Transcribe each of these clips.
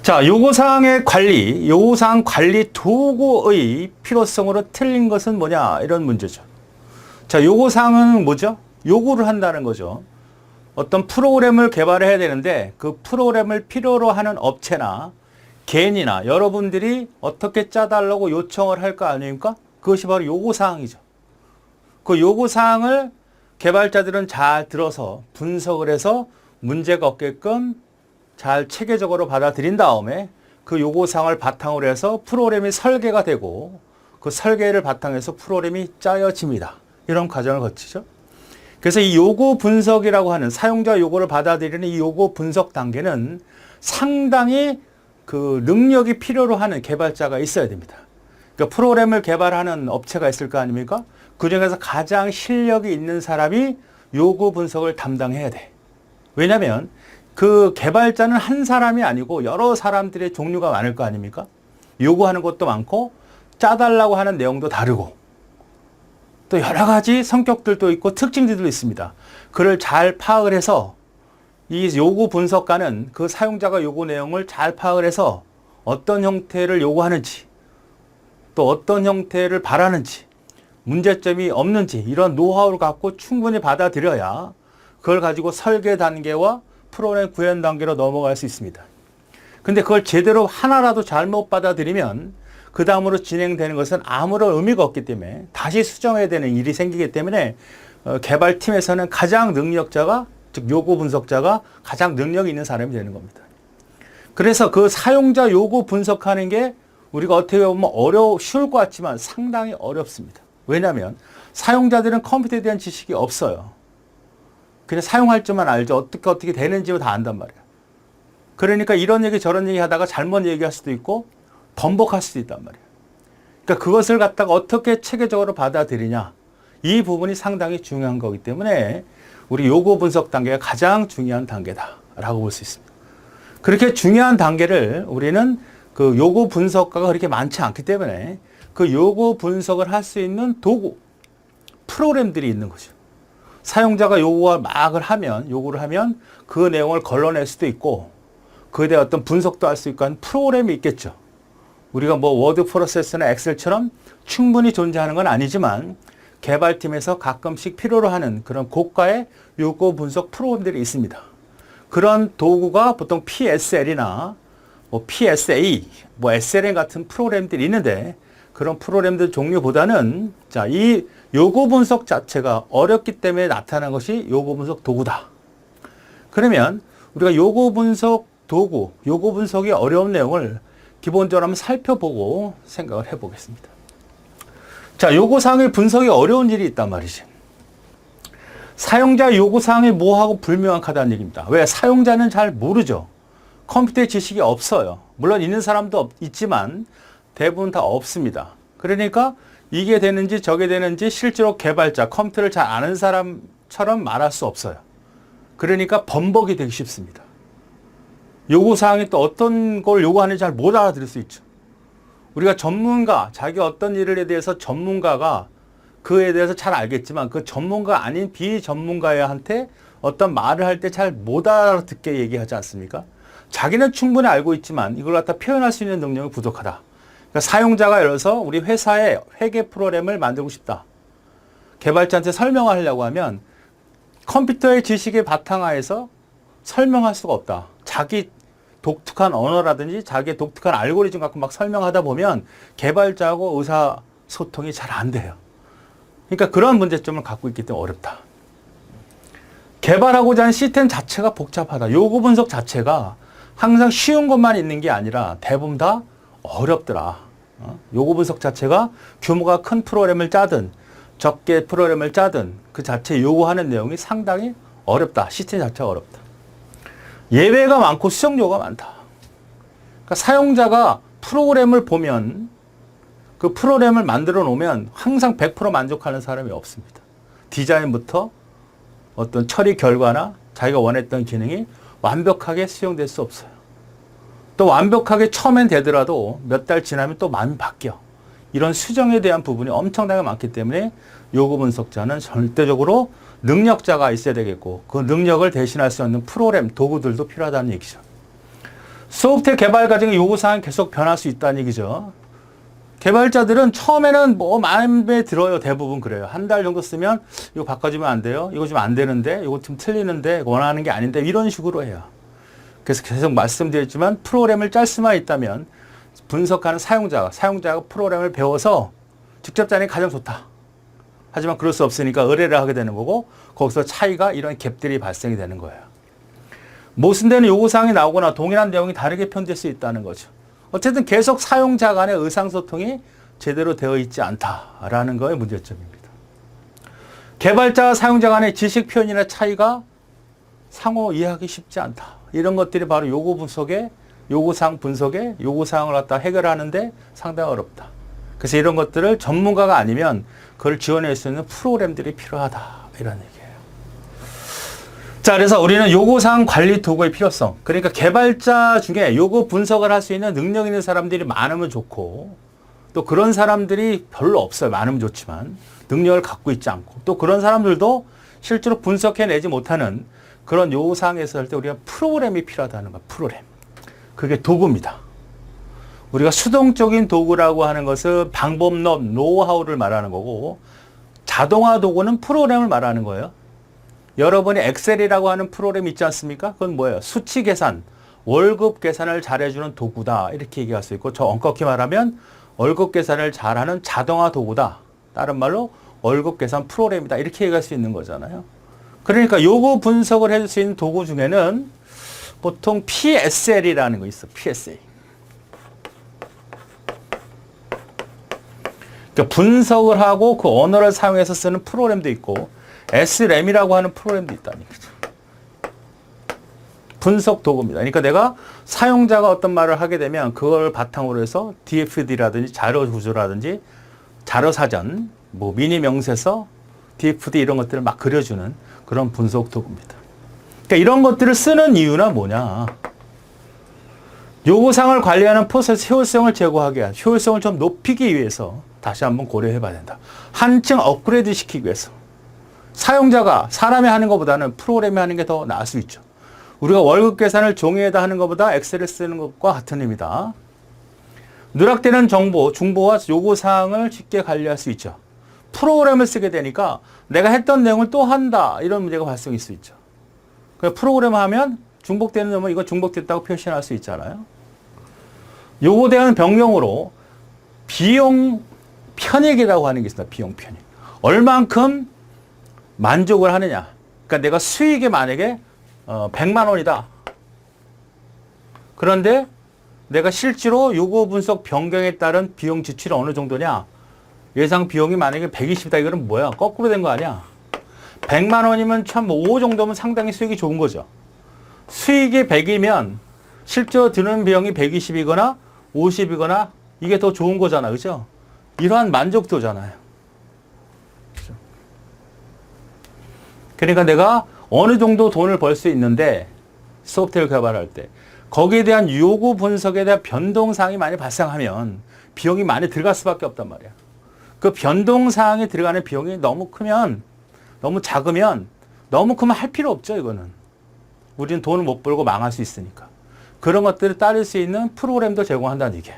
자, 요구사항의 관리, 요구사항 관리 도구의 필요성으로 틀린 것은 뭐냐? 이런 문제죠. 자, 요구사항은 뭐죠? 요구를 한다는 거죠. 어떤 프로그램을 개발해야 되는데 그 프로그램을 필요로 하는 업체나 개인이나 여러분들이 어떻게 짜달라고 요청을 할 거 아닙니까? 그것이 바로 요구사항이죠. 그 요구사항을 개발자들은 잘 들어서 분석을 해서 문제가 없게끔 잘 체계적으로 받아들인 다음에 그 요구사항을 바탕으로 해서 프로그램이 설계가 되고 그 설계를 바탕해서 프로그램이 짜여집니다. 이런 과정을 거치죠. 그래서 이 요구 분석이라고 하는 사용자 요구를 받아들이는 이 요구 분석 단계는 상당히 그 능력이 필요로 하는 개발자가 있어야 됩니다. 그러니까 프로그램을 개발하는 업체가 있을 거 아닙니까? 그 중에서 가장 실력이 있는 사람이 요구 분석을 담당해야 돼. 왜냐하면 그 개발자는 한 사람이 아니고 여러 사람들의 종류가 많을 거 아닙니까? 요구하는 것도 많고 짜달라고 하는 내용도 다르고 또 여러 가지 성격들도 있고 특징들도 있습니다. 그를 잘 파악을 해서 이 요구 분석가는 그 사용자가 요구 내용을 잘 파악을 해서 어떤 형태를 요구하는지 또 어떤 형태를 바라는지 문제점이 없는지 이런 노하우를 갖고 충분히 받아들여야 그걸 가지고 설계 단계와 프로그램 구현 단계로 넘어갈 수 있습니다. 근데 그걸 제대로 하나라도 잘못 받아들이면 그 다음으로 진행되는 것은 아무런 의미가 없기 때문에 다시 수정해야 되는 일이 생기기 때문에 개발팀에서는 가장 능력자가 즉 요구 분석자가 가장 능력이 있는 사람이 되는 겁니다. 그래서 그 사용자 요구 분석하는 게 우리가 어떻게 보면 쉬울 것 같지만 상당히 어렵습니다. 왜냐하면 사용자들은 컴퓨터에 대한 지식이 없어요. 그냥 사용할 줄만 알죠. 어떻게 되는지 다 안단 말이에요. 그러니까 이런 얘기 저런 얘기 하다가 잘못 얘기할 수도 있고 번복할 수도 있단 말이에요. 그러니까 그것을 갖다가 어떻게 체계적으로 받아들이냐 이 부분이 상당히 중요한 거기 때문에 우리 요구 분석 단계가 가장 중요한 단계다라고 볼 수 있습니다. 그렇게 중요한 단계를 우리는 그 요구 분석가가 그렇게 많지 않기 때문에 그 요구 분석을 할 수 있는 도구, 프로그램들이 있는 거죠. 사용자가 요구를 하면 그 내용을 걸러낼 수도 있고 그에 대해 어떤 분석도 할 수 있고 하는 프로그램이 있겠죠. 우리가 뭐 워드 프로세서나 엑셀처럼 충분히 존재하는 건 아니지만 개발팀에서 가끔씩 필요로 하는 그런 고가의 요구 분석 프로그램들이 있습니다. 그런 도구가 보통 PSL이나 뭐 PSA, 뭐 SLM 같은 프로그램들이 있는데 그런 프로그램들 종류보다는 자, 이 요구 분석 자체가 어렵기 때문에 나타난 것이 요구 분석 도구다. 그러면 우리가 요구 분석 도구, 요구 분석이 어려운 내용을 기본적으로 한번 살펴보고 생각을 해보겠습니다. 자, 요구사항의 분석이 어려운 일이 있단 말이지. 사용자 요구사항이 뭐하고 불명확하다는 얘기입니다. 왜? 사용자는 잘 모르죠. 컴퓨터의 지식이 없어요. 물론 있는 사람도 있지만 대부분 다 없습니다. 그러니까 이게 되는지 저게 되는지 실제로 개발자, 컴퓨터를 잘 아는 사람처럼 말할 수 없어요. 그러니까 번복이 되기 쉽습니다. 요구사항이 또 어떤 걸 요구하는지 잘 못 알아들을 수 있죠. 우리가 전문가, 자기 어떤 일에 대해서 전문가가 그에 대해서 잘 알겠지만 그 전문가 아닌 비전문가한테 어떤 말을 할 때 잘 못 알아듣게 얘기하지 않습니까? 자기는 충분히 알고 있지만 이걸 갖다 표현할 수 있는 능력이 부족하다. 그러니까 사용자가 예를 들어서 우리 회사에 회계 프로그램을 만들고 싶다. 개발자한테 설명하려고 하면 컴퓨터의 지식의 바탕하에서 설명할 수가 없다. 자기 독특한 언어라든지 자기의 독특한 알고리즘 갖고 막 설명하다 보면 개발자하고 의사소통이 잘 안 돼요. 그러니까 그런 문제점을 갖고 있기 때문에 어렵다. 개발하고자 하는 시스템 자체가 복잡하다. 요구 분석 자체가 항상 쉬운 것만 있는 게 아니라 대부분 다 어렵더라. 요구 분석 자체가 규모가 큰 프로그램을 짜든 적게 프로그램을 짜든 그 자체 요구하는 내용이 상당히 어렵다. 시스템 자체가 어렵다. 예외가 많고 수정료가 많다. 그러니까 사용자가 프로그램을 보면 그 프로그램을 만들어 놓으면 항상 100% 만족하는 사람이 없습니다. 디자인부터 어떤 처리 결과나 자기가 원했던 기능이 완벽하게 수용될 수 없어요. 또 완벽하게 처음엔 되더라도 몇 달 지나면 또 마음이 바뀌어. 이런 수정에 대한 부분이 엄청나게 많기 때문에 요구 분석자는 절대적으로 능력자가 있어야 되겠고 그 능력을 대신할 수 있는 프로그램, 도구들도 필요하다는 얘기죠. 소프트웨어 개발 과정의 요구사항이 계속 변할 수 있다는 얘기죠. 개발자들은 처음에는 뭐 마음에 들어요. 대부분 그래요. 한 달 정도 쓰면 이거 바꿔주면 안 돼요. 이거 좀 안 되는데, 이거 좀 틀리는데, 원하는 게 아닌데, 이런 식으로 해요. 그래서 계속 말씀드렸지만 프로그램을 짤 수만 있다면 분석하는 사용자가 프로그램을 배워서 직접 짜는 게 가장 좋다. 하지만 그럴 수 없으니까 의뢰를 하게 되는 거고, 거기서 차이가 이런 갭들이 발생이 되는 거예요. 모순되는 요구사항이 나오거나 동일한 내용이 다르게 표현될 수 있다는 거죠. 어쨌든 계속 사용자 간의 의상소통이 제대로 되어 있지 않다라는 거의 문제점입니다. 개발자와 사용자 간의 지식 표현이나 차이가 상호 이해하기 쉽지 않다. 이런 것들이 바로 요구사항 분석에 요구사항을 갖다 해결하는데 상당히 어렵다. 그래서 이런 것들을 전문가가 아니면 그걸 지원할 수 있는 프로그램들이 필요하다. 이런 얘기예요. 자, 그래서 우리는 요구사항 관리 도구의 필요성. 그러니까 개발자 중에 요구 분석을 할 수 있는 능력 있는 사람들이 많으면 좋고, 또 그런 사람들이 별로 없어요. 많으면 좋지만 능력을 갖고 있지 않고, 또 그런 사람들도 실제로 분석해내지 못하는 그런 요구사항에서 할 때 우리가 프로그램이 필요하다는 거야. 프로그램. 그게 도구입니다. 우리가 수동적인 도구라고 하는 것은 방법론, 노하우를 말하는 거고, 자동화 도구는 프로그램을 말하는 거예요. 여러분이 엑셀이라고 하는 프로그램 있지 않습니까? 그건 뭐예요? 수치 계산, 월급 계산을 잘해주는 도구다. 이렇게 얘기할 수 있고, 저 엄격히 말하면 월급 계산을 잘하는 자동화 도구다. 다른 말로 월급 계산 프로그램이다. 이렇게 얘기할 수 있는 거잖아요. 그러니까 요구 분석을 해줄 수 있는 도구 중에는 보통 PSL이라는 거 있어. PSL. 그러니까 분석을 하고 그 언어를 사용해서 쓰는 프로그램도 있고, SRAM이라고 하는 프로그램도 있다는 얘기죠. 분석 도구입니다. 그러니까 내가 사용자가 어떤 말을 하게 되면 그걸 바탕으로 해서 DFD라든지 자료 구조라든지 자료 사전, 뭐 미니 명세서, DFD 이런 것들을 막 그려주는 그런 분석 도구입니다. 그러니까 이런 것들을 쓰는 이유는 뭐냐? 요구사항을 관리하는 프로세스 효율성을 제고하기 위한, 효율성을 좀 높이기 위해서 다시 한번 고려해 봐야 된다. 한층 업그레이드 시키기 위해서. 사용자가 사람이 하는 것보다는 프로그램이 하는 게 더 나을 수 있죠. 우리가 월급 계산을 종이에다 하는 것보다 엑셀을 쓰는 것과 같은 의미다. 누락되는 정보, 중보와 요구사항을 쉽게 관리할 수 있죠. 프로그램을 쓰게 되니까 내가 했던 내용을 또 한다. 이런 문제가 발생할 수 있죠. 프로그램을 하면 중복되는 점은 이거 중복됐다고 표시할 수 있잖아요. 요거에 대한 변경으로 비용 편익이라고 하는 게 있습니다. 비용 편익. 얼만큼 만족을 하느냐. 그러니까 내가 수익이 만약에 100만 원이다. 그런데 내가 실제로 요구 분석 변경에 따른 비용 지출이 어느 정도냐. 예상 비용이 만약에 120이다. 이거는 뭐야? 거꾸로 된 거 아니야? 100만 원이면 참 5 정도면 상당히 수익이 좋은 거죠. 수익이 100이면 실제로 드는 비용이 120이거나 50이거나 이게 더 좋은 거잖아. 그죠? 이러한 만족도잖아요. 그러니까 내가 어느 정도 돈을 벌 수 있는데 소프트웨어 개발할 때 거기에 대한 요구 분석에 대한 변동사항이 많이 발생하면 비용이 많이 들어갈 수밖에 없단 말이야. 그 변동사항이 들어가는 비용이 너무 크면, 너무 작으면, 너무 크면 할 필요 없죠. 이거는. 우리는 돈을 못 벌고 망할 수 있으니까. 그런 것들을 따를 수 있는 프로그램도 제공한다는 얘기야.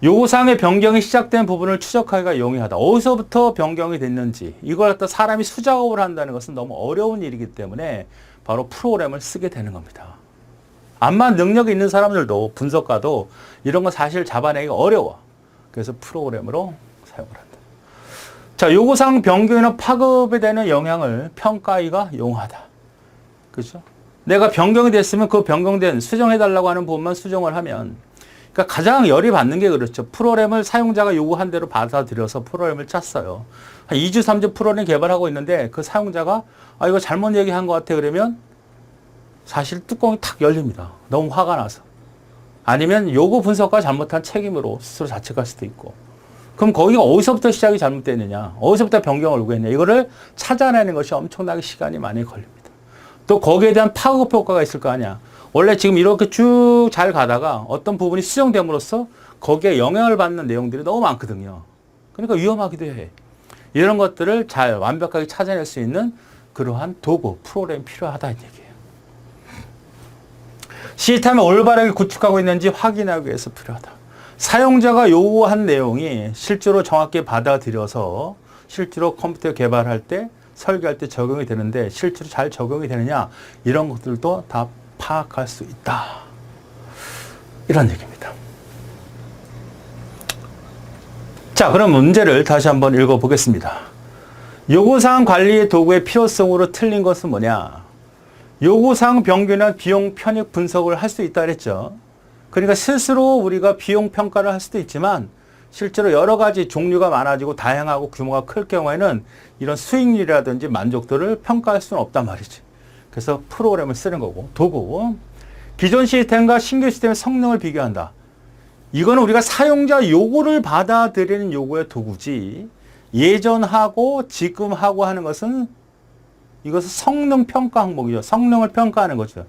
요구사항의 변경이 시작된 부분을 추적하기가 용이하다. 어디서부터 변경이 됐는지 이걸 갖다 사람이 수작업을 한다는 것은 너무 어려운 일이기 때문에 바로 프로그램을 쓰게 되는 겁니다. 암만 능력이 있는 사람들도 분석가도 이런 거 사실 잡아내기가 어려워. 그래서 프로그램으로 사용을 한다. 자, 요구사항 변경이나 파급에 되는 영향을 평가하기가 용하다. 그렇죠? 내가 변경이 됐으면 그 변경된 수정해달라고 하는 부분만 수정을 하면, 그러니까 가장 열이 받는 게 그렇죠. 프로그램을 사용자가 요구한 대로 받아들여서 프로그램을 짰어요. 한 2주, 3주 프로그램 개발하고 있는데 그 사용자가 아, 이거 잘못 얘기한 것 같아. 그러면 사실 뚜껑이 탁 열립니다. 너무 화가 나서. 아니면 요구 분석가 잘못한 책임으로 스스로 자책할 수도 있고. 그럼 거기가 어디서부터 시작이 잘못됐느냐. 어디서부터 변경을 요구했냐. 이거를 찾아내는 것이 엄청나게 시간이 많이 걸립니다. 또 거기에 대한 파급 효과가 있을 거 아니야. 원래 지금 이렇게 쭉 잘 가다가 어떤 부분이 수정됨으로써 거기에 영향을 받는 내용들이 너무 많거든요. 그러니까 위험하기도 해. 이런 것들을 잘 완벽하게 찾아낼 수 있는 그러한 도구, 프로그램이 필요하다는 얘기예요. 시스템을 올바르게 구축하고 있는지 확인하기 위해서 필요하다. 사용자가 요구한 내용이 실제로 정확히 받아들여서 실제로 컴퓨터 개발할 때 설계할 때 적용이 되는데 실제로 잘 적용이 되느냐 이런 것들도 다 파악할 수 있다. 이런 얘기입니다. 자, 그럼 문제를 다시 한번 읽어보겠습니다. 요구사항 관리의 도구의 필요성으로 틀린 것은 뭐냐? 요구사항 병균이나 비용 편익 분석을 할 수 있다 그랬죠. 그러니까 스스로 우리가 비용 평가를 할 수도 있지만 실제로 여러 가지 종류가 많아지고 다양하고 규모가 클 경우에는 이런 수익률이라든지 만족도를 평가할 수는 없단 말이지. 그래서 프로그램을 쓰는 거고, 도구. 기존 시스템과 신규 시스템의 성능을 비교한다. 이거는 우리가 사용자 요구를 받아들이는 요구의 도구지, 예전하고 지금하고 하는 것은 이것은 성능 평가 항목이죠. 성능을 평가하는 거죠.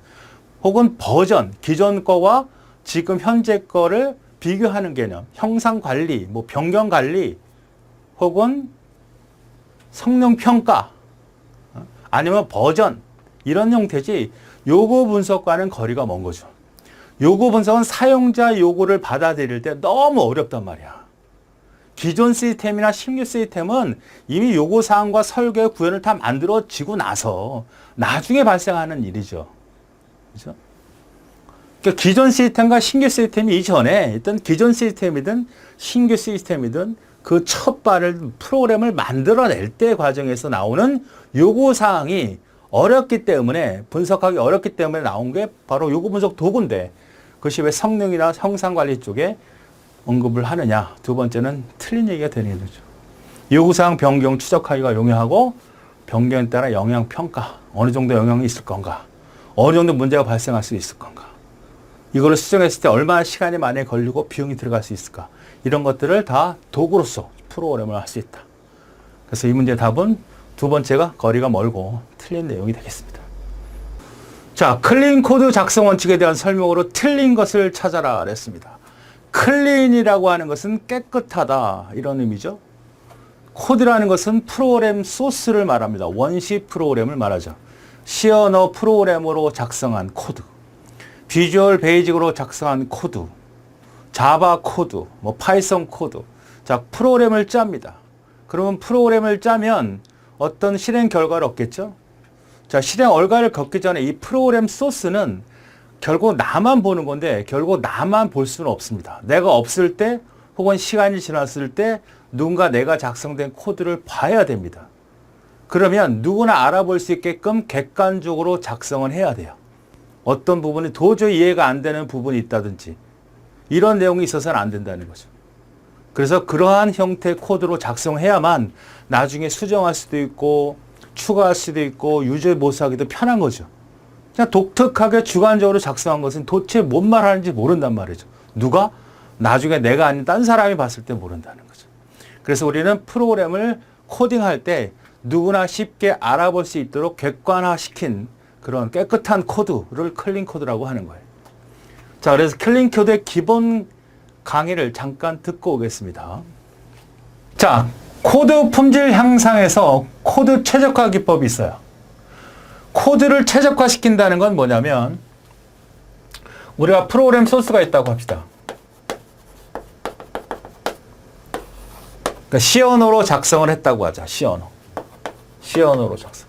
혹은 버전, 기존 거와 지금 현재 거를 비교하는 개념, 형상 관리, 뭐 변경 관리, 혹은 성능 평가, 아니면 버전, 이런 형태지 요구 분석과는 거리가 먼 거죠. 요구 분석은 사용자 요구를 받아들일 때 너무 어렵단 말이야. 기존 시스템이나 신규 시스템은 이미 요구사항과 설계 구현을 다 만들어지고 나서 나중에 발생하는 일이죠. 그죠? 그러니까 기존 시스템과 신규 시스템이 이전에 있던 기존 시스템이든 신규 시스템이든 그 첫 발을 프로그램을 만들어낼 때 과정에서 나오는 요구사항이 어렵기 때문에, 분석하기 어렵기 때문에 나온 게 바로 요구 분석 도구인데, 그것이 왜 성능이나 형상관리 쪽에 언급을 하느냐. 두 번째는 틀린 얘기가 되는 거죠. 요구사항 변경 추적하기가 용이하고 변경에 따라 영향평가, 어느 정도 영향이 있을 건가, 어느 정도 문제가 발생할 수 있을 건가, 이거를 수정했을 때 얼마나 시간이 많이 걸리고 비용이 들어갈 수 있을까, 이런 것들을 다 도구로서 프로그램을 할 수 있다. 그래서 이 문제의 답은 두 번째가 거리가 멀고 틀린 내용이 되겠습니다. 자, 클린 코드 작성 원칙에 대한 설명으로 틀린 것을 찾아라 그랬습니다. 클린이라고 하는 것은 깨끗하다, 이런 의미죠. 코드라는 것은 프로그램 소스를 말합니다. 원시 프로그램을 말하죠. C 언어 프로그램으로 작성한 코드, 비주얼 베이직으로 작성한 코드, 자바 코드, 뭐 파이썬 코드. 자, 프로그램을 짭니다. 그러면 프로그램을 짜면 어떤 실행 결과를 얻겠죠? 자, 실행 결과를 겪기 전에 이 프로그램 소스는 결국 나만 보는 건데 결국 나만 볼 수는 없습니다. 내가 없을 때 혹은 시간이 지났을 때 누군가 내가 작성된 코드를 봐야 됩니다. 그러면 누구나 알아볼 수 있게끔 객관적으로 작성을 해야 돼요. 어떤 부분이 도저히 이해가 안 되는 부분이 있다든지 이런 내용이 있어서는 안 된다는 거죠. 그래서 그러한 형태의 코드로 작성해야만 나중에 수정할 수도 있고 추가할 수도 있고 유저 모사하기도 편한 거죠. 그냥 독특하게 주관적으로 작성한 것은 도대체 뭔 말하는지 모른단 말이죠. 누가? 나중에 내가 아닌 딴 사람이 봤을 때 모른다는 거죠. 그래서 우리는 프로그램을 코딩할 때 누구나 쉽게 알아볼 수 있도록 객관화시킨 그런 깨끗한 코드를 클린 코드라고 하는 거예요. 자, 그래서 클린 코드의 기본 강의를 잠깐 듣고 오겠습니다. 자, 코드 품질 향상에서 코드 최적화 기법이 있어요. 코드를 최적화시킨다는 건 뭐냐면 우리가 프로그램 소스가 있다고 합시다. 그러니까 C 언어로 작성을 했다고 하자. C 언어로 작성.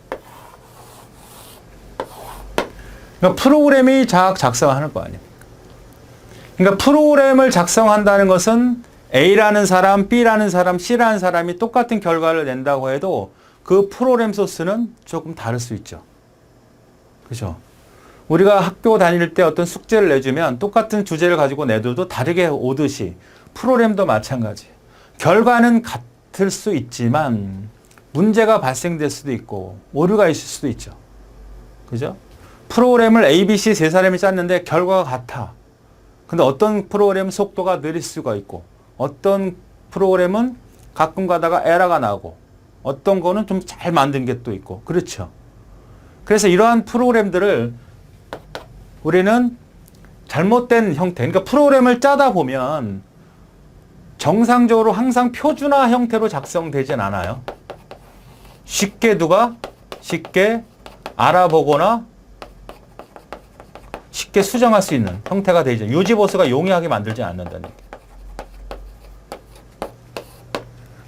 그러니까 프로그램이 작성하는 거 아닙니까? 그러니까 프로그램을 작성한다는 것은 A라는 사람, B라는 사람, C라는 사람이 똑같은 결과를 낸다고 해도 그 프로그램 소스는 조금 다를 수 있죠. 그죠? 우리가 학교 다닐 때 어떤 숙제를 내주면 똑같은 주제를 가지고 내줘도 다르게 오듯이 프로그램도 마찬가지. 결과는 같을 수 있지만 문제가 발생될 수도 있고 오류가 있을 수도 있죠. 그죠? 프로그램을 A, B, C 세 사람이 짰는데 결과가 같아. 근데 어떤 프로그램은 속도가 느릴 수가 있고 어떤 프로그램은 가끔 가다가 에러가 나고 어떤 거는 좀 잘 만든 게 또 있고 그렇죠. 그래서 이러한 프로그램들을 우리는 잘못된 형태, 그러니까 프로그램을 짜다 보면 정상적으로 항상 표준화 형태로 작성되진 않아요. 쉽게 알아보거나 쉽게 쉽게 수정할 수 있는 형태가 되죠. 유지보수가 용이하게 만들지 않는다는 얘기예요.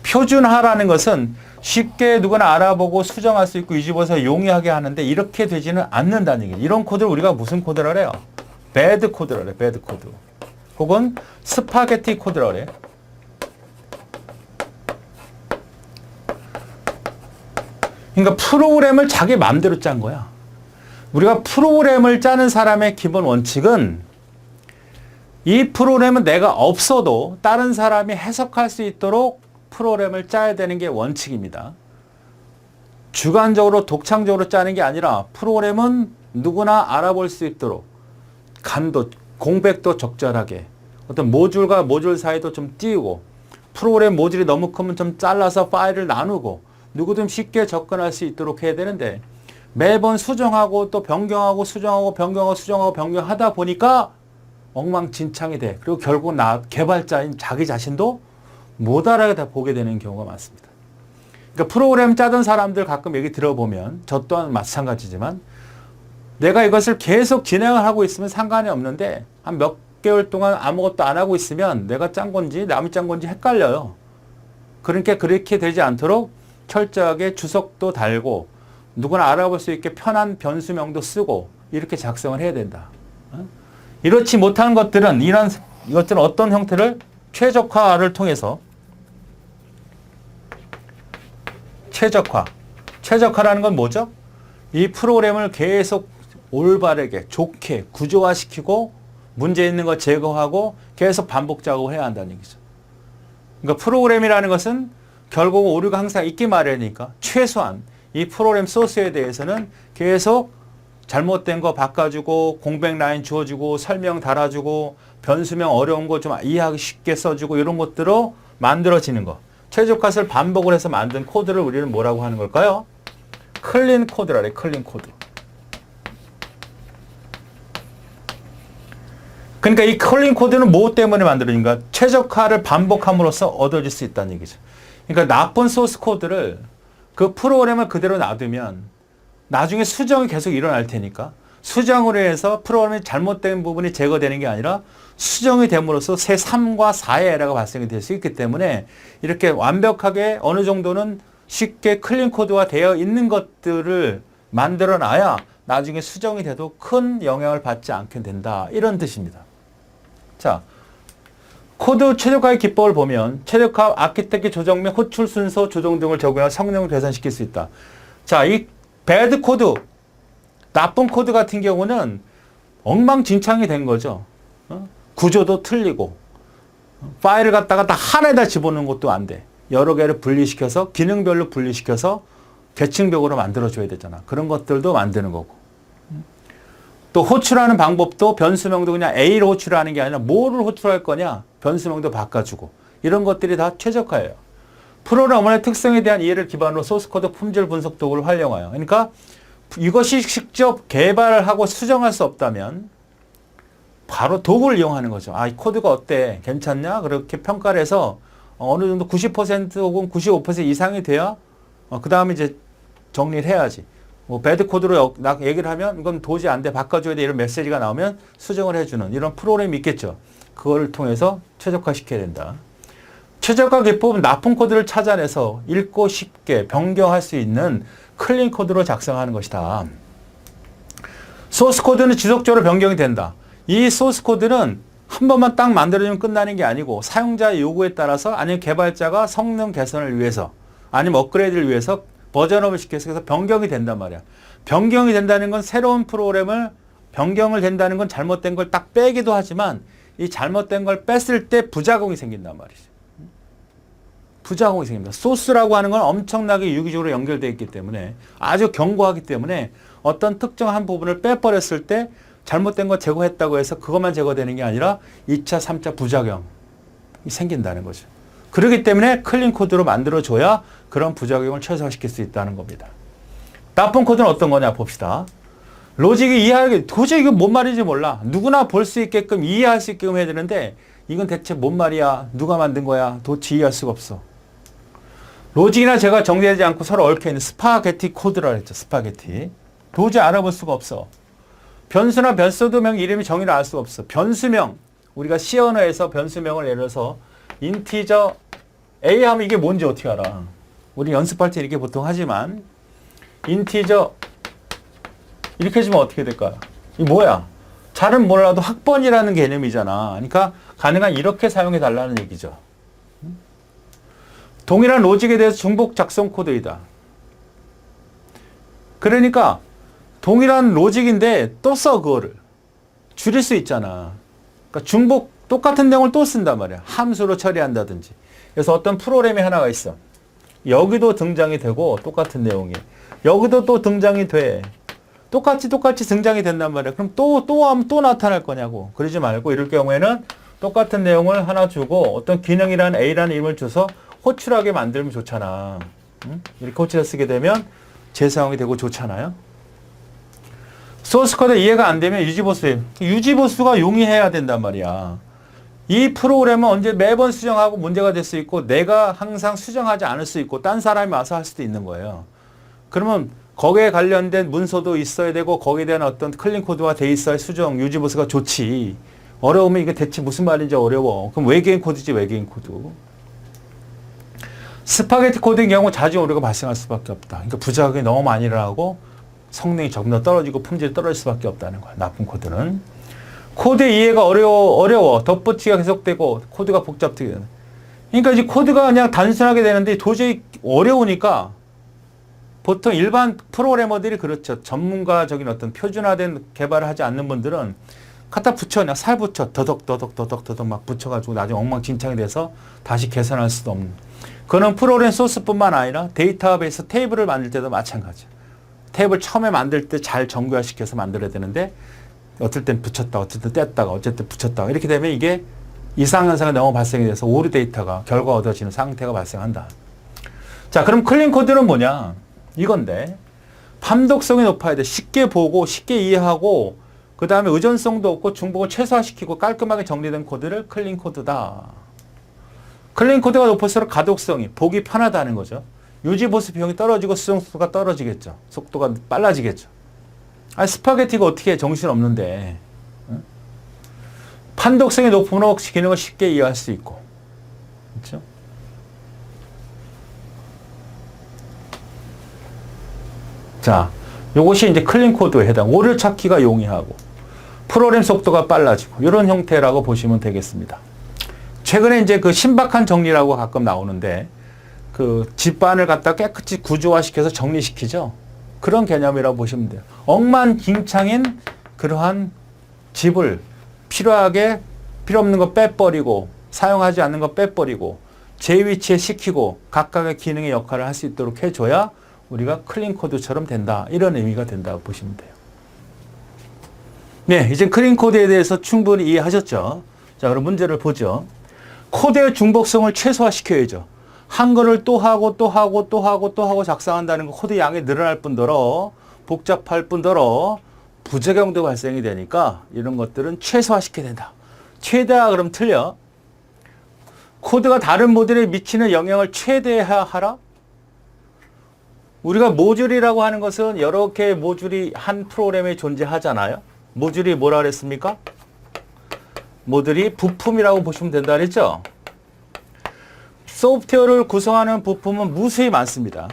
표준화라는 것은 쉽게 누구나 알아보고 수정할 수 있고 유지보수가 용이하게 하는데 이렇게 되지는 않는다는 얘기예요. 이런 코드를 우리가 무슨 코드라 그래요? 배드 코드라 그래요. 배드 코드. 혹은 스파게티 코드라 그래요. 그러니까 프로그램을 자기 마음대로 짠 거야. 우리가 프로그램을 짜는 사람의 기본 원칙은 이 프로그램은 내가 없어도 다른 사람이 해석할 수 있도록 프로그램을 짜야 되는 게 원칙입니다. 주관적으로 독창적으로 짜는 게 아니라 프로그램은 누구나 알아볼 수 있도록 간도, 공백도 적절하게 어떤 모듈과 모듈 사이도 좀 띄우고 프로그램 모듈이 너무 크면 좀 잘라서 파일을 나누고 누구든 쉽게 접근할 수 있도록 해야 되는데 매번 수정하고 또 변경하고 수정하고 변경하고 수정하고 변경하다 보니까 엉망진창이 돼. 그리고 결국 개발자인 자기 자신도 못 알아보게 보게 되는 경우가 많습니다. 그러니까 프로그램 짜던 사람들 가끔 얘기 들어보면 저 또한 마찬가지지만 내가 이것을 계속 진행을 하고 있으면 상관이 없는데 한 몇 개월 동안 아무것도 안 하고 있으면 내가 짠 건지 남이 짠 건지 헷갈려요. 그러니까 그렇게 되지 않도록 철저하게 주석도 달고 누구나 알아볼 수 있게 편한 변수명도 쓰고 이렇게 작성을 해야 된다. 이렇지 못한 것들은 이것들은 어떤 형태를 최적화를 통해서 최적화라는 건 뭐죠? 이 프로그램을 계속 올바르게 좋게 구조화시키고 문제 있는 거 제거하고 계속 반복 작업을 해야 한다는 얘기죠. 그러니까 프로그램이라는 것은 결국 오류가 항상 있기 마련이니까 최소한 이 프로그램 소스에 대해서는 계속 잘못된 거 바꿔주고 공백 라인 주어주고 설명 달아주고 변수명 어려운 거 좀 이해하기 쉽게 써주고 이런 것들로 만들어지는 거. 최적화를 반복을 해서 만든 코드를 우리는 뭐라고 하는 걸까요? 클린 코드라 그래. 클린 코드. 그러니까 이 클린 코드는 뭐 때문에 만들어진가? 최적화를 반복함으로써 얻어질 수 있다는 얘기죠. 그러니까 나쁜 소스 코드를 그 프로그램을 그대로 놔두면 나중에 수정이 계속 일어날 테니까 수정으로 해서 프로그램이 잘못된 부분이 제거되는 게 아니라 수정이 됨으로써 새 3과 4의 에러가 발생이 될 수 있기 때문에 이렇게 완벽하게 어느 정도는 쉽게 클린 코드화 되어 있는 것들을 만들어 놔야 나중에 수정이 돼도 큰 영향을 받지 않게 된다. 이런 뜻입니다. 자, 코드 최적화의 기법을 보면 최적화 아키텍처 조정 및 호출 순서 조정 등을 적용하여 성능을 개선시킬 수 있다. 자, 이 배드 코드, 나쁜 코드 같은 경우는 엉망진창이 된 거죠. 구조도 틀리고 파일을 갖다가 다 하나에다 집어넣는 것도 안 돼. 여러 개를 분리시켜서 기능별로 분리시켜서 계층별로 만들어줘야 되잖아. 그런 것들도 만드는 거고. 또 호출하는 방법도 변수명도 그냥 A를 호출하는 게 아니라 뭐를 호출할 거냐 변수명도 바꿔주고 이런 것들이 다 최적화예요. 프로그래머의 특성에 대한 이해를 기반으로 소스코드 품질 분석 도구를 활용하여 그러니까 이것이 직접 개발을 하고 수정할 수 없다면 바로 도구를 이용하는 거죠. 아, 이 코드가 어때? 괜찮냐? 그렇게 평가를 해서 어느 정도 90% 혹은 95% 이상이 돼야 그 다음에 이제 정리를 해야지. 뭐 배드 코드로 얘기를 하면 이건 도저히 안 돼. 바꿔줘야 돼. 이런 메시지가 나오면 수정을 해주는 이런 프로그램이 있겠죠. 그거를 통해서 최적화시켜야 된다. 최적화 기법은 나쁜 코드를 찾아내서 읽고 쉽게 변경할 수 있는 클린 코드로 작성하는 것이다. 소스 코드는 지속적으로 변경이 된다. 이 소스 코드는 한 번만 딱 만들어주면 끝나는 게 아니고 사용자의 요구에 따라서 아니면 개발자가 성능 개선을 위해서 아니면 업그레이드를 위해서 버전업을 시켜서 변경이 된단 말이야. 변경이 된다는 건 새로운 프로그램을 변경을 된다는 건 잘못된 걸 딱 빼기도 하지만 이 잘못된 걸 뺐을 때 부작용이 생긴단 말이죠. 부작용이 생깁니다. 소스라고 하는 건 엄청나게 유기적으로 연결되어 있기 때문에 아주 견고하기 때문에 어떤 특정한 부분을 빼버렸을 때 잘못된 거 제거했다고 해서 그것만 제거되는 게 아니라 2차, 3차 부작용이 생긴다는 거죠. 그렇기 때문에 클린 코드로 만들어줘야 그런 부작용을 최소화시킬 수 있다는 겁니다. 나쁜 코드는 어떤 거냐 봅시다. 로직이 이해하기 도저히 이건 뭔 말인지 몰라. 누구나 볼 수 있게끔 이해할 수 있게끔 해야 되는데 이건 대체 뭔 말이야? 누가 만든 거야? 도대체 이해할 수가 없어. 로직이나 제가 정리하지 않고 서로 얽혀있는 스파게티 코드라 그랬죠. 스파게티. 도저히 알아볼 수가 없어. 변수나 변수도명 이름이 정의를 알 수가 없어. 변수명, 우리가 C 언어에서 변수명을 예를 들어서 인티저 A 하면 이게 뭔지 어떻게 알아? 우리 연습할 때 이렇게 보통 하지만 인티저 이렇게 해주면 어떻게 될까요? 이 뭐야? 잘은 몰라도 학번이라는 개념이잖아. 그러니까 가능한 이렇게 사용해 달라는 얘기죠. 동일한 로직에 대해서 중복 작성 코드이다. 그러니까 동일한 로직인데 또 써 그거를. 줄일 수 있잖아. 그러니까 중복 똑같은 내용을 또 쓴단 말이야. 함수로 처리한다든지. 그래서 어떤 프로그램이 하나가 있어. 여기도 등장이 되고 똑같은 내용이. 여기도 또 등장이 돼. 똑같이 등장이 된단 말이야. 그럼 또 하면 또 나타날 거냐고. 그러지 말고 이럴 경우에는 똑같은 내용을 하나 주고 어떤 기능이라는 A라는 이름을 줘서 호출하게 만들면 좋잖아. 응? 이렇게 호출해 쓰게 되면 재사용이 되고 좋잖아요. 소스 코드 이해가 안 되면 유지보수가 용이해야 된단 말이야. 이 프로그램은 언제 매번 수정하고 문제가 될 수 있고 내가 항상 수정하지 않을 수 있고 딴 사람이 와서 할 수도 있는 거예요. 그러면 거기에 관련된 문서도 있어야 되고 거기에 대한 어떤 클린 코드와 돼 있어야 수정, 유지보수가 좋지. 어려우면 이게 대체 무슨 말인지 어려워. 그럼 외계인 코드지 외계인 코드. 스파게티 코드의 경우 자주 오류가 발생할 수밖에 없다. 그러니까 부작용이 너무 많이 일어나고 성능이 점점 떨어지고 품질이 떨어질 수밖에 없다는 거야. 나쁜 코드는. 코드 이해가 어려워. 덧붙이기가 계속되고 코드가 복잡되게 되는. 그러니까 이제 코드가 그냥 단순하게 되는데 도저히 어려우니까 보통 일반 프로그래머들이 그렇죠. 전문가적인 어떤 표준화된 개발을 하지 않는 분들은 갖다 붙여 그냥 살 붙여 더덕 막 붙여가지고 나중에 엉망진창이 돼서 다시 개선할 수도 없는. 그는 프로그램 소스뿐만 아니라 데이터베이스 테이블을 만들 때도 마찬가지야. 테이블 처음에 만들 때 잘 정교화시켜서 만들어야 되는데 어떨 땐 붙였다, 어쩔 땐 뗐다가, 어쨌든 붙였다가 이렇게 되면 이게 이상현상이 너무 발생이 돼서 오류 데이터가 결과 얻어지는 상태가 발생한다. 자, 그럼 클린 코드는 뭐냐? 이건데 판독성이 높아야 돼. 쉽게 보고 쉽게 이해하고 그 다음에 의존성도 없고 중복을 최소화시키고 깔끔하게 정리된 코드를 클린 코드다. 클린 코드가 높을수록 가독성이 보기 편하다는 거죠. 유지보수 비용이 떨어지고 수정 속도가 떨어지겠죠. 속도가 빨라지겠죠. 아니 스파게티가 어떻게 정신없는데. 응? 판독성이 높으면 기능을 쉽게 이해할 수 있고. 그렇죠? 자, 요것이 이제 클린 코드에 해당. 오류 찾기가 용이하고 프로그램 속도가 빨라지고 이런 형태라고 보시면 되겠습니다. 최근에 이제 그 신박한 정리라고 가끔 나오는데 그 집안을 갖다 깨끗이 구조화시켜서 정리시키죠. 그런 개념이라고 보시면 돼요. 억만장창인 그러한 집을 필요 없는 거 빼버리고 사용하지 않는 거 빼버리고 제 위치에 시키고 각각의 기능의 역할을 할 수 있도록 해줘야 우리가 클린 코드처럼 된다. 이런 의미가 된다고 보시면 돼요. 네, 이제 클린 코드에 대해서 충분히 이해하셨죠? 자, 그럼 문제를 보죠. 코드의 중복성을 최소화시켜야죠. 한글을 또 하고 작성한다는 건 코드 양이 늘어날 뿐더러 복잡할 뿐더러 부작용도 발생이 되니까 이런 것들은 최소화시켜야 된다. 최대화 그럼 틀려. 코드가 다른 모듈에 미치는 영향을 최대화하라? 우리가 모듈이라고 하는 것은 여러 개의 모듈이 한 프로그램에 존재하잖아요. 모듈이 뭐라 그랬습니까? 모듈이 부품이라고 보시면 된다 그랬죠? 소프트웨어를 구성하는 부품은 무수히 많습니다.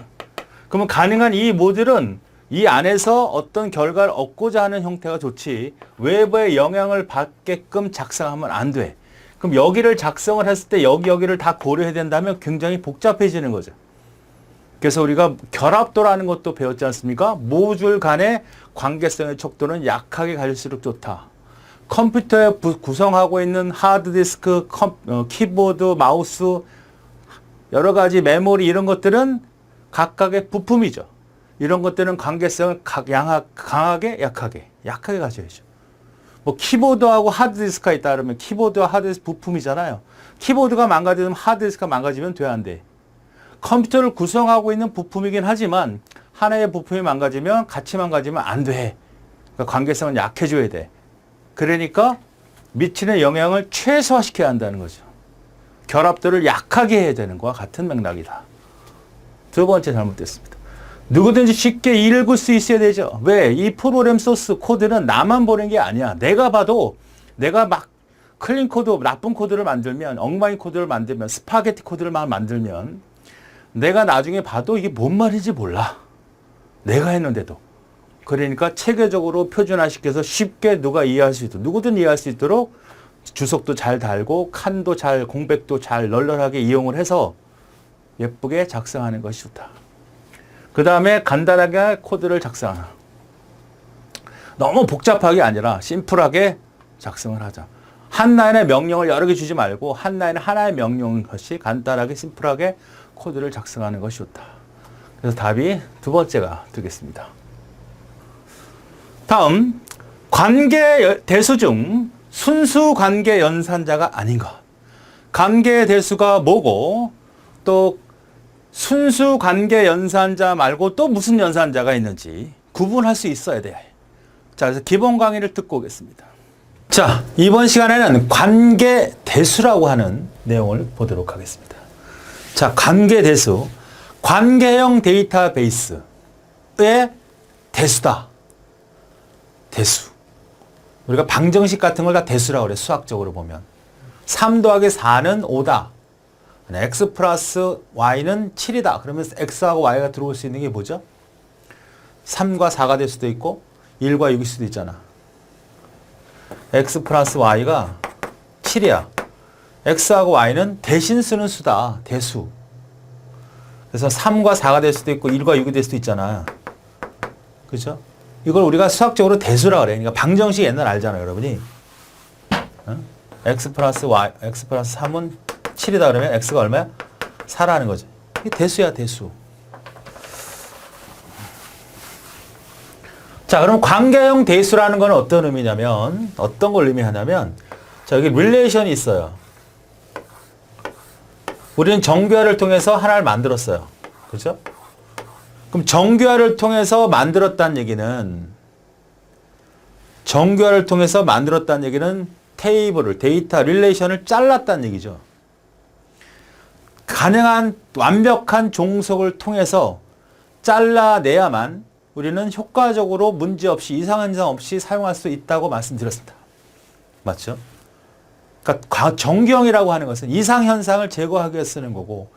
그러면 가능한 이 모듈은 이 안에서 어떤 결과를 얻고자 하는 형태가 좋지 외부의 영향을 받게끔 작성하면 안 돼. 그럼 여기를 작성을 했을 때 여기를 다 고려해야 된다면 굉장히 복잡해지는 거죠. 그래서 우리가 결합도라는 것도 배웠지 않습니까? 모듈 간의 관계성의 척도는 약하게 갈수록 좋다. 컴퓨터에 구성하고 있는 하드디스크, 키보드, 마우스, 여러 가지 메모리 이런 것들은 각각의 부품이죠. 이런 것들은 관계성을 강하게, 약하게 가져야죠. 뭐 키보드하고 하드디스크가 있다 그러면 키보드와 하드디스크 부품이잖아요. 키보드가 망가지면 하드디스크가 망가지면 돼, 안 돼? 컴퓨터를 구성하고 있는 부품이긴 하지만 하나의 부품이 망가지면 같이 망가지면 안 돼. 그러니까 관계성은 약해져야 돼. 그러니까 미치는 영향을 최소화시켜야 한다는 거죠. 결합도를 약하게 해야 되는 것과 같은 맥락이다. 두 번째 잘못됐습니다. 누구든지 쉽게 읽을 수 있어야 되죠. 왜? 이 프로그램 소스 코드는 나만 보는 게 아니야. 내가 봐도 내가 막 클린 코드, 나쁜 코드를 만들면, 엉망인 코드를 만들면, 스파게티 코드를 막 만들면 내가 나중에 봐도 이게 뭔 말인지 몰라. 내가 했는데도. 그러니까 체계적으로 표준화시켜서 쉽게 누가 이해할 수 있도록, 누구든 이해할 수 있도록 주석도 잘 달고 칸도 잘, 공백도 잘 널널하게 이용을 해서 예쁘게 작성하는 것이 좋다. 그 다음에 간단하게 코드를 작성하라. 너무 복잡하게 아니라 심플하게 작성을 하자. 한 라인의 명령을 여러 개 주지 말고 한 라인에 하나의 명령 것이 간단하게 심플하게 코드를 작성하는 것이 좋다. 그래서 답이 두 번째가 되겠습니다. 다음, 관계 대수 중 순수 관계 연산자가 아닌 것. 관계 대수가 뭐고 또 순수 관계 연산자 말고 또 무슨 연산자가 있는지 구분할 수 있어야 돼. 자, 그래서 기본 강의를 듣고 오겠습니다. 자, 이번 시간에는 관계 대수라고 하는 내용을 보도록 하겠습니다. 자, 관계 대수. 관계형 데이터베이스의 대수다. 대수. 우리가 방정식 같은 걸 다 대수라고 그래, 수학적으로 보면. 3 더하기 4는 5다. x 플러스 y는 7이다. 그러면 x하고 y가 들어올 수 있는 게 뭐죠? 3과 4가 될 수도 있고 1과 6일 수도 있잖아. x 플러스 y가 7이야. x하고 y는 대신 쓰는 수다. 대수. 그래서 3과 4가 될 수도 있고 1과 6이 될 수도 있잖아. 그죠? 이걸 우리가 수학적으로 대수라 그래. 그러니까 방정식 옛날 알잖아요, 여러분이. 어? x 플러스 y, x 플러스 3은 7이다 그러면 x가 얼마야? 4라는 거죠. 이게 대수야, 대수. 자, 그럼 관계형 대수라는 건 어떤 의미냐면, 어떤 걸 의미하냐면, 자, 여기 릴레이션이 있어요. 우리는 정규화를 통해서 하나를 만들었어요. 그죠? 그럼 정규화를 통해서 만들었다는 얘기는, 테이블을, 데이터, 릴레이션을 잘랐다는 얘기죠. 가능한 완벽한 종속을 통해서 잘라내야만 우리는 효과적으로 문제없이 이상한 점 없이 사용할 수 있다고 말씀드렸습니다. 맞죠? 그러니까 정규형이라고 하는 것은 이상현상을 제거하기 위해 쓰는 거고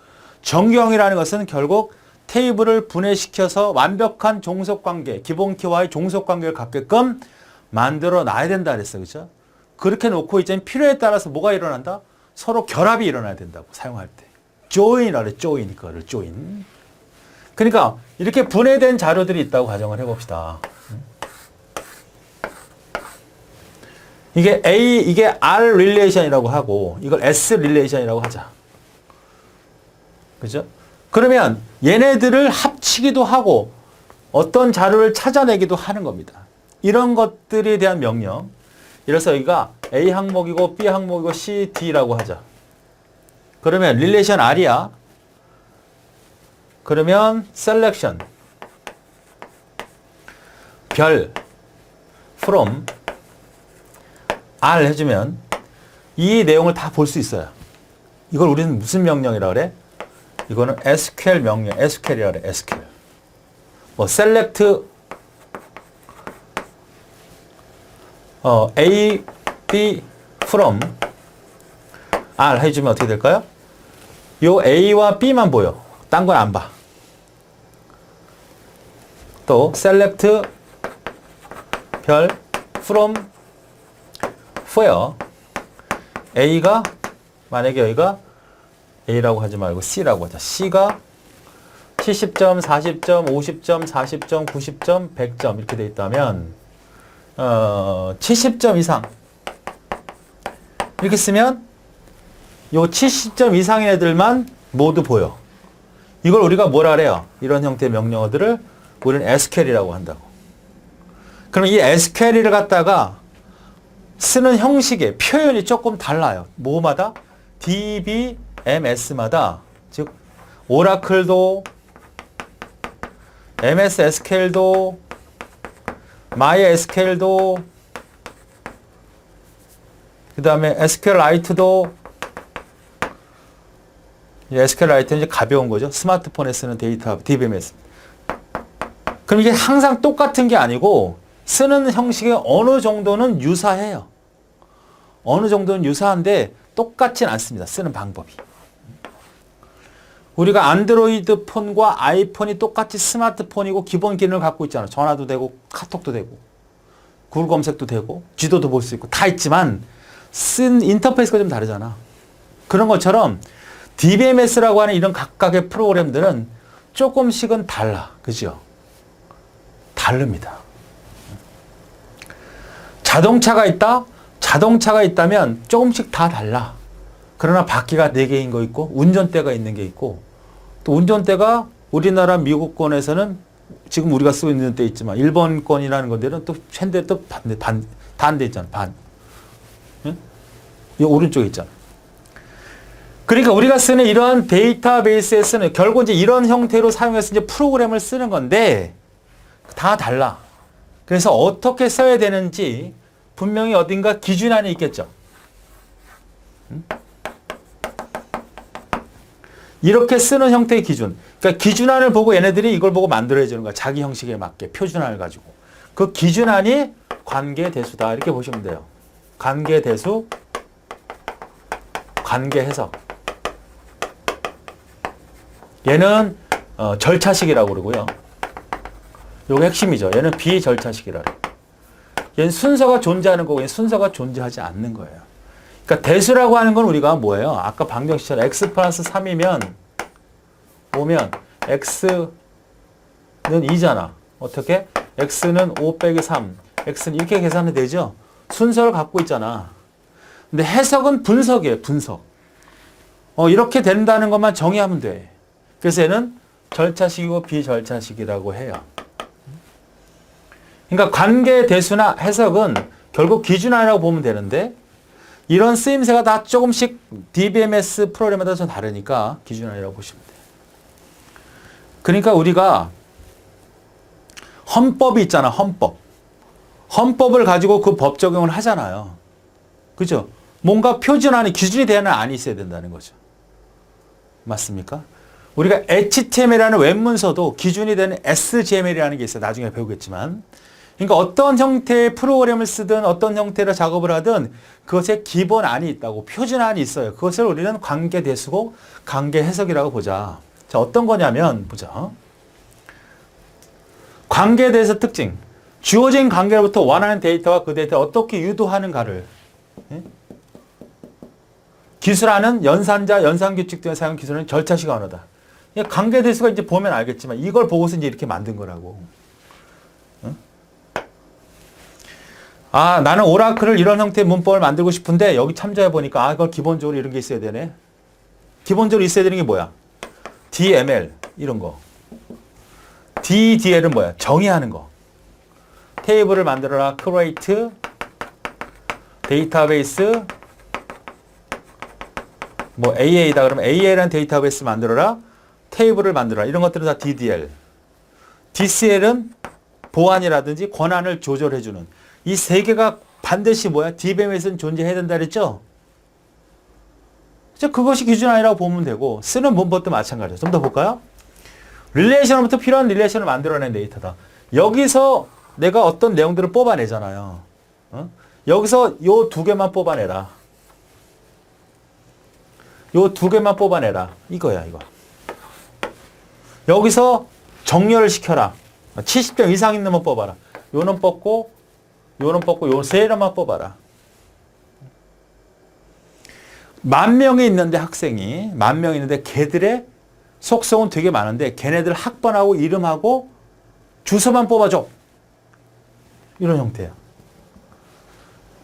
정규형이라는 것은 결국 테이블을 분해시켜서 완벽한 종속관계, 기본 키와의 종속관계를 갖게끔 만들어 놔야 된다 그랬어요. 그렇죠? 그렇게 놓고 이제 필요에 따라서 뭐가 일어난다? 서로 결합이 일어나야 된다고 사용할 때. join이라 그래. join. 이거를 join. 그러니까 이렇게 분해된 자료들이 있다고 가정을 해봅시다. 이게 이게 R 릴레이션이라고 하고 이걸 S 릴레이션이라고 하자. 그죠? 그러면 얘네들을 합치기도 하고 어떤 자료를 찾아내기도 하는 겁니다. 이런 것들에 대한 명령. 이래서 여기가 A 항목이고 B 항목이고 C, D라고 하자. 그러면 릴레이션 R이야. 그러면 selection 별 from R 해주면 이 내용을 다 볼 수 있어요. 이걸 우리는 무슨 명령이라고 그래? 이거는 SQL 명령, SQL이라고 그래, SQL. 뭐 select A, B from R 해주면 어떻게 될까요? 요 A와 B만 보여. 딴 건 안 봐. 또 select 별 from where A가 만약에 여기가 A라고 하지 말고 C라고 하자. C가 70점, 40점, 50점, 40점, 90점, 100점 이렇게 돼 있다면 70점 이상 이렇게 쓰면 요 70점 이상의 애들만 모두 보여. 이걸 우리가 뭐라 그래요? 이런 형태의 명령어들을 우리는 SQL이라고 한다고. 그럼 이 SQL을 갖다가 쓰는 형식의 표현이 조금 달라요. 뭐마다? DBMS마다, 즉 오라클도, MS SQL도, MySQL도, 그 다음에 SQLite도, SQLite는 이제 가벼운 거죠. 스마트폰에 쓰는 데이터, DBMS. 그럼 이게 항상 똑같은 게 아니고 쓰는 형식이 어느 정도는 유사해요. 어느 정도는 유사한데 똑같진 않습니다. 쓰는 방법이. 우리가 안드로이드 폰과 아이폰이 똑같이 스마트폰이고 기본 기능을 갖고 있잖아. 전화도 되고 카톡도 되고 구글 검색도 되고 지도도 볼 수 있고 다 있지만 쓴 인터페이스가 좀 다르잖아. 그런 것처럼 DBMS라고 하는 이런 각각의 프로그램들은 조금씩은 달라. 그죠? 다릅니다. 자동차가 있다? 자동차가 있다면 조금씩 다 달라. 그러나 바퀴가 4개인 거 있고 운전대가 있는 게 있고 또 운전대가 우리나라 미국권에서는 지금 우리가 쓰고 있는 데 있지만 일본권이라는 건데는 또 핸들 또 반대 있잖아. 반. 응? 이 오른쪽에 있잖아. 그러니까 우리가 쓰는 이런 데이터베이스에서는 결국 이제 이런 형태로 사용해서 이제 프로그램을 쓰는 건데 다 달라. 그래서 어떻게 써야 되는지 분명히 어딘가 기준안이 있겠죠. 응? 이렇게 쓰는 형태의 기준. 그러니까 기준안을 보고 얘네들이 이걸 보고 만들어야 주는 거야. 자기 형식에 맞게 표준안을 가지고. 그 기준안이 관계대수다. 이렇게 보시면 돼요. 관계대수, 관계해석. 얘는 절차식이라고 그러고요. 요게 핵심이죠. 얘는 비절차식이라 그래요. 얘는 순서가 존재하는 거고 얘는 순서가 존재하지 않는 거예요. 그러니까 대수라고 하는 건 우리가 뭐예요? 아까 방정식처럼 x 플러스 3이면 오면 x는 2잖아. 어떻게? x는 5 빼기 3. x는 이렇게 계산이 되죠? 순서를 갖고 있잖아. 근데 해석은 분석이에요. 분석. 이렇게 된다는 것만 정의하면 돼. 그래서 얘는 절차식이고 비절차식이라고 해요. 그러니까 관계 대수나 해석은 결국 기준안이라고 보면 되는데 이런 쓰임새가 다 조금씩 DBMS 프로그램마다 좀 다르니까 기준안이라고 보시면 돼요. 그러니까 우리가 헌법이 있잖아. 헌법. 헌법을 가지고 그 법 적용을 하잖아요. 그죠? 뭔가 표준안이 기준이 되는 안이 있어야 된다는 거죠. 맞습니까? 우리가 HTML이라는 웹문서도 기준이 되는 SGML이라는 게 있어요. 나중에 배우겠지만. 그러니까 어떤 형태의 프로그램을 쓰든 어떤 형태로 작업을 하든 그것에 기본안이 있다고 표준안이 있어요. 그것을 우리는 관계대수고 관계해석이라고 보자. 자, 어떤 거냐면 보자. 관계대수 특징. 주어진 관계로부터 원하는 데이터와 그 데이터를 어떻게 유도하는가를 기술하는 연산자, 연산규칙 등을 사용 기술은 절차식 언어다. 관계대수가 이제 보면 알겠지만 이걸 보고서 이제 이렇게 만든 거라고. 아, 나는 오라클을 이런 형태의 문법을 만들고 싶은데 여기 참조해 보니까 그걸 기본적으로 이런 게 있어야 되네. 기본적으로 있어야 되는 게 뭐야? DML 이런 거. DDL은 뭐야? 정의하는 거. 테이블을 만들어라. create 데이터베이스 뭐 AA다 그러면 AA라는 데이터베이스 만들어라. 테이블을 만들어라. 이런 것들은 다 DDL. DCL은 보안이라든지 권한을 조절해주는 이 세 개가 반드시 뭐야? DBMS는 존재해야 된다 그랬죠? 그것이 기준안이라고 보면 되고 쓰는 문법도 마찬가지예요. 좀 더 볼까요? 릴레이션부터 필요한 릴레이션을 만들어낸 데이터다. 여기서 내가 어떤 내용들을 뽑아내잖아요. 여기서 요 2개만 뽑아내라. 요 2개만 뽑아내라. 이거야, 이거. 여기서 정렬을 시켜라. 70점 이상 있는 거 뽑아라. 요는 뽑고, 요는 뽑고, 요 세 개만 뽑아라. 10,000명이 있는데 학생이 10,000명이 있는데 걔들의 속성은 되게 많은데 걔네들 학번하고 이름하고 주소만 뽑아줘. 이런 형태야.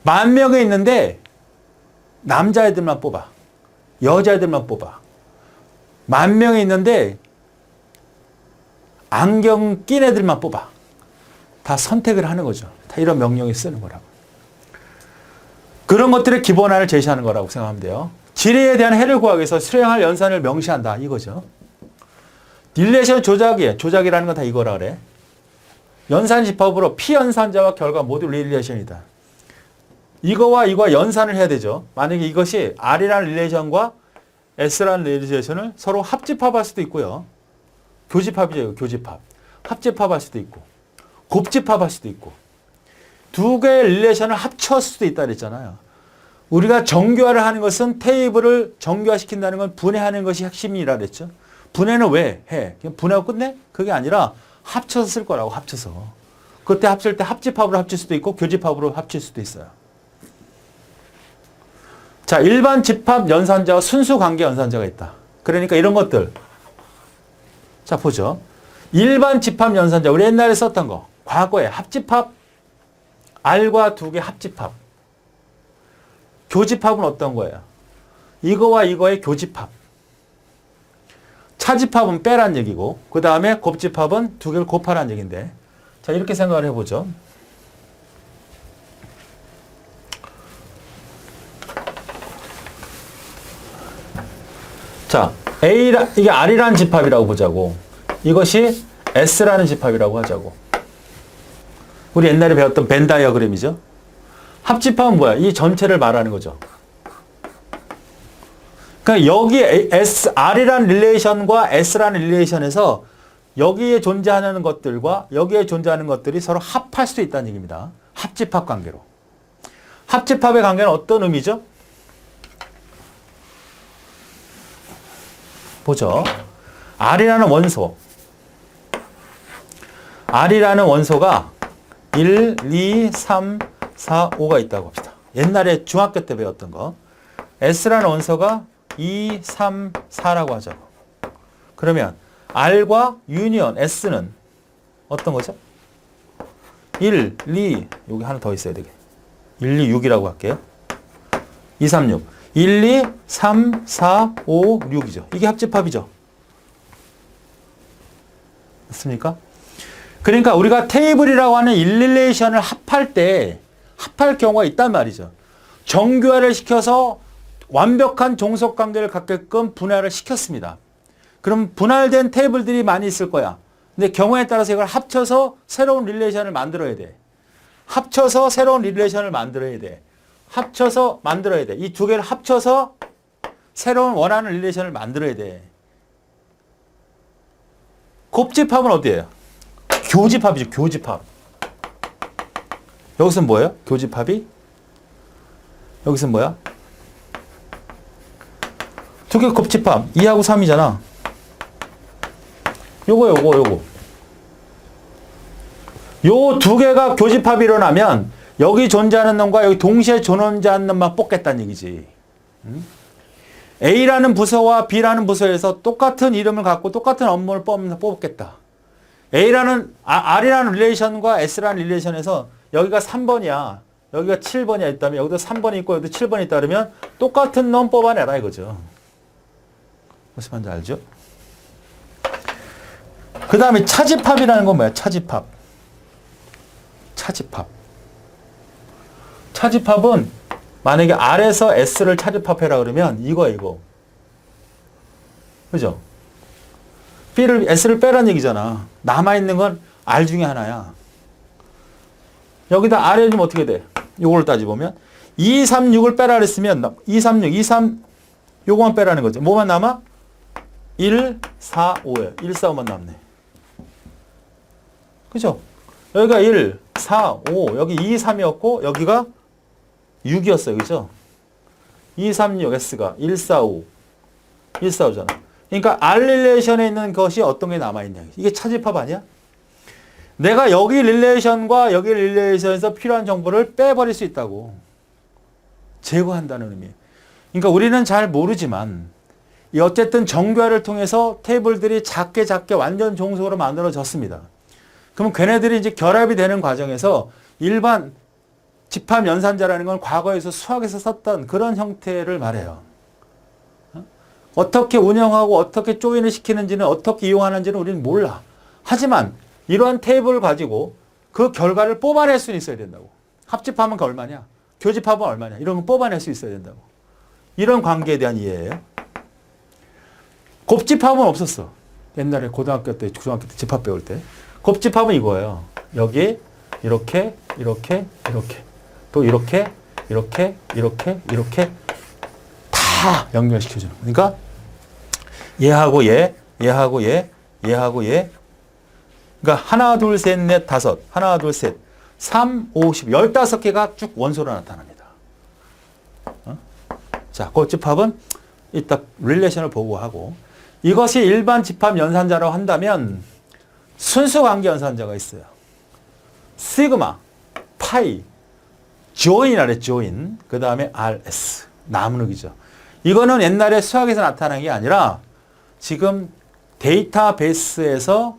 10,000명이 있는데 남자애들만 뽑아. 여자애들만 뽑아. 10,000명이 있는데 안경 낀 애들만 뽑아. 다 선택을 하는 거죠. 다 이런 명령이 쓰는 거라고. 그런 것들의 기본안을 제시하는 거라고 생각하면 돼요. 지리에 대한 해를 구하기 위해서 수행할 연산을 명시한다. 이거죠. 릴레이션 조작이에요. 조작이라는 건 다 이거라 그래. 연산 집합으로 피연산자와 결과 모두 릴레이션이다. 이거와 이거와 연산을 해야 되죠. 만약에 이것이 R이라는 릴레이션과 S라는 릴레이션을 서로 합집합할 수도 있고요. 교집합이죠. 교집합. 합집합할 수도 있고 곱집합할 수도 있고 두 개의 릴레이션을 합칠 수도 있다 그랬잖아요. 우리가 정교화를 하는 것은 테이블을 정교화시킨다는 건 분해하는 것이 핵심이라 그랬죠. 분해는 왜 해? 그냥 분해하고 끝내? 그게 아니라 합쳐서 쓸 거라고 합쳐서. 그때 합칠 때 합집합으로 합칠 수도 있고 교집합으로 합칠 수도 있어요. 자, 일반 집합 연산자와 순수 관계 연산자가 있다. 그러니까 이런 것들. 자, 보죠. 일반 집합 연산자, 우리 옛날에 썼던 거. 과거에 합집합, R과 두 개 합집합. 교집합은 어떤 거예요? 이거와 이거의 교집합. 차집합은 빼란 얘기고, 그 다음에 곱집합은 두 개를 곱하란 얘기인데. 자, 이렇게 생각을 해보죠. 자, 이게 R이라는 집합이라고 보자고. 이것이 S라는 집합이라고 하자고. 우리 옛날에 배웠던 벤 다이어그램이죠. 합집합은 뭐야? 이 전체를 말하는 거죠. 그러니까 여기 R이라는 릴레이션과 S라는 릴레이션에서 여기에 존재하는 것들과 여기에 존재하는 것들이 서로 합할 수 있다는 얘기입니다. 합집합 관계로. 합집합의 관계는 어떤 의미죠? 보죠. R이라는 원소. R이라는 원소가 1, 2, 3, 4, 5가 있다고 합시다. 옛날에 중학교 때 배웠던 거. S라는 원소가 2, 3, 4라고 하자고. 그러면 R과 유니언 S는 어떤 거죠? 1, 2, 여기 하나 더 있어야 되겠네. 1, 2, 6이라고 할게요. 2, 3, 6. 1, 2, 3, 4, 5, 6이죠. 이게 합집합이죠. 맞습니까? 그러니까 우리가 테이블이라고 하는 일릴레이션을 합할 때 합할 경우가 있단 말이죠. 정교화를 시켜서 완벽한 종속관계를 갖게끔 분할을 시켰습니다. 그럼 분할된 테이블들이 많이 있을 거야. 근데 경우에 따라서 이걸 합쳐서 새로운 릴레이션을 만들어야 돼. 합쳐서 새로운 릴레이션을 만들어야 돼. 합쳐서 만들어야 돼. 이 두 개를 합쳐서 새로운 원하는 릴레이션을 만들어야 돼. 곱집합은 어디예요? 교집합이죠. 교집합. 여기서는 뭐예요? 교집합이? 여기서는 뭐야? 두 개 곱집합. 2하고 3이잖아. 요거. 요 두 개가 교집합이 일어나면 여기 존재하는 놈과 여기 동시에 존재하는 놈만 뽑겠다는 얘기지. A라는 부서와 B라는 부서에서 똑같은 이름을 갖고 똑같은 업무를 뽑겠다. R이라는 릴레이션과 S라는 릴레이션에서 여기가 3번이야. 여기가 7번이야 있다면 여기도 3번이 있고 여기도 7번이 있다 그러면 똑같은 놈 뽑아내라 이거죠. 무슨 말인지 알죠? 그 다음에 차집합이라는 건 뭐야? 차집합. 차집합은 만약에 R에서 S를 차집합해라 그러면 이거. 그죠? S를 빼라는 얘기잖아. 남아있는 건 R 중에 하나야. 여기다 R에 좀 어떻게 돼? 요걸 따지보면 2, 3, 6을 빼라 그랬으면 2, 3, 6, 2, 3 요거만 빼라는 거죠. 뭐만 남아? 1, 4, 5야. 1, 4, 5만 남네. 그죠? 여기가 1, 4, 5 여기 2, 3이었고 여기가 6이었어요. 그죠? 2, 3, 6 S가 1, 4, 5 1, 4, 5잖아. 그러니까 R 릴레이션에 있는 것이 어떤 게 남아있냐. 이게 차집합 아니야? 내가 여기 릴레이션과 여기 릴레이션에서 필요한 정보를 빼버릴 수 있다고. 제거한다는 의미. 그러니까 우리는 잘 모르지만 어쨌든 정교화를 통해서 테이블들이 작게 완전 종속으로 만들어졌습니다. 그럼 걔네들이 이제 결합이 되는 과정에서 일반 집합 연산자라는 건 과거에서 수학에서 썼던 그런 형태를 말해요. 어떻게 운영하고 어떻게 조인을 시키는지는 어떻게 이용하는지는 우리는 몰라. 하지만 이러한 테이블을 가지고 그 결과를 뽑아낼 수 있어야 된다고. 합집합은 얼마냐? 교집합은 얼마냐? 이런 거 뽑아낼 수 있어야 된다고. 이런 관계에 대한 이해예요. 곱집합은 없었어. 옛날에 고등학교 때, 중학교 때 집합 배울 때. 곱집합은 이거예요. 여기 이렇게 또 이렇게 다 연결시켜주는 거. 그러니까 얘하고 얘. 그러니까 그러니까 하나, 둘, 셋, 넷, 다섯. 하나, 둘, 셋. 3, 5, 10. 15개가 쭉 원소로 나타납니다. 자, 그 집합은 이따 릴레이션을 보고 하고 이것이 일반 집합 연산자라고 한다면 순수 관계 연산자가 있어요. 시그마, 파이, 조인이래 조인. 그 다음에 RS. 나누기죠. 이거는 옛날에 수학에서 나타난 게 아니라 지금 데이터베이스에서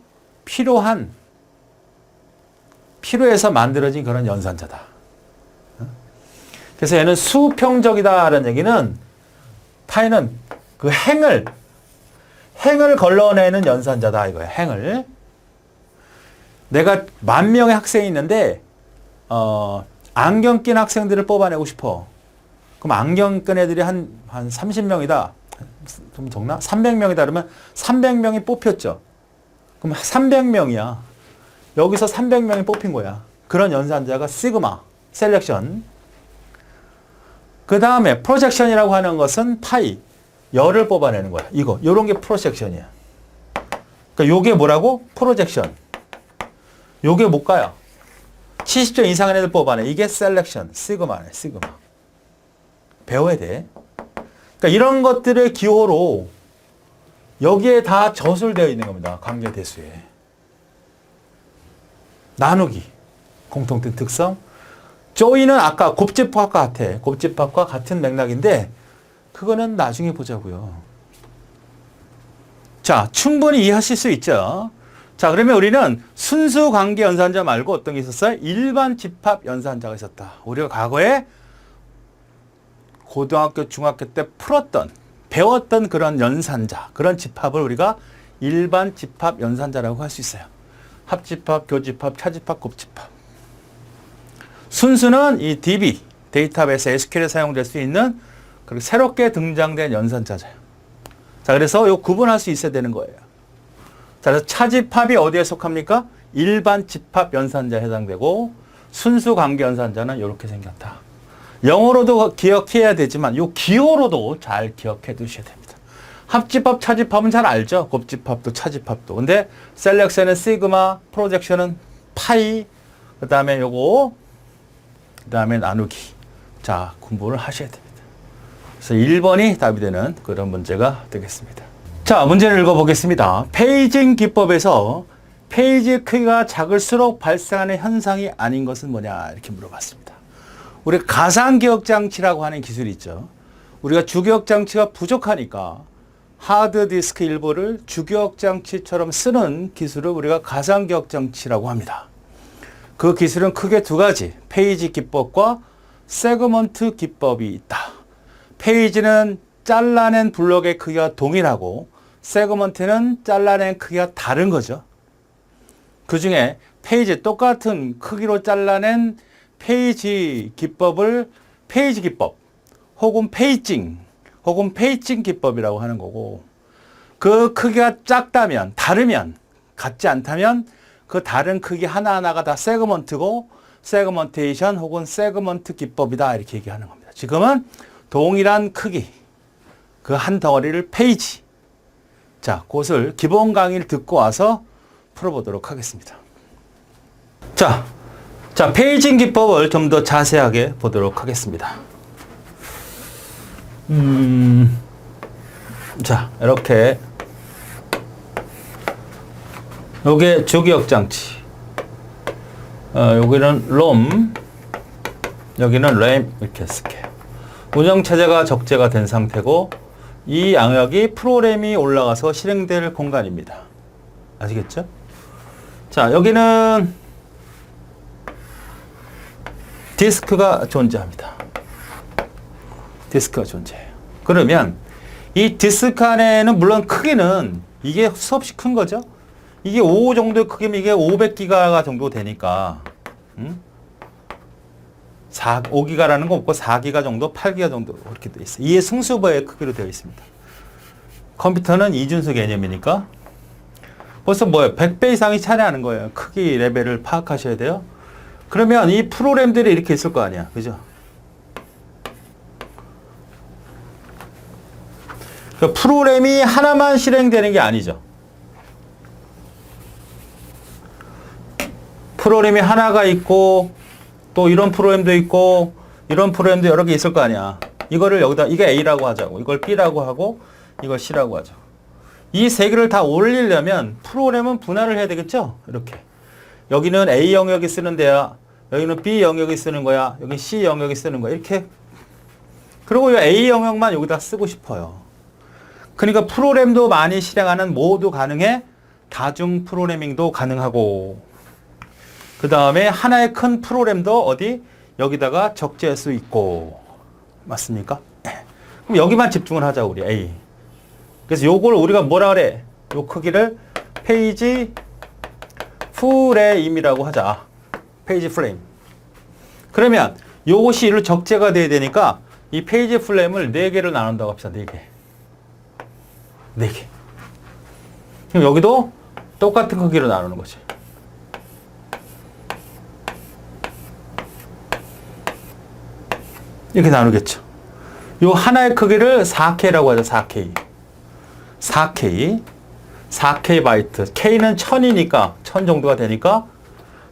필요해서 만들어진 그런 연산자다. 그래서 얘는 수평적이다라는 얘기는 파이는 그 행을 걸러내는 연산자다 이거야. 행을. 내가 10,000명의 학생이 있는데 안경 낀 학생들을 뽑아내고 싶어. 그럼 안경 낀 애들이 한 30명이다. 좀 적나? 300명이다 그러면 300명이 뽑혔죠. 그럼 300명이야. 여기서 300명이 뽑힌 거야. 그런 연산자가 시그마, 셀렉션. 그 다음에 프로젝션이라고 하는 것은 파이, 열을 뽑아내는 거야. 요런 게 프로젝션이야. 그러니까 요게 뭐라고? 프로젝션. 요게 뭘까요? 70점 이상의 애들 뽑아내. 이게 셀렉션, 시그마네, 시그마. 배워야 돼. 그러니까 이런 것들의 기호로 여기에 다 저술되어 있는 겁니다. 관계 대수에. 나누기, 공통된 특성. 조인은 아까 곱집합과 같아. 곱집합과 같은 맥락인데 그거는 나중에 보자고요. 자, 충분히 이해하실 수 있죠. 자, 그러면 우리는 순수 관계 연산자 말고 어떤 게 있었어요? 일반 집합 연산자가 있었다. 우리가 과거에 고등학교, 중학교 때 배웠던 그런 연산자, 그런 집합을 우리가 일반 집합 연산자라고 할 수 있어요. 합집합, 교집합, 차집합, 곱집합. 순수는 이 DB, 데이터베이스 SQL에 사용될 수 있는 그리고 새롭게 등장된 연산자죠. 자, 그래서 요 구분할 수 있어야 되는 거예요. 자, 그래서 차집합이 어디에 속합니까? 일반 집합 연산자에 해당되고 순수 관계 연산자는 이렇게 생겼다. 영어로도 기억해야 되지만 요 기호로도 잘 기억해 두셔야 됩니다. 합집합, 차집합은 잘 알죠? 곱집합도 차집합도. 근데 셀렉션은 시그마, 프로젝션은 파이, 그 다음에 요거, 그 다음에 나누기. 자, 공부를 하셔야 됩니다. 그래서 1번이 답이 되는 그런 문제가 되겠습니다. 자, 문제를 읽어보겠습니다. 페이징 기법에서 페이지 크기가 작을수록 발생하는 현상이 아닌 것은 뭐냐 이렇게 물어봤습니다. 우리가 가상기억장치라고 하는 기술이 있죠. 우리가 주기억장치가 부족하니까 하드디스크 일부를 주기억장치처럼 쓰는 기술을 우리가 가상기억장치라고 합니다. 그 기술은 크게 두 가지, 페이지 기법과 세그먼트 기법이 있다. 페이지는 잘라낸 블록의 크기가 동일하고 세그먼트는 잘라낸 크기가 다른 거죠. 그 중에 페이지 똑같은 크기로 잘라낸 페이지 기법을 페이지 기법 혹은 페이징 혹은 페이징 기법이라고 하는 거고, 그 크기가 작다면, 다르면, 같지 않다면 그 다른 크기 하나하나가 다 세그먼트고 세그먼테이션 혹은 세그먼트 기법이다 이렇게 얘기하는 겁니다. 지금은 동일한 크기 그 한 덩어리를 페이지. 자, 그것을 기본 강의를 듣고 와서 풀어보도록 하겠습니다. 자, 페이징 기법을 좀 더 자세하게 보도록 하겠습니다. 자, 이렇게 요게 주기억장치, 여기는 롬, 여기는 램 이렇게 쓸게요. 운영체제가 적재가 된 상태고 이 양역이 프로그램이 올라가서 실행될 공간입니다. 아시겠죠? 자, 여기는 디스크가 존재합니다. 디스크가 존재해요. 그러면 이 디스크 안에는 물론 크기는 이게 수없이 큰 거죠. 이게 5 정도의 크기면 이게 500기가 정도 되니까 5기가라는 거 없고 4기가 정도, 8기가 정도 그렇게 되어 있어요. 이게 승수배의 크기로 되어 있습니다. 컴퓨터는 이준수 개념이니까 벌써 뭐예요? 100배 이상이 차지하는 거예요. 크기 레벨을 파악하셔야 돼요. 그러면 이 프로그램들이 이렇게 있을 거 아니야. 그죠? 그러니까 프로그램이 하나만 실행되는 게 아니죠. 프로그램이 하나가 있고 또 이런 프로그램도 있고 이런 프로그램도 여러 개 있을 거 아니야. 이거를 여기다 이게 A라고 하자고, 이걸 B라고 하고 이걸 C라고 하자고. 이 세 개를 다 올리려면 프로그램은 분할을 해야 되겠죠. 이렇게 여기는 A 영역이 쓰는 데야, 여기는 B 영역이 쓰는 거야, 여기 C 영역이 쓰는 거야. 이렇게. 그리고 이 A 영역만 여기다 쓰고 싶어요. 그러니까 프로그램도 많이 실행하는 모두 가능해. 다중 프로그래밍도 가능하고, 그 다음에 하나의 큰 프로그램도 어디 여기다가 적재할 수 있고. 맞습니까? 그럼 여기만 집중을 하자, 우리 A. 그래서 요걸 우리가 뭐라 그래? 요 크기를 페이지 프레임이라고 하자. 페이지 프레임. 그러면 요것이 이로 적재가 돼야 되니까 이 페이지 프레임을 4개를 나눈다고 합시다. 4개. 4개. 그럼 여기도 똑같은 크기로 나누는 거지. 이렇게 나누겠죠. 요 하나의 크기를 4K라고 하죠. 4K. 4K. 4K 바이트. K는 1000이니까 1000 정도가 되니까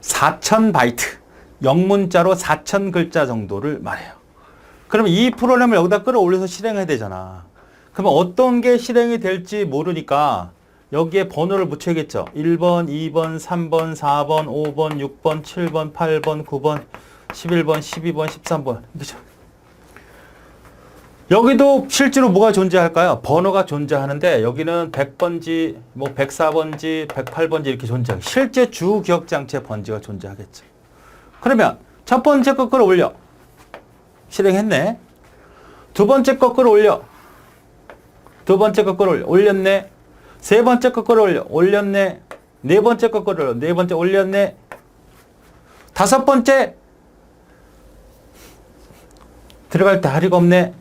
4000 바이트. 영문자로 4000 글자 정도를 말해요. 그러면 이 프로그램을 여기다 끌어올려서 실행해야 되잖아. 그러면 어떤 게 실행이 될지 모르니까 여기에 번호를 붙여야겠죠. 1번, 2번, 3번, 4번, 5번, 6번, 7번, 8번, 9번, 11번, 12번, 13번. 그죠? 여기도 실제로 뭐가 존재할까요? 번호가 존재하는데 여기는 100번지, 뭐 104번지, 108번지 이렇게 존재하고 실제 주기억장치 번지가 존재하겠죠. 그러면 첫 번째 거 끌어올려. 실행했네. 두 번째 거 끌어올려. 두 번째 거 끌어올려. 올렸네. 세 번째 거 끌어올려. 올렸네. 네 번째 거 끌어올려. 네 번째 올렸네. 다섯 번째 들어갈 때 다리가 없네.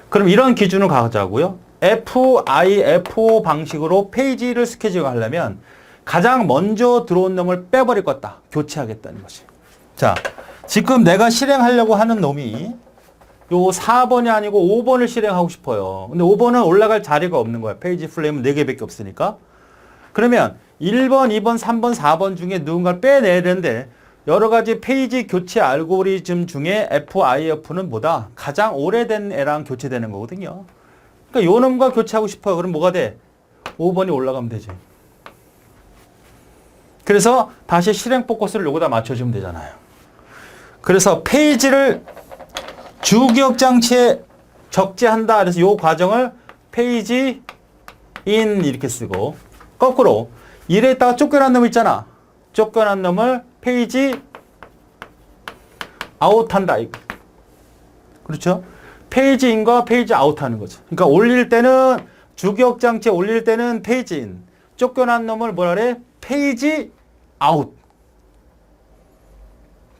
그럼 이런 기준을 가자고요. FIFO 방식으로 페이지를 스케줄하려면 가장 먼저 들어온 놈을 빼버릴 거다. 교체하겠다는 거지. 자, 지금 내가 실행하려고 하는 놈이 요 4번이 아니고 5번을 실행하고 싶어요. 근데 5번은 올라갈 자리가 없는 거야. 페이지 프레임은 4개밖에 없으니까. 그러면 1번, 2번, 3번, 4번 중에 누군가를 빼내야 되는데 여러 가지 페이지 교체 알고리즘 중에 FIF는 뭐다? 가장 오래된 애랑 교체되는 거거든요. 그러니까 요 놈과 교체하고 싶어요. 그럼 뭐가 돼? 5번이 올라가면 되지. 그래서 다시 실행 포커스를 여기다 맞춰주면 되잖아요. 그래서 페이지를 주기억 장치에 적재한다. 그래서 요 과정을 페이지 인 이렇게 쓰고, 거꾸로 이랬다가 쫓겨난 놈 있잖아. 쫓겨난 놈을 페이지 아웃한다. 그렇죠? 페이지 인과 페이지 아웃하는 거죠. 그러니까 올릴 때는 주기억 장치에 올릴 때는 페이지 인, 쫓겨난 놈을 뭐라 그래? 페이지 아웃.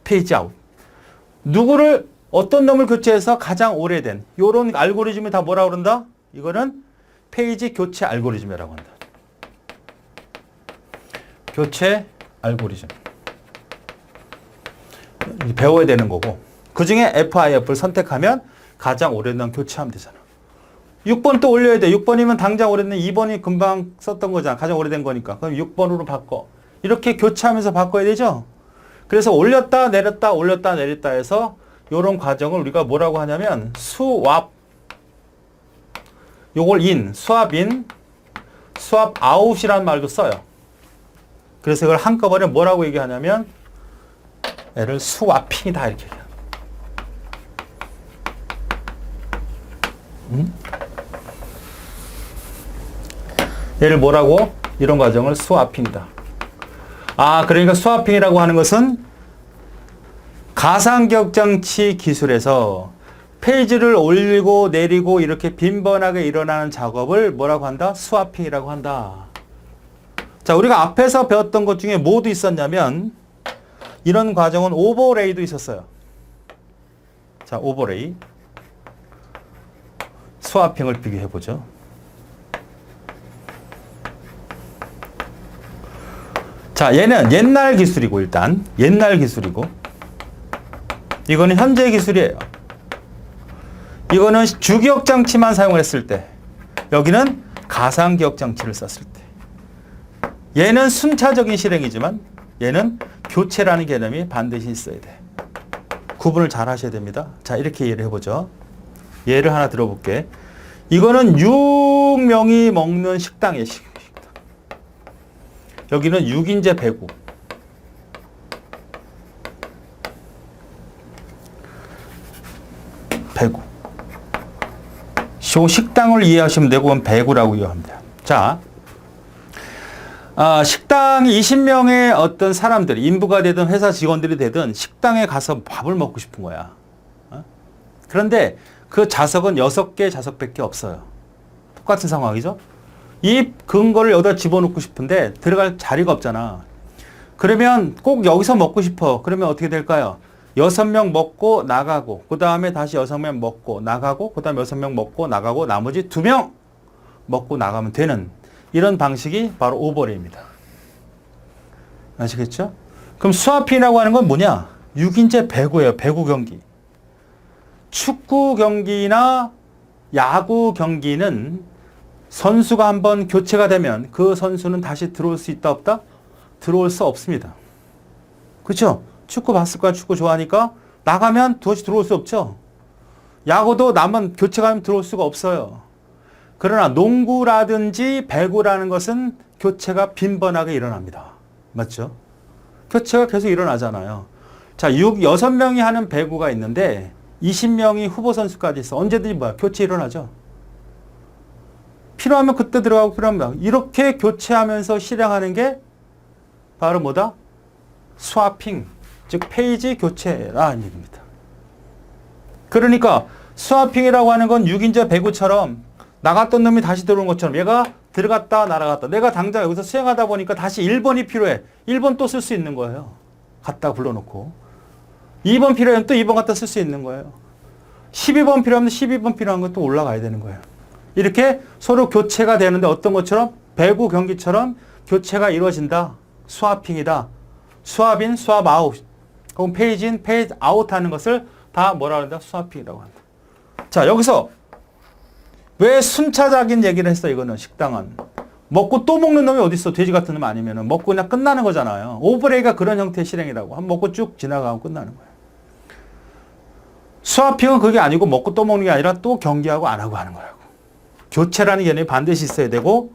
페이지 아웃. 누구를 어떤 놈을 교체해서 가장 오래된 요런 알고리즘이 다 뭐라 그런다? 이거는 페이지 교체 알고리즘이라고 한다. 교체 알고리즘. 배워야 되는 거고, 그 중에 FIF를 선택하면 가장 오래된 교체하면 되잖아. 6번 또 올려야 돼. 6번이면 당장 오래된 2번이 금방 썼던 거잖아. 가장 오래된 거니까. 그럼 6번으로 바꿔. 이렇게 교체하면서 바꿔야 되죠. 그래서 올렸다 내렸다 올렸다 내렸다 해서 이런 과정을 우리가 뭐라고 하냐면 수왑. 요걸 인, 수압 인, 수압 아웃이라는 말도 써요. 그래서 이걸 한꺼번에 뭐라고 얘기하냐면 얘를 스와핑이다 이렇게 얘기해요. 얘를 뭐라고? 이런 과정을 스와핑이다. 아, 그러니까 스와핑이라고 하는 것은 가상기억장치 기술에서 페이지를 올리고 내리고 이렇게 빈번하게 일어나는 작업을 뭐라고 한다? 스와핑이라고 한다. 자, 우리가 앞에서 배웠던 것 중에 뭐도 있었냐면 이런 과정은 오버레이도 있었어요. 자, 오버레이. 스와핑을 비교해보죠. 자, 얘는 옛날 기술이고, 일단 옛날 기술이고, 이거는 현재 기술이에요. 이거는 주기억장치만 사용을 했을 때, 여기는 가상기억장치를 썼을 때. 얘는 순차적인 실행이지만 얘는 교체라는 개념이 반드시 있어야 돼. 구분을 잘 하셔야 됩니다. 자, 이렇게 이해를 해보죠. 예를 하나 들어볼게. 이거는 6명이 먹는 식당이에요. 식당. 여기는 6인제 배구. 배구. 요 식당을 이해하시면 되고, 그건 배구라고 이해하면 돼요. 자, 식당 20명의 어떤 사람들, 인부가 되든 회사 직원들이 되든 식당에 가서 밥을 먹고 싶은 거야. 그런데 그 좌석은 6개 좌석밖에 없어요. 똑같은 상황이죠. 이 근거를 여기다 집어넣고 싶은데 들어갈 자리가 없잖아. 그러면 꼭 여기서 먹고 싶어. 그러면 어떻게 될까요? 6명 먹고 나가고, 그 다음에 다시 6명 먹고 나가고, 그 다음에 6명 먹고 나가고, 나머지 2명 먹고 나가면 되는 이런 방식이 바로 오버레이입니다. 아시겠죠? 그럼 스와핑이라고 하는 건 뭐냐? 6인제 배구예요. 배구 경기. 축구 경기나 야구 경기는 선수가 한번 교체가 되면 그 선수는 다시 들어올 수 있다 없다? 들어올 수 없습니다. 그렇죠? 축구 봤을 거야. 축구 좋아하니까 나가면 다시 들어올 수 없죠. 야구도 나만 교체가 하면 들어올 수가 없어요. 그러나 농구라든지 배구라는 것은 교체가 빈번하게 일어납니다. 맞죠? 교체가 계속 일어나잖아요. 자, 6명이 하는 배구가 있는데 20명이 후보 선수까지 있어. 언제든지 뭐야? 교체 일어나죠. 필요하면 그때 들어가고 필요하면 이렇게 교체하면서 실행하는 게 바로 뭐다? 스와핑, 즉 페이지 교체라는 얘기입니다. 그러니까 스와핑이라고 하는 건 6인제 배구처럼 나갔던 놈이 다시 들어온 것처럼 얘가 들어갔다 날아갔다. 내가 당장 여기서 수행하다 보니까 다시 1번이 필요해. 1번 또 쓸 수 있는 거예요. 갖다 불러놓고. 2번 필요하면 또 2번 갖다 쓸 수 있는 거예요. 12번 필요하면 12번 필요한 것도 올라가야 되는 거예요. 이렇게 서로 교체가 되는데 어떤 것처럼 배구 경기처럼 교체가 이루어진다. 스와핑이다. 스왑인, 스왑 아웃. 혹은 페이지인, 페이지 아웃 하는 것을 다 뭐라 그런다? 스와핑이라고 한다. 자, 여기서 왜 순차적인 얘기를 했어, 이거는, 식당은. 먹고 또 먹는 놈이 어딨어, 돼지 같은 놈 아니면은. 먹고 그냥 끝나는 거잖아요. 오버레이가 그런 형태의 실행이라고. 한 먹고 쭉 지나가면 끝나는 거예요. 스와핑은 그게 아니고 먹고 또 먹는 게 아니라 또 경기하고 안 하고 하는 거라고. 교체라는 개념이 반드시 있어야 되고,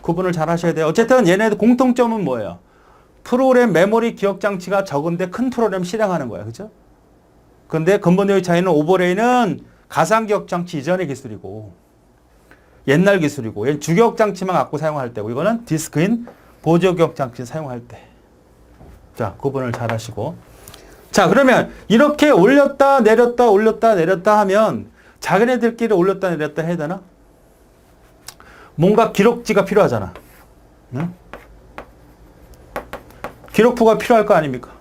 구분을 잘 하셔야 돼요. 어쨌든 얘네들 공통점은 뭐예요? 프로그램 메모리 기억 장치가 적은데 큰 프로그램 실행하는 거예요. 그죠? 근데 근본적인 차이는 오버레이는 가상 기억 장치 이전의 기술이고 옛날 기술이고 얘는 주기억 장치만 갖고 사용할 때고 이거는 디스크인 보조 기억 장치 사용할 때. 자, 구분을 잘 하시고. 자, 그러면 이렇게 올렸다 내렸다 올렸다 내렸다 하면 자기네들끼리 올렸다 내렸다 해야 되나? 뭔가 기록지가 필요하잖아. 응? 기록부가 필요할 거 아닙니까?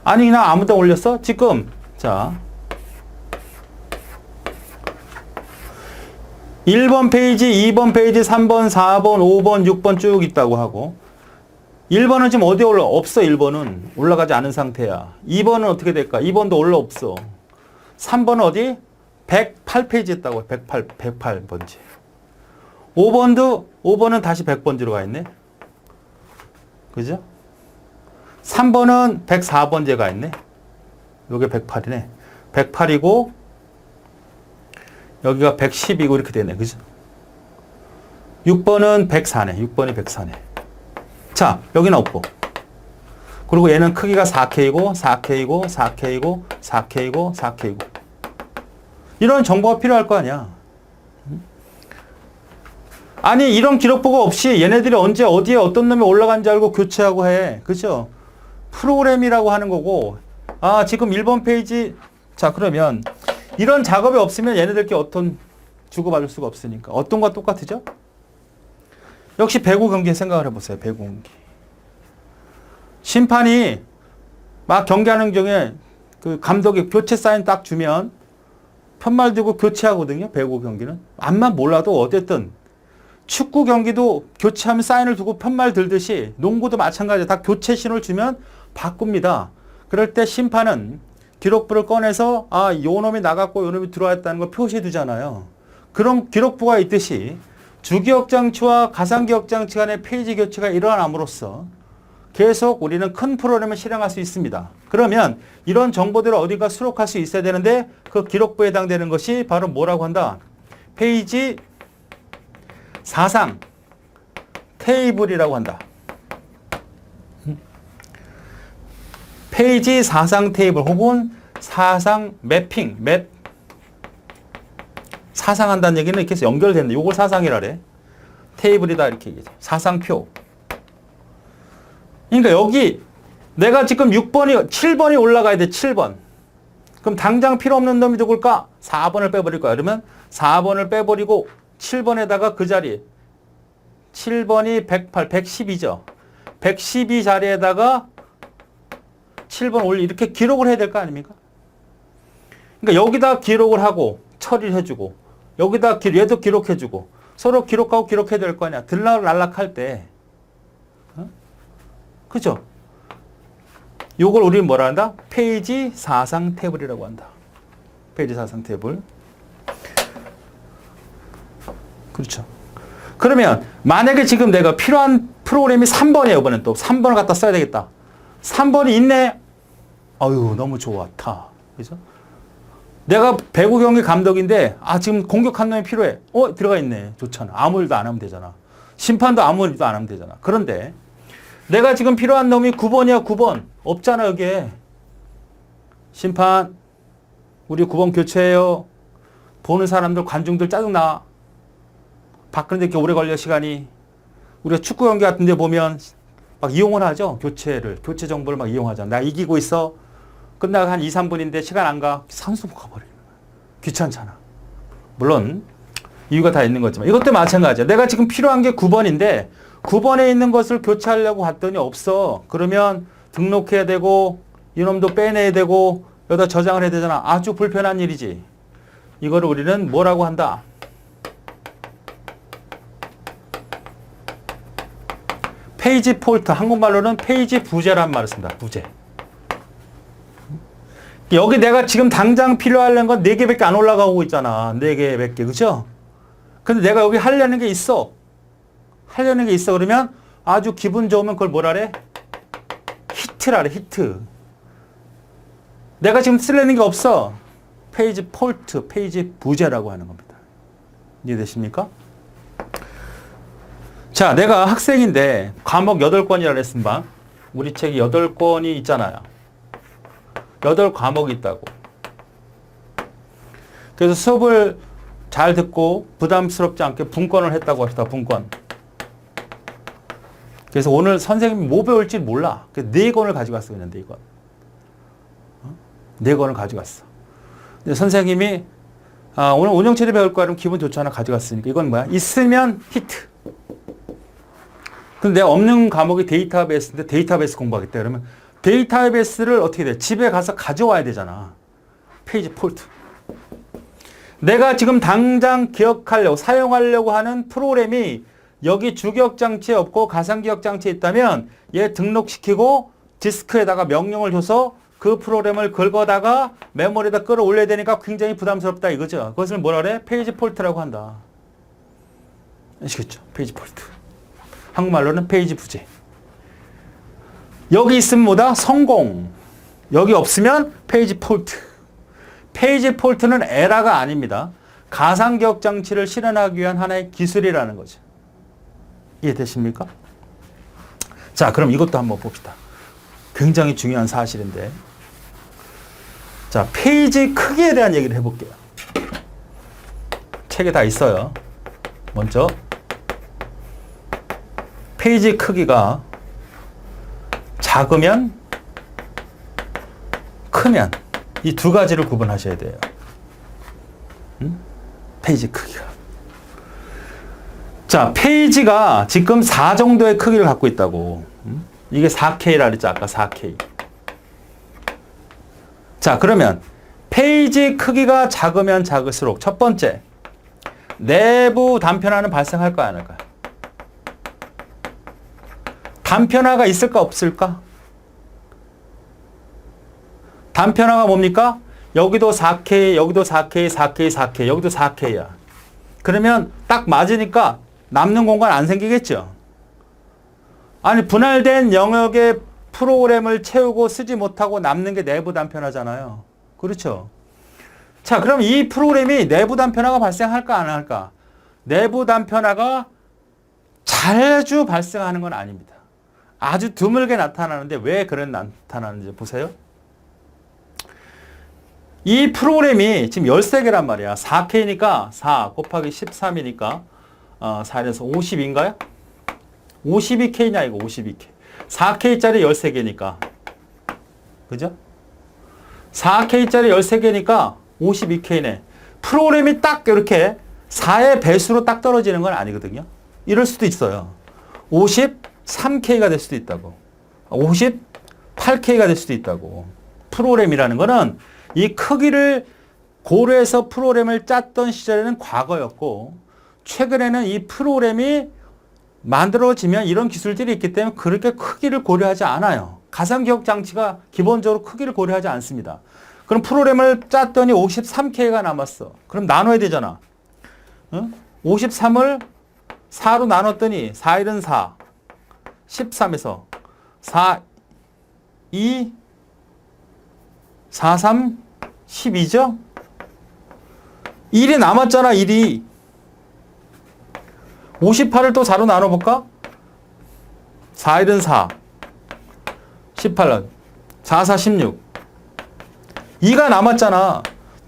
아니, 나 아무 데나 올렸어? 지금. 자. 1번 페이지, 2번 페이지, 3번, 4번, 5번, 6번 쭉 있다고 하고 1번은 지금 어디에 올라? 없어. 1번은. 올라가지 않은 상태야. 2번은 어떻게 될까? 2번도 올라 없어. 3번은 어디? 108페이지 있다고. 108번지. 5번은 다시 100번지로 가 있네. 그죠? 3번은 104번지에 가 있네. 요게 108이네. 108이고 여기가 110이고 이렇게 되네. 그죠? 6번은 104네. 6번이 104네. 자, 여기는 없고. 그리고 얘는 크기가 4K이고, 4K이고, 4K이고, 4K이고, 4K이고. 이런 정보가 필요할 거 아니야. 아니, 이런 기록부가 없이 얘네들이 언제 어디에 어떤 놈이 올라간지 알고 교체하고 해. 그죠? 프로그램이라고 하는 거고. 아, 지금 1번 페이지. 자, 그러면 이런 작업이 없으면 얘네들끼리 어떤 주고받을 수가 없으니까. 어떤 것과 똑같으죠? 역시 배구 경기 생각을 해보세요. 배구 경기. 심판이 막 경기하는 중에 그 감독이 교체 사인 딱 주면 편말 들고 교체하거든요. 배구 경기는. 암만 몰라도 어쨌든 축구 경기도 교체하면 사인을 두고 편말 들듯이 농구도 마찬가지야. 다 교체 신호를 주면 바꿉니다. 그럴 때 심판은 기록부를 꺼내서 아, 요 놈이 나갔고 요 놈이 들어왔다는 걸 표시해 두잖아요. 그런 기록부가 있듯이 주기억 장치와 가상기억 장치 간의 페이지 교체가 일어남으로써 계속 우리는 큰 프로그램을 실행할 수 있습니다. 그러면 이런 정보들을 어디가 수록할 수 있어야 되는데 그 기록부에 해당되는 것이 바로 뭐라고 한다? 페이지 사상 테이블이라고 한다. 페이지 사상 테이블 혹은 사상 매핑, 사상한다는 얘기는 이렇게 해서 연결된다. 요걸 사상이라 그래. 테이블이다 이렇게 얘기해. 사상표. 그러니까 여기 내가 지금 7번이 올라가야 돼. 7번. 그럼 당장 필요 없는 놈이 누굴까? 4번을 빼버릴 거야. 그러면 4번을 빼버리고 7번에다가 그 자리 7번이 108, 112죠. 112 자리에다가 7번 올리 이렇게 기록을 해야 될 거 아닙니까? 그러니까 여기다 기록을 하고 처리를 해주고 여기다 얘도 기록해주고 서로 기록하고 기록해야 될 거 아니야. 들락날락할 때. 그죠? 요걸 우리는 뭐라 한다? 페이지 사상 테이블이라고 한다. 페이지 사상 테이블. 그렇죠. 그러면 만약에 지금 내가 필요한 프로그램이 3번이에요. 이번엔 또 3번을 갖다 써야 되겠다. 3번이 있네. 아유 너무 좋다. 그죠? 내가 배구 경기 감독인데 지금 공격한 놈이 필요해. 들어가 있네. 좋잖아. 아무 일도 안 하면 되잖아. 심판도 아무 일도 안 하면 되잖아. 그런데 내가 지금 필요한 놈이 9번이야. 9번. 없잖아 여기에. 심판 우리 9번 교체해요. 보는 사람들 관중들 짜증나. 바꾸는데 이렇게 오래 걸려 시간이. 우리가 축구 경기 같은 데 보면 막 이용을 하죠. 교체 정보를 막 이용하잖아. 나 이기고 있어. 끝나가 한 2, 3분인데 시간 안 가. 선수 가버리는 거야. 귀찮잖아. 물론 이유가 다 있는 거지만 이것도 마찬가지야. 내가 지금 필요한 게 9번인데 9번에 있는 것을 교체하려고 봤더니 없어. 그러면 등록해야 되고 이놈도 빼내야 되고 여기다 저장을 해야 되잖아. 아주 불편한 일이지. 이거를 우리는 뭐라고 한다? 페이지 폴트. 한국말로는 페이지 부재란 말을 씁니다. 부재. 여기 내가 지금 당장 필요하려는 건 4개밖에 안 올라가고 있잖아. 4개, 몇 개. 그죠? 근데 내가 여기 하려는 게 있어. 그러면 아주 기분 좋으면 그걸 뭐라 그래? 히트라 그래. 히트. 내가 지금 쓰려는 게 없어. 페이지 폴트, 페이지 부재라고 하는 겁니다. 이해되십니까? 자, 내가 학생인데 과목 8권이라 그랬습니다. 우리 책이 8권이 있잖아요. 8과목이 있다고. 그래서 수업을 잘 듣고 부담스럽지 않게 분권을 했다고 합시다. 분권. 그래서 오늘 선생님이 뭐 배울지 몰라. 그래서 4권을 가지고 왔어. 그냥 4권. 4권을 가지고 왔어. 근데 선생님이 오늘 운영체를 배울 거야. 그럼 기분 좋잖아. 가져갔으니까. 이건 뭐야? 있으면 히트. 근데 내가 없는 과목이 데이터베이스인데 데이터베이스 공부하겠다. 그러면 데이터베이스를 어떻게 돼? 집에 가서 가져와야 되잖아. 페이지 폴트. 내가 지금 당장 기억하려고, 사용하려고 하는 프로그램이 여기 주기억장치에 없고 가상기억장치에 있다면 얘 등록시키고 디스크에다가 명령을 줘서 그 프로그램을 긁어다가 메모리에다 끌어올려야 되니까 굉장히 부담스럽다 이거죠. 그것을 뭐라 그래? 페이지 폴트라고 한다. 아시겠죠? 페이지 폴트. 한국말로는 페이지 부재. 여기 있으면 뭐다? 성공. 여기 없으면 페이지 폴트. 페이지 폴트는 에러가 아닙니다. 가상기억 장치를 실현하기 위한 하나의 기술이라는 거죠. 이해되십니까? 자, 그럼 이것도 한번 봅시다. 굉장히 중요한 사실인데. 자, 페이지 크기에 대한 얘기를 해볼게요. 책에 다 있어요. 먼저 페이지 크기가 작으면 크면 이 두 가지를 구분하셔야 돼요. 페이지 크기가. 자, 페이지가 지금 4 정도의 크기를 갖고 있다고. 이게 4K라 그랬죠. 아까 4K. 자, 그러면 페이지 크기가 작으면 작을수록 첫 번째, 내부 단편화는 발생할까 안 할까요? 단편화가 있을까 없을까? 단편화가 뭡니까? 여기도 4K, 여기도 4K, 4K, 4K, 여기도 4K야. 그러면 딱 맞으니까 남는 공간 안 생기겠죠? 아니, 분할된 영역의 프로그램을 채우고 쓰지 못하고 남는 게 내부 단편화잖아요. 그렇죠? 자, 그럼 이 프로그램이 내부 단편화가 발생할까 안 할까? 내부 단편화가 자주 발생하는 건 아닙니다. 아주 드물게 나타나는데 왜 그런 나타나는지 보세요. 이 프로그램이 지금 13개란 말이야. 4K니까 4 곱하기 13이니까 4에서 50인가요? 52K냐 이거 52K. 4K짜리 13개니까. 그죠? 4K짜리 13개니까 52K네. 프로그램이 딱 이렇게 4의 배수로 딱 떨어지는 건 아니거든요. 이럴 수도 있어요. 53K가 될 수도 있다고. 58K가 될 수도 있다고. 프로그램이라는 거는 이 크기를 고려해서 프로그램을 짰던 시절에는 과거였고, 최근에는 이 프로그램이 만들어지면 이런 기술들이 있기 때문에 그렇게 크기를 고려하지 않아요. 가상기억 장치가 기본적으로 크기를 고려하지 않습니다. 그럼 프로그램을 짰더니 53K가 남았어. 그럼 나눠야 되잖아. 53을 4로 나눴더니 4, 1은 4, 13에서 4, 2, 4, 3, 12죠? 1이 남았잖아, 1이. 58을 또 4로 나눠볼까? 4, 1은 4, 18은 4, 4, 16. 2가 남았잖아.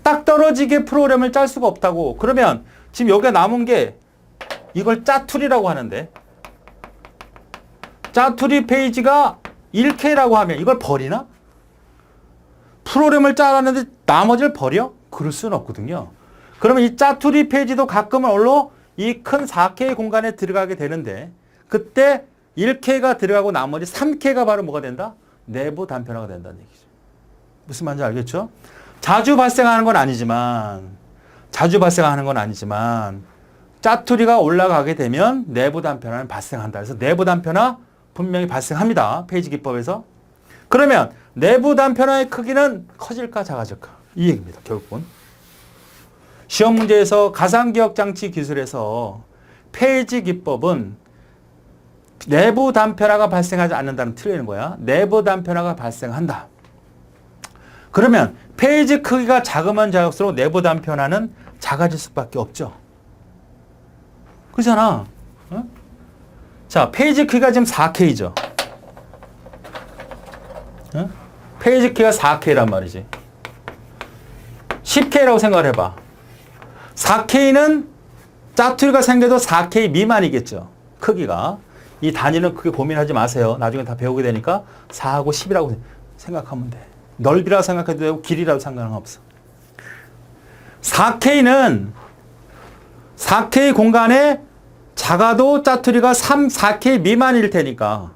딱 떨어지게 프로그램을 짤 수가 없다고. 그러면 지금 여기가 남은 게 이걸 짜투리라고 하는데, 짜투리 페이지가 1K라고 하면 이걸 버리나? 프로그램을 짜놨는데 나머지를 버려? 그럴 수는 없거든요. 그러면 이 짜투리 페이지도 가끔은 얼로 이 큰 4K 공간에 들어가게 되는데, 그때 1K가 들어가고 나머지 3K가 바로 뭐가 된다? 내부 단편화가 된다는 얘기죠. 무슨 말인지 알겠죠? 자주 발생하는 건 아니지만 짜투리가 올라가게 되면 내부 단편화는 발생한다. 그래서 내부 단편화 분명히 발생합니다. 페이지 기법에서. 그러면 내부 단편화의 크기는 커질까 작아질까? 이 얘기입니다. 결국은. 시험 문제에서 가상기억 장치 기술에서 페이지 기법은 내부 단편화가 발생하지 않는다는 틀리는 거야. 내부 단편화가 발생한다. 그러면 페이지 크기가 작으면 작을수록 내부 단편화는 작아질 수밖에 없죠. 그렇잖아. 어? 자, 페이지 크기가 지금 4K죠. 어? 페이지 크기가 4K란 말이지. 10K라고 생각을 해봐. 4K는 짜투리가 생겨도 4K 미만이겠죠. 크기가. 이 단위는 크게 고민하지 마세요. 나중에 다 배우게 되니까 4하고 10이라고 생각하면 돼. 넓이라고 생각해도 되고 길이라고 상관없어. 4K는 4K 공간에 작아도 짜투리가 4K 미만일 테니까.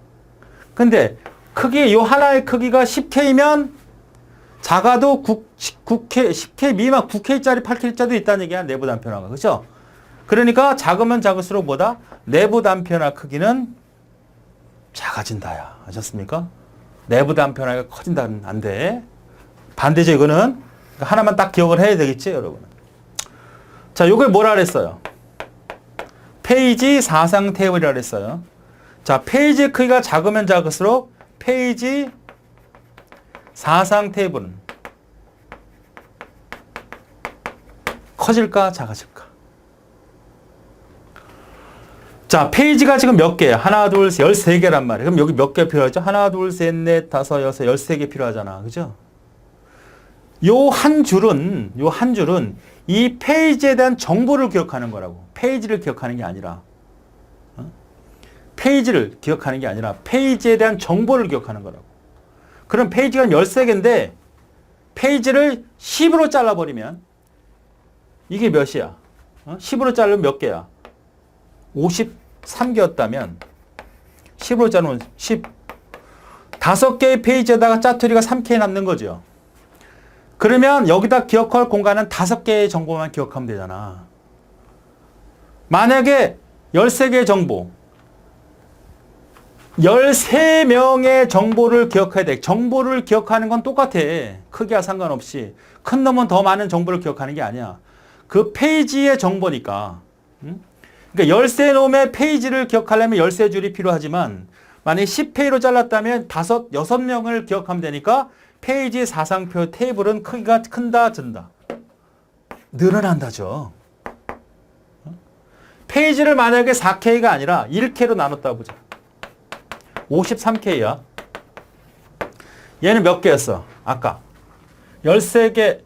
근데 크기, 요 하나의 크기가 10K면 작아도 10K 미만, 9K짜리, 8K짜리도 있다는 얘기야. 내부 단편화가. 그죠? 그러니까 작으면 작을수록 뭐다? 내부 단편화 크기는 작아진다야. 아셨습니까? 내부 단편화가 커진다는 안 돼. 반대죠, 이거는. 그러니까 하나만 딱 기억을 해야 되겠지, 여러분. 자, 요걸 뭐라 그랬어요? 페이지 사상 테이블이라 그랬어요. 자, 페이지 크기가 작으면 작을수록 페이지 사상 테이블은 커질까 작아질까? 자, 페이지가 지금 몇 개야? 하나, 둘, 셋, 13개란 말이에요. 그럼 여기 몇 개 필요하죠? 하나, 둘, 셋, 넷, 다섯, 여섯, 13개 필요하잖아. 그죠? 요 한 줄은 이 페이지에 대한 정보를 기억하는 거라고. 페이지를 기억하는 게 아니라. 페이지를 기억하는 게 아니라 페이지에 대한 정보를 기억하는 거라고. 그럼 페이지가 13개인데 페이지를 10으로 잘라버리면 이게 몇이야? 10으로 자르면 몇 개야? 53개였다면 10으로 자르면 10. 5개의 페이지에다가 짜투리가 3K 남는 거죠. 그러면 여기다 기억할 공간은 5개의 정보만 기억하면 되잖아. 만약에 13개의 정보, 13명의 정보를 기억해야 돼. 정보를 기억하는 건 똑같아. 크기와 상관없이. 큰 놈은 더 많은 정보를 기억하는 게 아니야. 그 페이지의 정보니까. 그러니까 13놈의 페이지를 기억하려면 13줄이 필요하지만 만약에 10페이지로 잘랐다면 6명을 기억하면 되니까 페이지 사상표 테이블은 크기가 큰다, 준다? 늘어난다죠. 페이지를 만약에 4K가 아니라 1K로 나눴다 보자. 53K야. 얘는 몇 개였어? 아까 13개,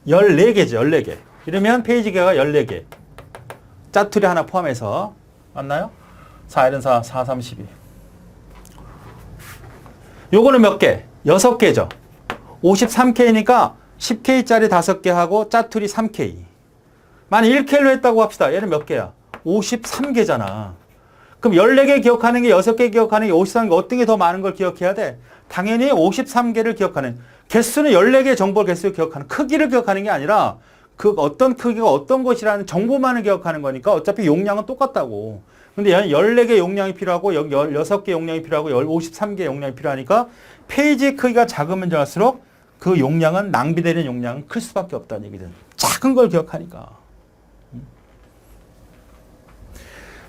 14개죠. 14개. 이러면 페이지 개가 14개. 짜투리 하나 포함해서. 맞나요? 4, 1은 4, 4, 3, 12. 요거는 몇 개? 6개죠. 53K니까 10K짜리 5개 하고 짜투리 3K. 만약 1K로 했다고 합시다. 얘는 몇 개야? 53개잖아. 그럼 14개 기억하는 게 6개 기억하는 게 53개 어떤 게 더 많은 걸 기억해야 돼? 당연히 53개를 기억하는 개수는 14개의 정보 개수를 기억하는 크기를 기억하는 게 아니라 그 어떤 크기가 어떤 것이라는 정보만을 기억하는 거니까 어차피 용량은 똑같다고. 근데 14개 용량이 필요하고 여기 16개 용량이 필요하고 53개 용량이 필요하니까 페이지 크기가 작으면 작을수록 그 용량은 낭비되는 용량은 클 수밖에 없다는 얘기죠. 작은 걸 기억하니까.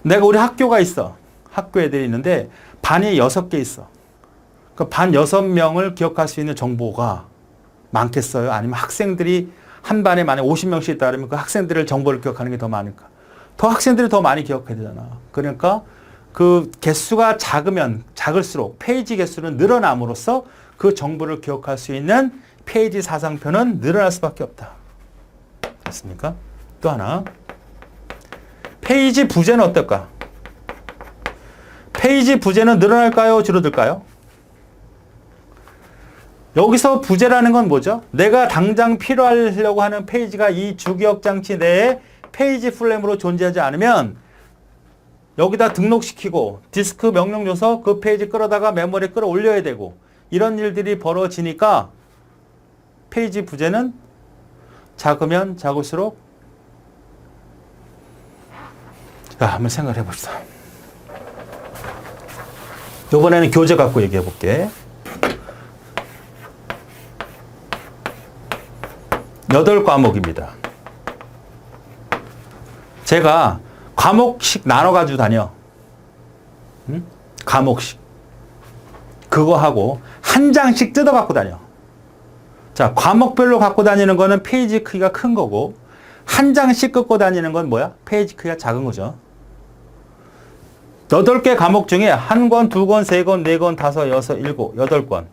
내가 우리 학교가 있어. 학교 애들이 있는데 반이 6개 있어. 그 반 6명을 기억할 수 있는 정보가 많겠어요? 아니면 학생들이 한 반에 만약 50명씩 있다 그러면 그 학생들을 정보를 기억하는 게 더 많을까? 더 학생들이 더 많이 기억해야 되잖아. 그러니까 그 개수가 작을수록 페이지 개수는 늘어남으로써 그 정보를 기억할 수 있는 페이지 사상표는 늘어날 수밖에 없다. 됐습니까? 또 하나. 페이지 부재는 어떨까? 페이지 부재는 늘어날까요? 줄어들까요? 여기서 부재라는 건 뭐죠? 내가 당장 필요하려고 하는 페이지가 이 주기억 장치 내에 페이지 플램으로 존재하지 않으면 여기다 등록시키고 디스크 명령 줘서 그 페이지 끌어다가 메모리에 끌어올려야 되고 이런 일들이 벌어지니까 페이지 부재는 작으면 작을수록 자, 한번 생각을 해봅시다. 이번에는 교재 갖고 얘기해 볼게. 8과목입니다. 제가 과목씩 나눠가지고 다녀. 응? 과목씩. 그거 하고 한 장씩 뜯어 갖고 다녀. 자, 과목별로 갖고 다니는 거는 페이지 크기가 큰 거고 한 장씩 끄고 다니는 건 뭐야? 페이지 크기가 작은 거죠. 8개 과목 중에 1권, 2권, 3권, 4권, 5, 6, 7, 8권.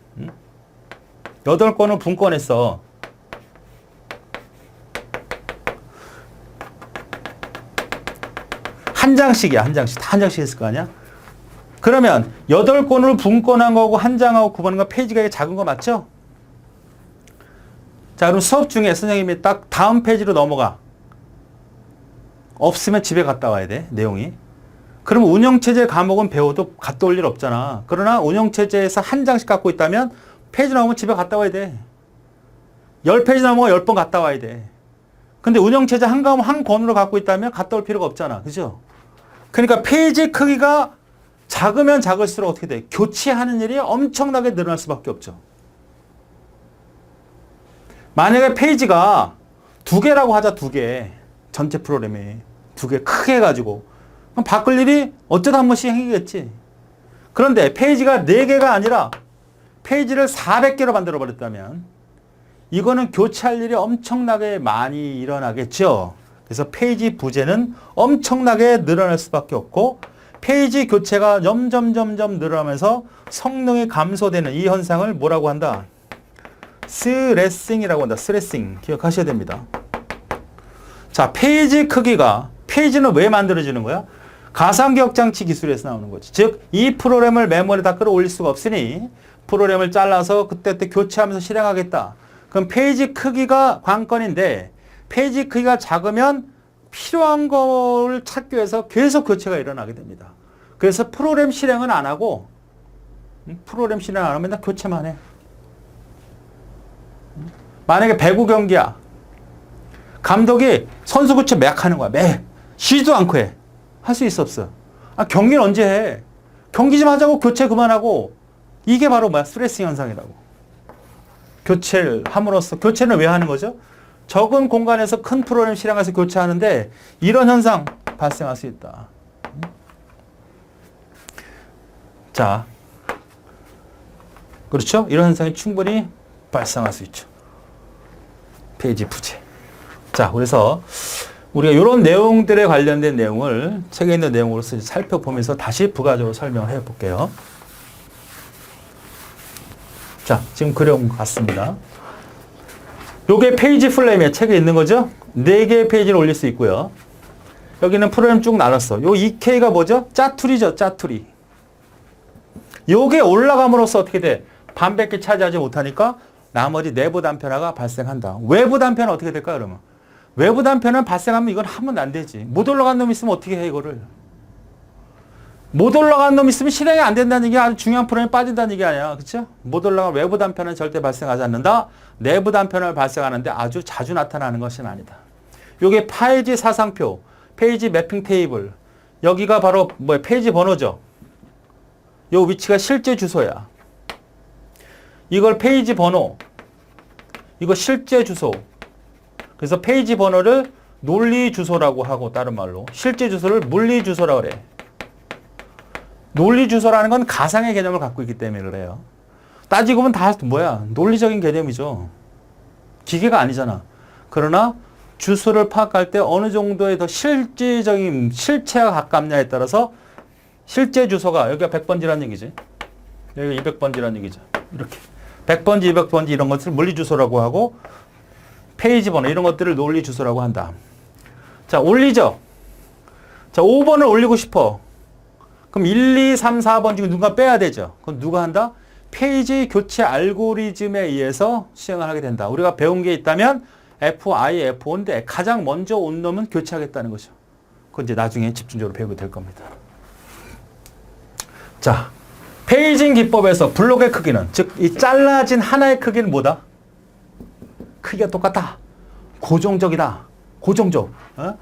8권을 분권했어. 한 장씩이야, 한 장씩. 다 한 장씩 했을 거 아니야? 그러면 8권을 분권한 거고 한 장하고 구분한 거 페이지가 작은 거 맞죠? 자, 그럼 수업 중에 선생님이 딱 다음 페이지로 넘어가. 없으면 집에 갔다 와야 돼, 내용이. 그럼 운영체제 과목은 배워도 갔다 올 일 없잖아. 그러나 운영체제에서 한 장씩 갖고 있다면 페이지 나오면 집에 갔다 와야 돼. 10페이지 나오면 10번 갔다 와야 돼. 근데 운영체제 한 과목 한 권으로 갖고 있다면 갔다 올 필요가 없잖아. 그죠? 그러니까 페이지 크기가 작으면 작을수록 어떻게 돼? 교체하는 일이 엄청나게 늘어날 수밖에 없죠. 만약에 페이지가 2개라고 하자, 2개. 전체 프로그램이 2개 크게 해가지고. 그럼 바꿀 일이 어쩌다 한 번씩 생기겠지. 그런데 페이지가 4개가 아니라 페이지를 400개로 만들어 버렸다면 이거는 교체할 일이 엄청나게 많이 일어나겠죠. 그래서 페이지 부재는 엄청나게 늘어날 수밖에 없고 페이지 교체가 점점 늘어나면서 성능이 감소되는 이 현상을 뭐라고 한다? 스트레싱이라고 한다. 스트레싱. 기억하셔야 됩니다. 자, 페이지 크기가 페이지는 왜 만들어지는 거야? 가상기억 장치 기술에서 나오는 거지. 즉, 이 프로그램을 메모리에다 끌어올릴 수가 없으니 프로그램을 잘라서 그때 교체하면서 실행하겠다. 그럼 페이지 크기가 관건인데 페이지 크기가 작으면 필요한 걸 찾기 위해서 계속 교체가 일어나게 됩니다. 그래서 프로그램 실행은 안 하고 프로그램 실행 안 하면 맨날 교체만 해. 만약에 배구 경기야. 감독이 선수 교체 막 하는 거야. 매. 쉬지도 않고 해. 할 수 있어 없어? 아, 경기는 언제 해? 경기 좀 하자고 교체 그만하고. 이게 바로 뭐야? 스트레스 현상이라고. 교체를 함으로써 교체는 왜 하는 거죠? 적은 공간에서 큰 프로그램 실행해서 교체하는데 이런 현상 발생할 수 있다. 자, 그렇죠? 이런 현상이 충분히 발생할 수 있죠. 페이지 부재. 자, 그래서 우리가 이런 내용들에 관련된 내용을 책에 있는 내용으로서 살펴보면서 다시 부가적으로 설명을 해 볼게요. 자, 지금 그려온 것 같습니다. 요게 페이지 플레임에 책에 있는 거죠? 4개의 페이지를 올릴 수 있고요. 여기는 프로그램 쭉 나눴어. 요 2K가 뭐죠? 짜투리죠, 짜투리. 요게 올라감으로써 어떻게 돼? 반밖에 차지하지 못하니까 나머지 내부 단편화가 발생한다. 외부 단편화 어떻게 될까, 그러면? 외부 단편화 발생하면 이건 하면 안 되지. 못 올라간 놈 있으면 어떻게 해, 이거를? 못 올라간 놈 있으면 실행이 안 된다는 게 아주 중요한 프로그램이 빠진다는 얘기 아니야. 그쵸? 못 올라간 외부 단편은 절대 발생하지 않는다. 내부 단편을 발생하는데 아주 자주 나타나는 것은 아니다. 요게 페이지 사상표, 페이지 매핑 테이블. 여기가 바로 페이지 번호죠. 요 위치가 실제 주소야. 이걸 페이지 번호, 이거 실제 주소. 그래서 페이지 번호를 논리 주소라고 하고, 다른 말로 실제 주소를 물리 주소라고 그래. 논리 주소라는 건 가상의 개념을 갖고 있기 때문에 그래요. 따지고 보면 다 뭐야? 논리적인 개념이죠. 기계가 아니잖아. 그러나 주소를 파악할 때 어느 정도의 더 실질적인 실체가 가깝냐에 따라서 실제 주소가 여기가 100번지라는 얘기지. 여기가 200번지라는 얘기죠. 이렇게 100번지, 200번지 이런 것을 물리 주소라고 하고, 페이지 번호 이런 것들을 논리 주소라고 한다. 자, 올리죠. 자, 5번을 올리고 싶어. 그럼 1, 2, 3, 4번 중에 누가 빼야 되죠. 그럼 누가 한다? 페이지 교체 알고리즘에 의해서 시행을 하게 된다. 우리가 배운 게 있다면 F, F5인데 가장 먼저 온 놈은 교체하겠다는 거죠. 그건 이제 나중에 집중적으로 배우게 될 겁니다. 자, 페이징 기법에서 블록의 크기는, 즉 이 잘라진 하나의 크기는 뭐다? 크기가 똑같다. 고정적이다. 고정적. 어?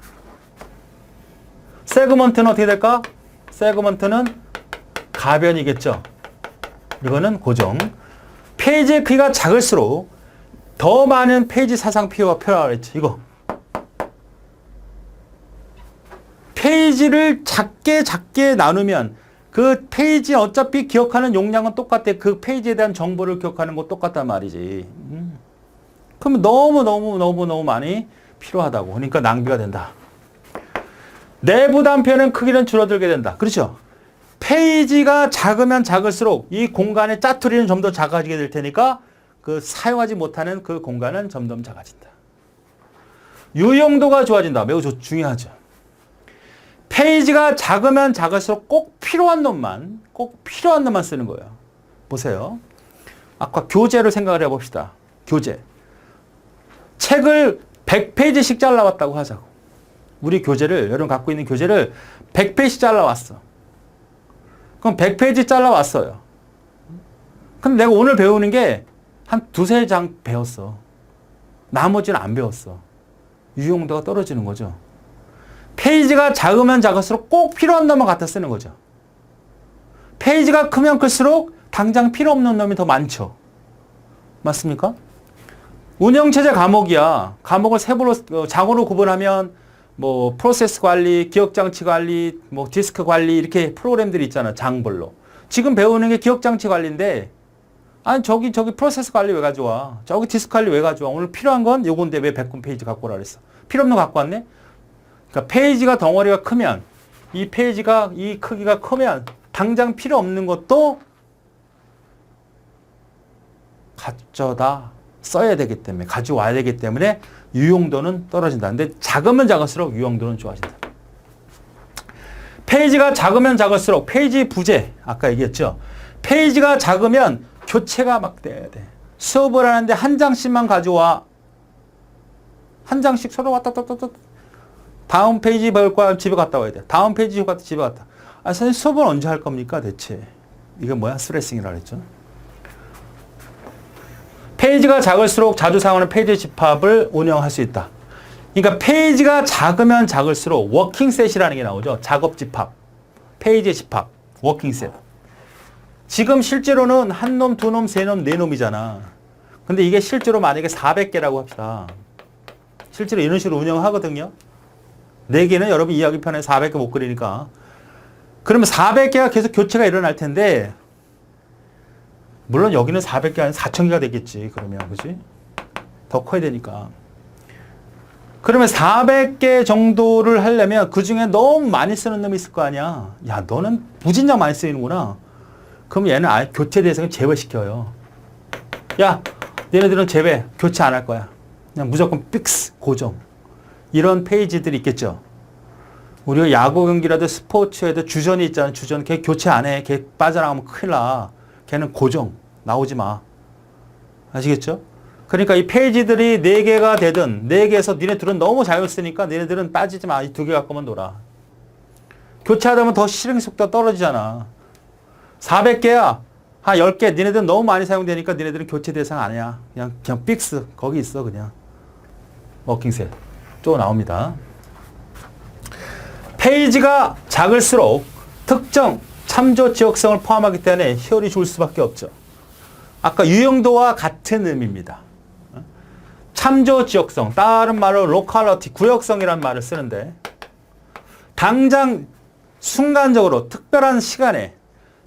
세그먼트는 어떻게 될까? 세그먼트는 가변이겠죠. 이거는 고정. 페이지의 크기가 작을수록 더 많은 페이지 사상 필요가 필요하다고 했지. 이거. 페이지를 작게 나누면 그 페이지 어차피 기억하는 용량은 똑같아. 그 페이지에 대한 정보를 기억하는 거 똑같단 말이지. 그러면 너무 많이 필요하다고. 그러니까 낭비가 된다. 내부 단편은 크기는 줄어들게 된다. 그렇죠? 페이지가 작으면 작을수록 이 공간의 짜투리는 좀 더 작아지게 될 테니까 그 사용하지 못하는 그 공간은 점점 작아진다. 유용도가 좋아진다. 매우 중요하죠. 페이지가 작으면 작을수록 꼭 필요한 놈만 쓰는 거예요. 보세요. 아까 교재를 생각을 해봅시다. 교재. 책을 100페이지씩 잘라왔다고 하자고. 우리 교재를, 여러분 갖고 있는 교재를 100페이지씩 잘라왔어. 그럼 100페이지 잘라왔어요. 근데 내가 오늘 배우는 게 한 두세 장 배웠어. 나머지는 안 배웠어. 유용도가 떨어지는 거죠. 페이지가 작으면 작을수록 꼭 필요한 놈만 갖다 쓰는 거죠. 페이지가 크면 클수록 당장 필요 없는 놈이 더 많죠. 맞습니까? 운영체제 과목이야. 과목을 세부로, 장으로 구분하면 프로세스 관리, 기억장치 관리, 디스크 관리 이렇게 프로그램들이 있잖아. 장별로. 지금 배우는 게 기억장치 관리인데, 아니 저기 프로세스 관리 왜 가져와? 저기 디스크 관리 왜 가져와? 오늘 필요한 건 요건데 왜 100군 페이지 갖고 오라 그랬어? 필요 없는 거 갖고 왔네? 그러니까 페이지가 덩어리가 크면, 이 페이지가 이 크기가 크면 당장 필요 없는 것도 가져다 써야 되기 때문에, 가져와야 되기 때문에 유용도는 떨어진다. 근데 작으면 작을수록 유용도는 좋아진다. 페이지가 작으면 작을수록 페이지 부재, 아까 얘기했죠. 페이지가 작으면 교체가 막 돼야 돼. 수업을 하는데 한 장씩만 가져와. 한 장씩 서로 왔다 갔다. 다음 페이지 볼 거야. 집에 갔다 와야 돼. 다음 페이지 갔다 집에 갔다. 아, 선생님 수업은 언제 할 겁니까 대체? 이게 뭐야? 스트레싱이라 그랬죠. 페이지가 작을수록 자주 사용하는 페이지 집합을 운영할 수 있다. 그러니까 페이지가 작으면 작을수록 워킹셋이라는 게 나오죠. 작업 집합, 페이지 집합, 워킹셋. 지금 실제로는 한 놈, 두 놈, 세 놈, 네 놈이잖아. 근데 이게 실제로 만약에 400개라고 합시다. 실제로 이런 식으로 운영하거든요. 4개는 여러분 이해하기 편해 400개 못 그리니까. 그러면 400개가 계속 교체가 일어날 텐데, 물론 여기는 400개 아니라 4000개가 되겠지. 그러면, 그지? 더 커야 되니까. 그러면 400개 정도를 하려면 그 중에 너무 많이 쓰는 놈이 있을 거 아니야. 야, 너는 무진장 많이 쓰이는구나. 그럼 얘는 아예 교체 대상을 제외시켜요. 야, 얘네들은 제외, 교체 안 할 거야. 그냥 무조건 픽스, 고정. 이런 페이지들이 있겠죠. 우리가 야구 경기라도 스포츠에도 주전이 있잖아. 주전. 걔 교체 안 해. 걔 빠져나가면 큰일 나. 걔는 고정. 나오지 마. 아시겠죠? 그러니까 이 페이지들이 4개가 되든 4개에서 니네들은 너무 잘 쓰니까 니네들은 빠지지 마. 이 2개 갖고만 놀아. 교체하다 보면 더 실행 속도가 떨어지잖아. 400개야. 한 10개. 니네들은 너무 많이 사용되니까 니네들은 교체 대상 아니야. 그냥 픽스. 거기 있어, 그냥. 워킹셋. 또 나옵니다. 페이지가 작을수록 특정 참조 지역성을 포함하기 때문에 희열이 줄 수밖에 없죠. 아까 유형도와 같은 의미입니다. 참조 지역성, 다른 말로 로컬러티, 구역성이라는 말을 쓰는데 당장 순간적으로 특별한 시간에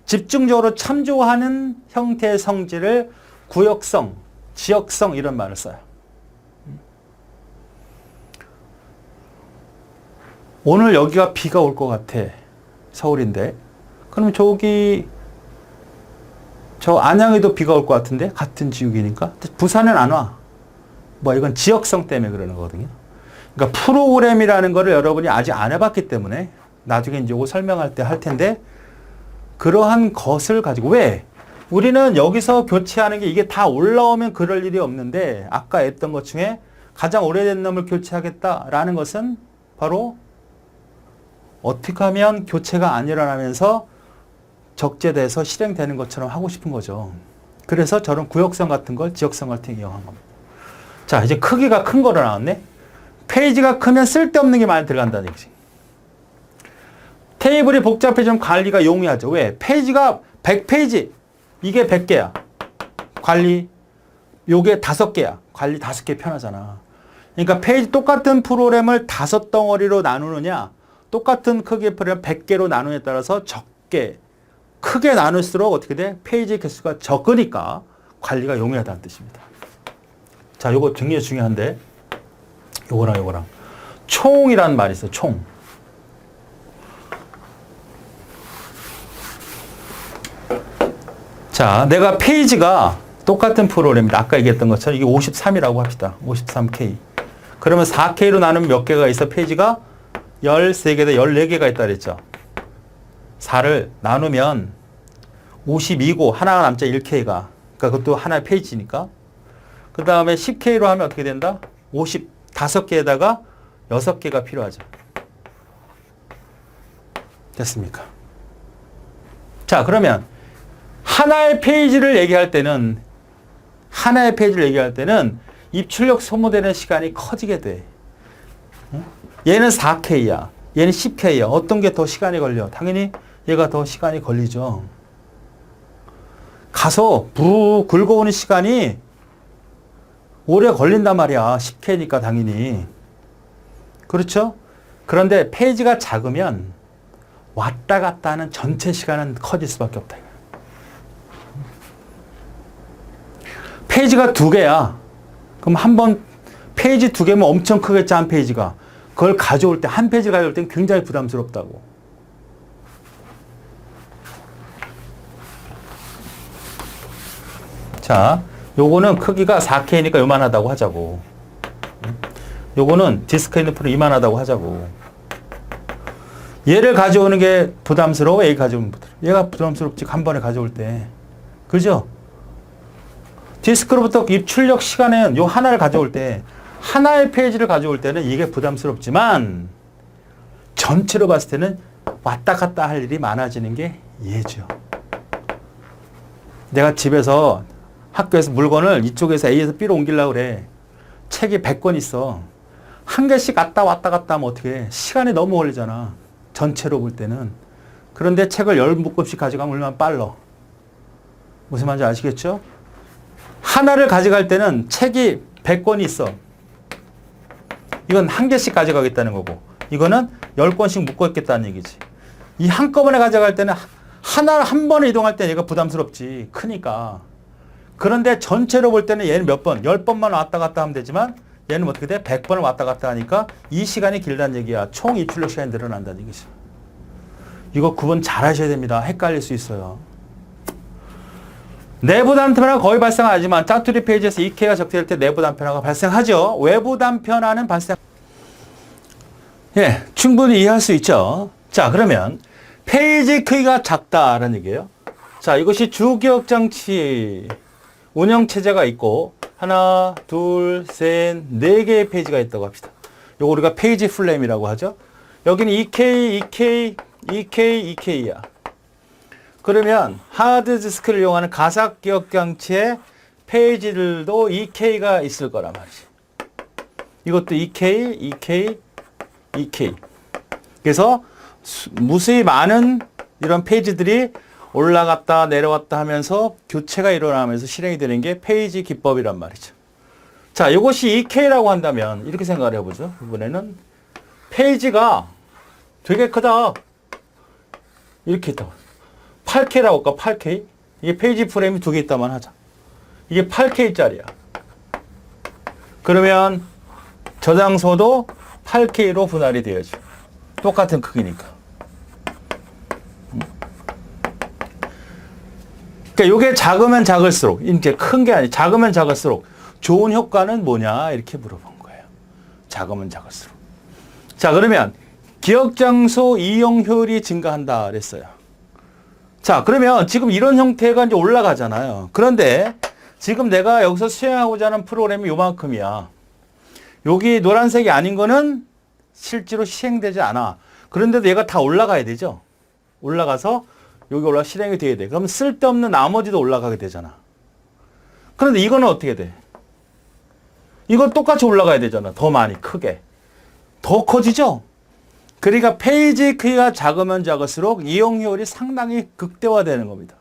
집중적으로 참조하는 형태의 성질을 구역성, 지역성 이런 말을 써요. 오늘 여기가 비가 올 것 같아. 서울인데. 그럼 저 안양에도 비가 올 것 같은데? 같은 지역이니까. 부산은 안 와. 뭐 이건 지역성 때문에 그러는 거거든요. 그러니까 프로그램이라는 거를 여러분이 아직 안 해봤기 때문에 나중에 이제 이거 설명할 때 할 텐데 그러한 것을 가지고 왜? 우리는 여기서 교체하는 게 이게 다 올라오면 그럴 일이 없는데 아까 했던 것 중에 가장 오래된 놈을 교체하겠다라는 것은 바로 어떻게 하면 교체가 안 일어나면서 적재돼서 실행되는 것처럼 하고 싶은 거죠. 그래서 저런 구역성 같은 걸 지역성 같은 걸 이용한 겁니다. 자, 이제 크기가 큰 거로 나왔네. 페이지가 크면 쓸데없는 게 많이 들어간다는 얘기지. 테이블이 복잡해지면 관리가 용이하죠. 왜? 페이지가 100페이지. 이게 100개야. 관리. 요게 5개야. 관리 5개 편하잖아. 그러니까 페이지 똑같은 프로그램을 5덩어리로 나누느냐, 똑같은 크기의 프로그램 100개로 나누느냐에 따라서 적게, 크게 나눌수록 어떻게 돼? 페이지 개수가 적으니까 관리가 용이하다는 뜻입니다. 자, 요거 굉장히 중요한데, 요거랑. 총이라는 말이 있어요, 총. 자, 내가 페이지가 똑같은 프로그램입니다. 아까 얘기했던 것처럼 이게 53이라고 합시다. 53K. 그러면 4K로 나누면 몇 개가 있어? 페이지가 13개다, 14개가 있다 그랬죠. 4를 나누면 52고 하나가 남자 1K가. 그러니까 그것도 하나의 페이지니까. 그 다음에 10K로 하면 어떻게 된다? 55개에다가 6개가 필요하죠. 됐습니까? 자, 그러면 하나의 페이지를 얘기할 때는 입출력 소모되는 시간이 커지게 돼. 얘는 4K야. 얘는 10K야. 어떤 게 더 시간이 걸려? 당연히 얘가 더 시간이 걸리죠. 가서 부르 긁어오는 시간이 오래 걸린단 말이야. 10K니까 당연히. 그렇죠? 그런데 페이지가 작으면 왔다 갔다 하는 전체 시간은 커질 수밖에 없다. 페이지가 2개야. 그럼 한 번 페이지 2개면 엄청 크겠지, 한 페이지가. 그걸 가져올 때, 한 페이지 가져올 땐 굉장히 부담스럽다고. 자, 요거는 크기가 4K니까 요만하다고 하자고. 요거는 디스크 있는 프로 이만하다고 하자고. 얘를 가져오는 게 부담스러워? 얘 가져오면 부담스러워? 얘가 부담스럽지, 한 번에 가져올 때. 그죠? 디스크로부터 입출력 시간은 요 하나를 가져올 때, 하나의 페이지를 가져올 때는 이게 부담스럽지만, 전체로 봤을 때는 왔다 갔다 할 일이 많아지는 게 얘죠. 내가 집에서 학교에서 물건을 이쪽에서 A에서 B로 옮기려고 그래. 책이 100권 있어. 한 개씩 왔다 갔다 하면 어떻게 해? 시간이 너무 걸리잖아. 전체로 볼 때는. 그런데 책을 10묶음씩 가져가면 얼마나 빨라. 무슨 말인지 아시겠죠? 하나를 가져갈 때는 책이 100권이 있어. 이건 한 개씩 가져가겠다는 거고, 이거는 10권씩 묶어 있겠다는 얘기지. 이 한꺼번에 가져갈 때는 한 번에 이동할 때 얘가 부담스럽지. 크니까. 그런데 전체로 볼 때는 얘는 몇 번, 10번만 왔다 갔다 하면 되지만 얘는 어떻게 돼? 100번을 왔다 갔다 하니까 이 시간이 길다는 얘기야. 총 입출력 시간이 늘어난다는 얘기죠. 이거 구분 잘 하셔야 됩니다. 헷갈릴 수 있어요. 내부 단편화가 거의 발생하지만 짜투리 페이지에서 2K가 적대될 때 내부 단편화가 발생하죠. 외부 단편화는 발생. 예, 충분히 이해할 수 있죠. 자, 그러면 페이지 크기가 작다라는 얘기예요. 자, 이것이 주기억 장치 운영체제가 있고 하나, 둘, 셋, 네 개의 페이지가 있다고 합시다. 요거 우리가 페이지 플레임이라고 하죠. 여기는 2K, 2K야. 그러면 하드디스크를 이용하는 가상 기억 장치의 페이지들도 2K가 있을 거란 말이지. 이것도 2K. 그래서 무수히 많은 이런 페이지들이 올라갔다 내려왔다 하면서 교체가 일어나면서 실행이 되는 게 페이지 기법이란 말이죠. 자, 이것이 2K라고 한다면 이렇게 생각을 해보죠. 이번에는 페이지가 되게 크다. 이렇게 있다고. 8K라고 할까? 8K? 이게 페이지 프레임이 두 개 있다만 하자. 이게 8K짜리야. 그러면 저장소도 8K로 분할이 되어야죠. 똑같은 크기니까. 그러니까 이게 작으면 작을수록, 이제 큰 게 아니고 작으면 작을수록 좋은 효과는 뭐냐 이렇게 물어본 거예요. 작으면 작을수록. 자, 그러면 기억 장소 이용 효율이 증가한다 그랬어요. 자, 그러면 지금 이런 형태가 이제 올라가잖아요. 그런데 지금 내가 여기서 수행하고자 하는 프로그램이 요만큼이야. 여기 노란색이 아닌 거는 실제로 시행되지 않아. 그런데도 얘가 다 올라가야 되죠. 올라가서 여기 올라가 실행이 돼야 돼. 그럼 쓸데없는 나머지도 올라가게 되잖아. 그런데 이거는 어떻게 돼? 이거 똑같이 올라가야 되잖아. 더 많이 크게. 더 커지죠? 그러니까 페이지 크기가 작으면 작을수록 이용 효율이 상당히 극대화되는 겁니다.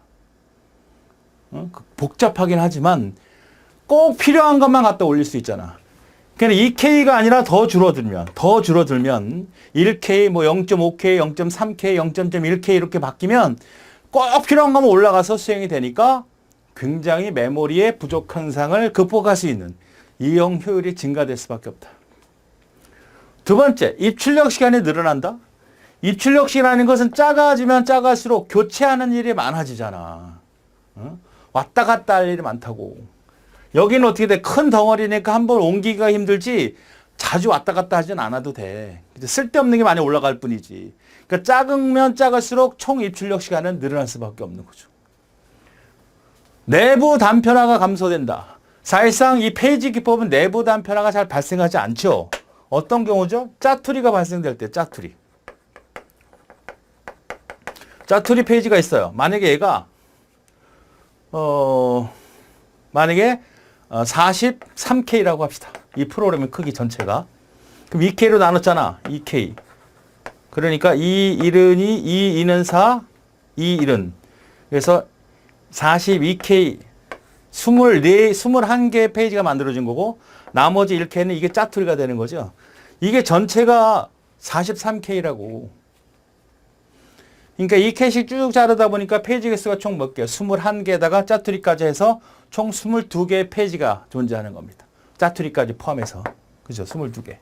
복잡하긴 하지만 꼭 필요한 것만 갖다 올릴 수 있잖아. 그러니까 2K가 아니라 더 줄어들면 1K, 뭐 0.5K, 0.3K, 0.1K 이렇게 바뀌면 꼭 필요한 것만 올라가서 수행이 되니까 굉장히 메모리의 부족 현상을 극복할 수 있는 이용 효율이 증가될 수밖에 없다. 두 번째, 입출력 시간이 늘어난다. 입출력 시간이라는 것은 작아지면 작을수록 교체하는 일이 많아지잖아. 왔다 갔다 할 일이 많다고. 여기는 어떻게 돼? 큰 덩어리니까 한번 옮기기가 힘들지 자주 왔다 갔다 하진 않아도 돼. 쓸데없는 게 많이 올라갈 뿐이지. 그러니까 작으면 작을수록 총 입출력 시간은 늘어날 수밖에 없는 거죠. 내부 단편화가 감소된다. 사실상 이 페이지 기법은 내부 단편화가 잘 발생하지 않죠. 어떤 경우죠? 짜투리가 발생될 때 짜투리. 짜투리 페이지가 있어요. 만약에 얘가 만약에 43K라고 합시다. 이 프로그램의 크기 전체가. 그럼 2K로 나눴잖아. 2K. 그러니까 2일은이 2는 4, 2일은. 그래서 42K, 21개 페이지가 만들어진 거고 나머지 1K는 이게 짜투리가 되는 거죠. 이게 전체가 43K라고. 그러니까 2K씩 쭉 자르다 보니까 페이지 개수가 총 몇 개요? 21개에다가 짜투리까지 해서 총 22개의 페이지가 존재하는 겁니다. 짜투리까지 포함해서. 그죠? 22개.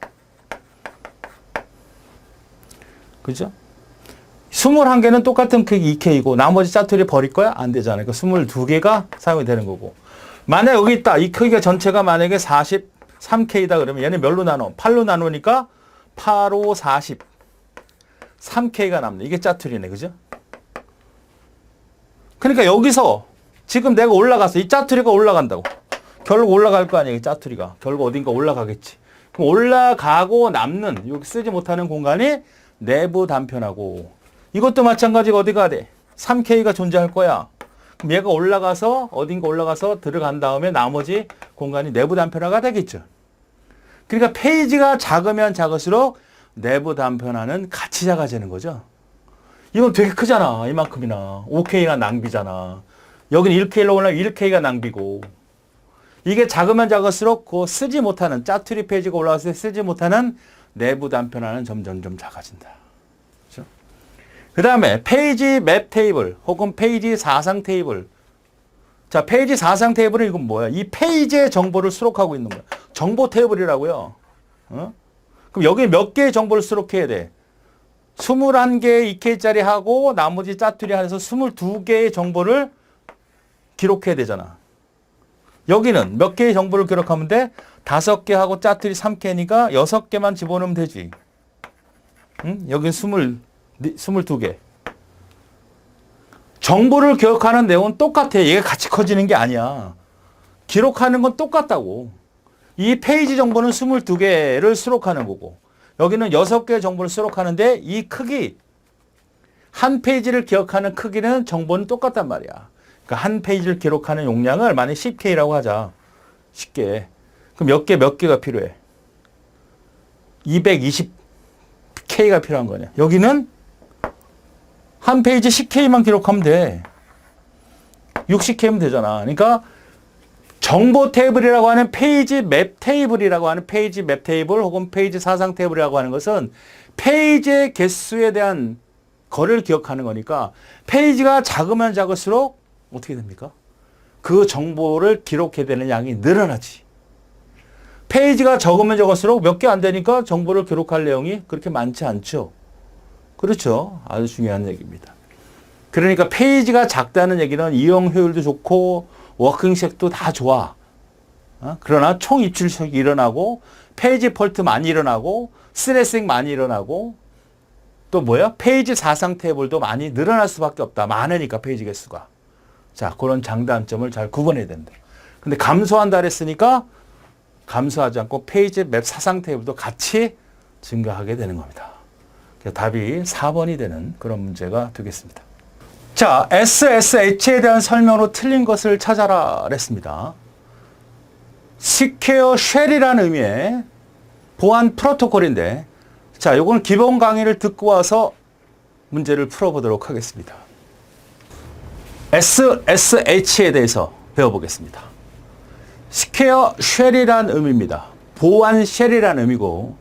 그죠? 21개는 똑같은 크기 2K이고 나머지 짜투리 버릴 거야? 안 되잖아요. 그러니까 22개가 사용이 되는 거고. 만약 여기 있다. 이 크기가 전체가 만약에 43K다 그러면 얘는 몇로 나눠? 8로 나누니까 8, 5, 40. 3K가 남네. 이게 짜투리네. 그죠? 그러니까 여기서 지금 내가 올라갔어. 이 짜투리가 올라간다고. 결국 올라갈 거 아니에요. 이 짜투리가. 결국 어딘가 올라가겠지. 그럼 올라가고 남는 여기 쓰지 못하는 공간이 내부 단편하고 이것도 마찬가지로 어디가 돼? 3K가 존재할 거야. 그럼 얘가 올라가서 어딘가 올라가서 들어간 다음에 나머지 공간이 내부 단편화가 되겠죠. 그러니까 페이지가 작으면 작을수록 내부 단편화는 같이 작아지는 거죠. 이건 되게 크잖아. 이만큼이나. 5K가 낭비잖아. 여기는 1K로 올라가면 1K가 낭비고. 이게 작으면 작을수록 그 쓰지 못하는 짜투리 페이지가 올라왔을 때 쓰지 못하는 내부 단편화는 점점 작아진다. 그렇죠? 그 다음에 페이지 맵 테이블 혹은 페이지 사상 테이블. 자, 페이지 사상 테이블은 이건 뭐야? 이 페이지의 정보를 수록하고 있는 거야. 정보 테이블이라고요. 어? 그럼 여기 몇 개의 정보를 수록해야 돼? 21개의 EK짜리 하고 나머지 짜투리 안에서 22개의 정보를 기록해야 되잖아. 여기는 몇 개의 정보를 기록하면 돼? 5개 하고 짜투리 3개니까 6개만 집어넣으면 되지. 응? 여긴 22개. 정보를 기억하는 내용은 똑같아. 얘가 같이 커지는 게 아니야. 기록하는 건 똑같다고. 이 페이지 정보는 22개를 수록하는 거고 여기는 6개의 정보를 수록하는데 이 크기, 한 페이지를 기억하는 크기는 정보는 똑같단 말이야. 그러니까 한 페이지를 기록하는 용량을 만약 10K라고 하자. 10개. 그럼 몇 개가 필요해? 220K가 필요한 거냐. 여기는 한 페이지 10K만 기록하면 돼. 60K면 되잖아. 그러니까 정보 테이블이라고 하는 페이지 맵 테이블이라고 하는 페이지 맵 테이블 혹은 페이지 사상 테이블이라고 하는 것은 페이지의 개수에 대한 거리를 기억하는 거니까 페이지가 작으면 작을수록 어떻게 됩니까? 그 정보를 기록해야 되는 양이 늘어나지. 페이지가 적으면 적을수록 몇 개 안 되니까 정보를 기록할 내용이 그렇게 많지 않죠. 그렇죠. 아주 중요한 얘기입니다. 그러니까 페이지가 작다는 얘기는 이용 효율도 좋고 워킹색도 다 좋아. 그러나 총 입출력이 일어나고 페이지 폴트 많이 일어나고 스트레싱 많이 일어나고 또 뭐야? 페이지 사상 테이블도 많이 늘어날 수밖에 없다. 많으니까 페이지 개수가. 자, 그런 장단점을 잘 구분해야 된다. 근데 감소한다 그랬으니까 감소하지 않고 페이지 맵 사상 테이블도 같이 증가하게 되는 겁니다. 답이 4번이 되는 그런 문제가 되겠습니다. 자, SSH에 대한 설명으로 틀린 것을 찾아라 그랬습니다. Secure Shell이라는 의미의 보안 프로토콜인데 자, 요건 기본 강의를 듣고 와서 문제를 풀어보도록 하겠습니다. SSH에 대해서 배워보겠습니다. Secure Shell이라는 의미입니다. 보안 쉘이라는 의미고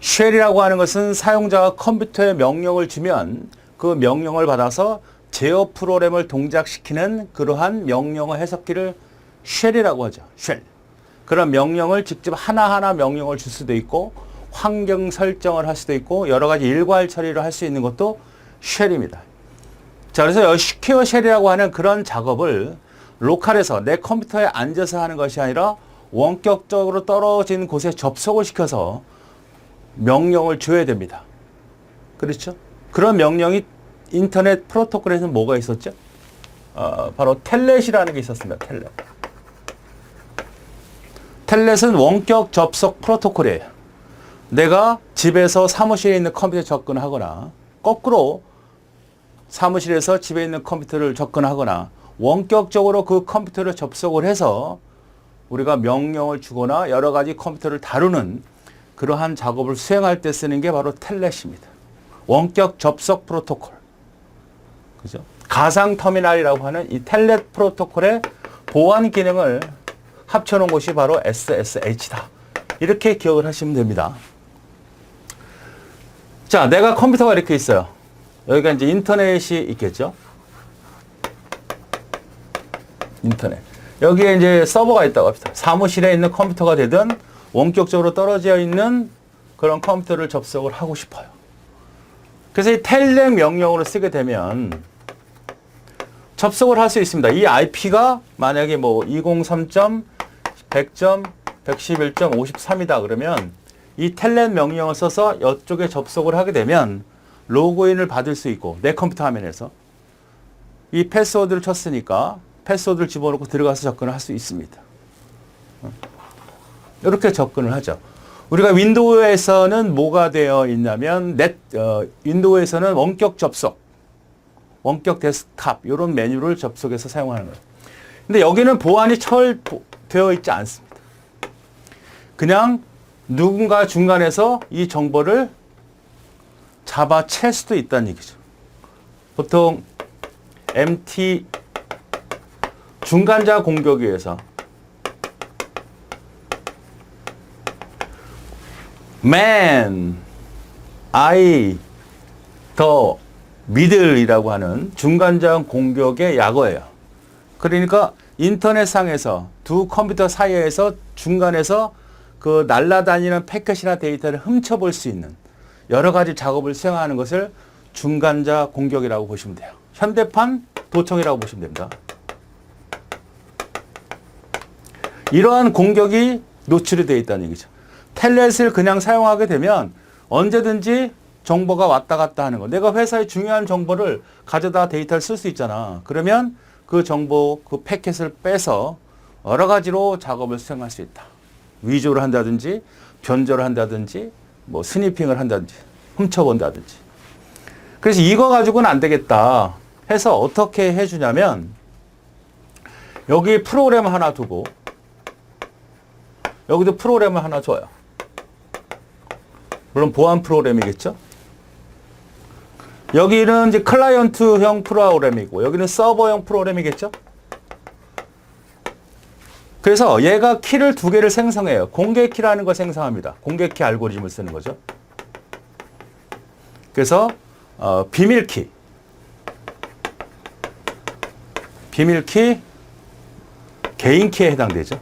쉘이라고 하는 것은 사용자가 컴퓨터에 명령을 주면 그 명령을 받아서 제어 프로그램을 동작시키는 그러한 명령어 해석기를 쉘이라고 하죠. 쉘. 그런 명령을 직접 하나하나 명령을 줄 수도 있고 환경 설정을 할 수도 있고 여러 가지 일괄 처리를 할 수 있는 것도 쉘입니다. 자, 그래서 시큐어 쉘이라고 하는 그런 작업을 로컬에서 내 컴퓨터에 앉아서 하는 것이 아니라 원격적으로 떨어진 곳에 접속을 시켜서 명령을 줘야 됩니다. 그렇죠? 그런 명령이 인터넷 프로토콜에서는 뭐가 있었죠? 바로 텔넷이라는 게 있었습니다. 텔넷. 텔넷은 원격 접속 프로토콜이에요. 내가 집에서 사무실에 있는 컴퓨터에 접근하거나 거꾸로 사무실에서 집에 있는 컴퓨터를 접근하거나 원격적으로 그 컴퓨터를 접속을 해서 우리가 명령을 주거나 여러 가지 컴퓨터를 다루는 그러한 작업을 수행할 때 쓰는 게 바로 텔넷입니다. 원격 접속 프로토콜. 그죠? 가상 터미널이라고 하는 이 텔넷 프로토콜의 보안 기능을 합쳐놓은 것이 바로 SSH다. 이렇게 기억을 하시면 됩니다. 자, 내가 컴퓨터가 이렇게 있어요. 여기가 이제 인터넷이 있겠죠? 인터넷. 여기에 이제 서버가 있다고 합시다. 사무실에 있는 컴퓨터가 되든 원격적으로 떨어져 있는 그런 컴퓨터를 접속을 하고 싶어요. 그래서 이 텔넷 명령으로 쓰게 되면 접속을 할 수 있습니다. 이 IP가 만약에 뭐 203.100.111.53이다 그러면 이 텔넷 명령을 써서 이쪽에 접속을 하게 되면 로그인을 받을 수 있고 내 컴퓨터 화면에서 이 패스워드를 쳤으니까 패스워드를 집어넣고 들어가서 접근을 할 수 있습니다. 이렇게 접근을 하죠. 우리가 윈도우에서는 뭐가 되어 있냐면 윈도우에서는 원격 접속, 원격 데스크탑 이런 메뉴를 접속해서 사용하는 거예요. 근데 여기는 보안이 철되어 있지 않습니다. 그냥 누군가 중간에서 이 정보를 잡아챌 수도 있다는 얘기죠. 보통 MT 중간자 공격에 의해서 man, I, the 미들이라고 하는 중간장 공격의 약어예요. 그러니까 인터넷상에서 두 컴퓨터 사이에서 중간에서 그 날아다니는 패킷이나 데이터를 훔쳐볼 수 있는 여러 가지 작업을 수행하는 것을 중간자 공격이라고 보시면 돼요. 현대판 도청이라고 보시면 됩니다. 이러한 공격이 노출이 되어 있다는 얘기죠. 텔넷을 그냥 사용하게 되면 언제든지 정보가 왔다 갔다 하는 거. 내가 회사의 중요한 정보를 가져다 데이터를 쓸 수 있잖아. 그러면 그 정보, 그 패킷을 빼서 여러 가지로 작업을 수행할 수 있다. 위조를 한다든지, 변조를 한다든지, 뭐 스니핑을 한다든지, 훔쳐본다든지. 그래서 이거 가지고는 안 되겠다 해서 어떻게 해주냐면 여기 프로그램 하나 두고 여기도 프로그램을 하나 줘요. 물론 보안 프로그램이겠죠. 여기는 이제 클라이언트형 프로그램이고 여기는 서버형 프로그램이겠죠. 그래서 얘가 키를 두 개를 생성해요. 공개 키라는 걸 생성합니다. 공개 키 알고리즘을 쓰는 거죠. 그래서 비밀키, 개인 키에 해당되죠.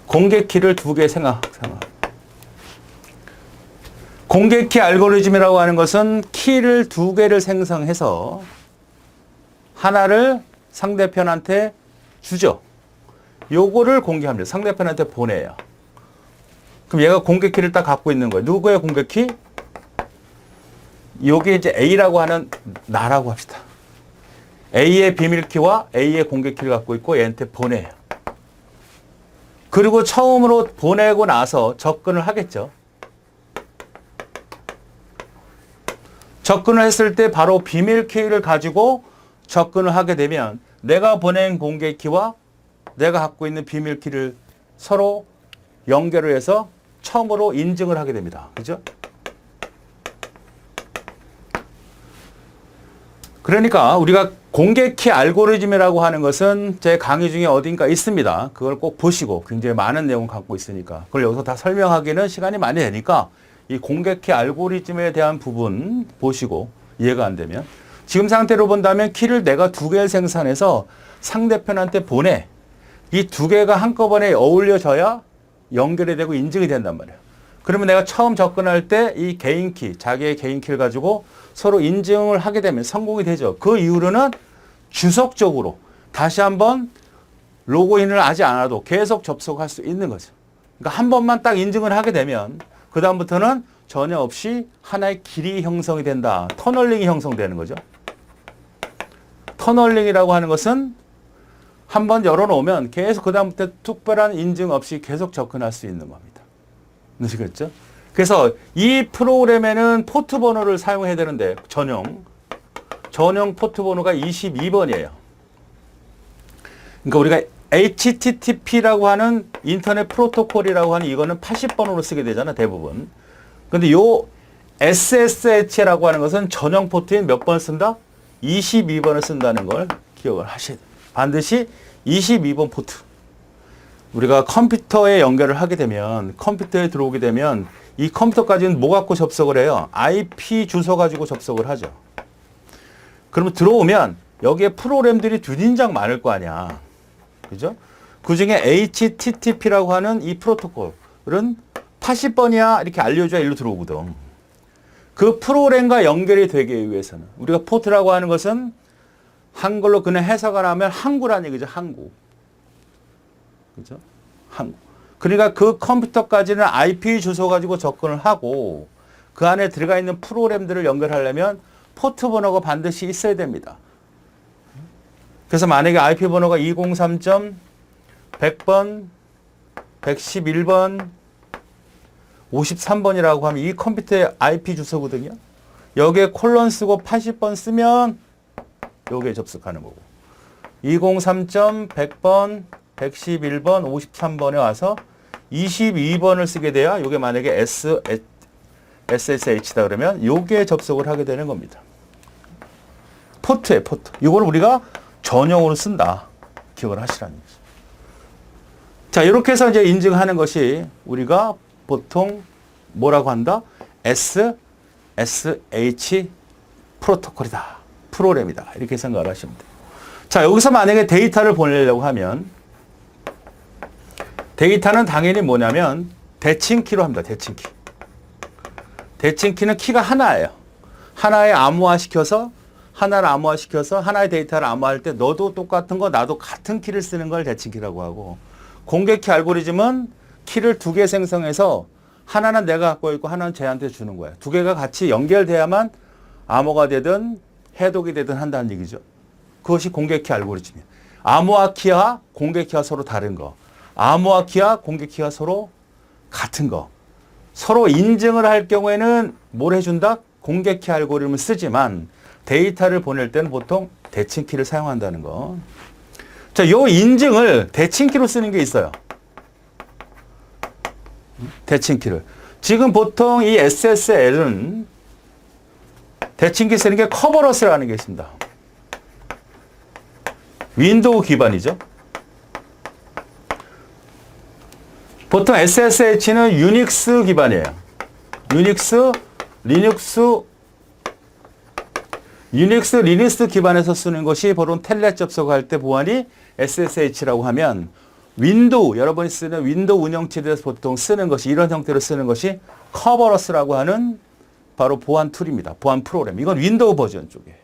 공개 키를 두 개 생성. 공개 키 알고리즘이라고 하는 것은 키를 두 개를 생성해서 하나를 상대편한테 주죠. 요거를 공개합니다. 상대편한테 보내요. 그럼 얘가 공개 키를 딱 갖고 있는 거예요. 누구의 공개 키? 요게 이제 A라고 하는 나라고 합시다. A의 비밀 키와 A의 공개 키를 갖고 있고 얘한테 보내요. 그리고 처음으로 보내고 나서 접근을 하겠죠. 접근을 했을 때 바로 비밀 키를 가지고 접근을 하게 되면 내가 보낸 공개 키와 내가 갖고 있는 비밀 키를 서로 연결을 해서 처음으로 인증을 하게 됩니다. 그죠? 그러니까 우리가 공개 키 알고리즘이라고 하는 것은 제 강의 중에 어딘가 있습니다. 그걸 꼭 보시고 굉장히 많은 내용을 갖고 있으니까 그걸 여기서 다 설명하기는 시간이 많이 되니까 이 공개 키 알고리즘에 대한 부분 보시고 이해가 안 되면 지금 상태로 본다면 키를 내가 두 개를 생산해서 상대편한테 보내. 이 두 개가 한꺼번에 어울려져야 연결이 되고 인증이 된단 말이에요. 그러면 내가 처음 접근할 때 이 개인 키, 자기의 개인 키를 가지고 서로 인증을 하게 되면 성공이 되죠. 그 이후로는 지속적으로 다시 한번 로그인을 하지 않아도 계속 접속할 수 있는 거죠. 그러니까 한 번만 딱 인증을 하게 되면 그 다음부터는 전혀 없이 하나의 길이 형성이 된다. 터널링이 형성되는 거죠. 터널링이라고 하는 것은 한번 열어놓으면 계속 그 다음부터 특별한 인증 없이 계속 접근할 수 있는 겁니다. 아시겠죠? 그래서 이 프로그램에는 포트 번호를 사용해야 되는데 전용 포트 번호가 22번이에요. 그러니까 우리가 HTTP라고 하는 인터넷 프로토콜이라고 하는 이거는 80번으로 쓰게 되잖아, 대부분. 근데 요 SSH라고 하는 것은 전용 포트인 몇 번을 쓴다? 22번을 쓴다는 걸 기억을 하셔야 돼요. 반드시 22번 포트. 우리가 컴퓨터에 연결을 하게 되면, 컴퓨터에 들어오게 되면 이 컴퓨터까지는 뭐 갖고 접속을 해요? IP 주소 가지고 접속을 하죠. 그러면 들어오면 여기에 프로그램들이 두진장 많을 거 아니야. 그죠? 그 중에 HTTP라고 하는 이 프로토콜은 80번이야 이렇게 알려줘야 일로 들어오거든. 그 프로그램과 연결이 되기 위해서는 우리가 포트라고 하는 것은 한글로 그냥 해석을 하면 항구라는 얘기죠. 항구. 그죠? 항구. 그러니까 그 컴퓨터까지는 IP 주소 가지고 접근을 하고 그 안에 들어가 있는 프로그램들을 연결하려면 포트 번호가 반드시 있어야 됩니다. 그래서 만약에 IP 번호가 203.100번, 111번, 53번이라고 하면 이 컴퓨터의 IP 주소거든요. 여기에 콜론 쓰고 80번 쓰면 여기에 접속하는 거고. 203.100번, 111번, 53번에 와서 22번을 쓰게 돼야 이게 만약에 SSH다 그러면 여기에 접속을 하게 되는 겁니다. 포트에 포트. 이걸 우리가 전용으로 쓴다. 기억을 하시라는 거죠. 자, 이렇게 해서 이제 인증하는 것이 우리가 보통 뭐라고 한다? SSH 프로토콜이다. 프로그램이다. 이렇게 생각을 하시면 돼요. 자, 여기서 만약에 데이터를 보내려고 하면 데이터는 당연히 뭐냐면 대칭키로 합니다. 대칭키. 대칭키는 키가 하나예요. 하나를 암호화시켜서 하나의 데이터를 암호화할 때 너도 똑같은 거 나도 같은 키를 쓰는 걸 대칭키라고 하고, 공개키 알고리즘은 키를 두 개 생성해서 하나는 내가 갖고 있고 하나는 쟤한테 주는 거야. 두 개가 같이 연결돼야만 암호가 되든 해독이 되든 한다는 얘기죠. 그것이 공개키 알고리즘이에요. 암호화 키와 공개키가 서로 다른 거. 암호화 키와 공개키가 서로 같은 거. 서로 인증을 할 경우에는 뭘 해준다? 공개키 알고리즘을 쓰지만 데이터를 보낼 때는 보통 대칭키를 사용한다는 거. 자, 요 인증을 대칭키로 쓰는 게 있어요. 대칭키를. 지금 보통 이 SSL은 대칭키 쓰는 게 커버러스라는 게 있습니다. 윈도우 기반이죠. 보통 SSH는 유닉스 기반이에요. 유닉스, 리눅스 기반에서 쓰는 것이 바로 텔넷 접속할 때 보안이 SSH라고 하면, 윈도우, 여러분이 쓰는 윈도우 운영체제에서 보통 쓰는 것이, 이런 형태로 쓰는 것이 커버러스라고 하는 바로 보안 툴입니다. 보안 프로그램. 이건 윈도우 버전 쪽이에요.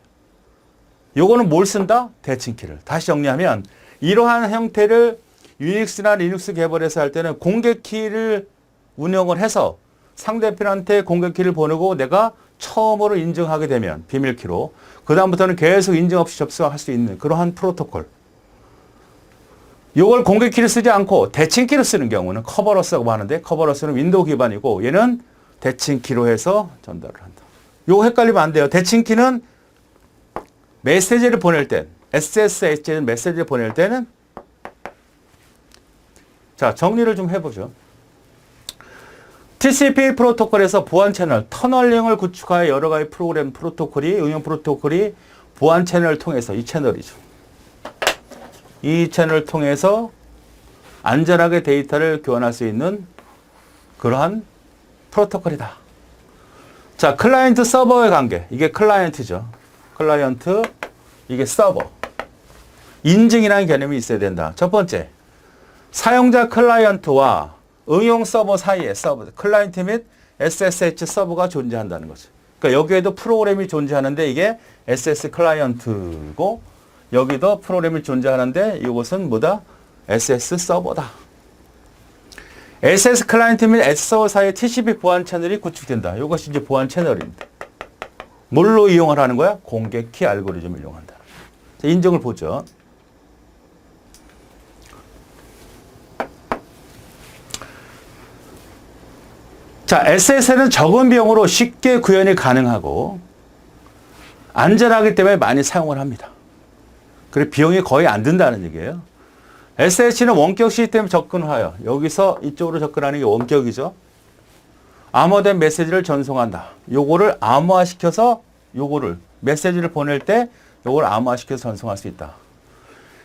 요거는 뭘 쓴다? 대칭키를. 다시 정리하면 이러한 형태를 유닉스나 리눅스 개발에서 할 때는 공개키를 운영을 해서 상대편한테 공개키를 보내고 내가 처음으로 인증하게 되면 비밀키로, 그 다음부터는 계속 인증 없이 접속할 수 있는 그러한 프로토콜. 이걸 공개키를 쓰지 않고 대칭키를 쓰는 경우는 커버러스라고 하는데, 커버러스는 윈도우 기반이고 얘는 대칭키로 해서 전달을 한다. 이거 헷갈리면 안 돼요. 대칭키는 메시지를 보낼 때, SSH는 메시지를 보낼 때는, 자, 정리를 좀 해보죠. TCP 프로토콜에서 보안 채널, 터널링을 구축하여 여러 가지 프로그램 프로토콜이, 응용 프로토콜이 보안 채널을 통해서, 이 채널이죠. 이 채널을 통해서 안전하게 데이터를 교환할 수 있는 그러한 프로토콜이다. 자, 클라이언트 서버의 관계. 이게 클라이언트죠. 클라이언트, 이게 서버. 인증이라는 개념이 있어야 된다. 첫 번째, 사용자 클라이언트와 응용 서버 사이에 서버, 클라이언트 및 SSH 서버가 존재한다는 거죠. 그러니까 여기에도 프로그램이 존재하는데 이게 SS 클라이언트고, 여기도 프로그램이 존재하는데 이것은 뭐다? SS 서버다. SS 클라이언트 및 S 서버 사이에 TCP 보안 채널이 구축된다. 이것이 이제 보안 채널입니다. 뭘로 이용을 하는 거야? 공개키 알고리즘을 이용한다. 자, 인증을 보죠. 자, SSL은 적은 비용으로 쉽게 구현이 가능하고 안전하기 때문에 많이 사용을 합니다. 그리고 비용이 거의 안 든다는 얘기예요. SSH는 원격 시스템 접근하여, 여기서 이쪽으로 접근하는 게 원격이죠. 암호된 메시지를 전송한다. 요거를 암호화시켜서 요거를 메시지를 보낼 때 요걸 암호화시켜서 전송할 수 있다.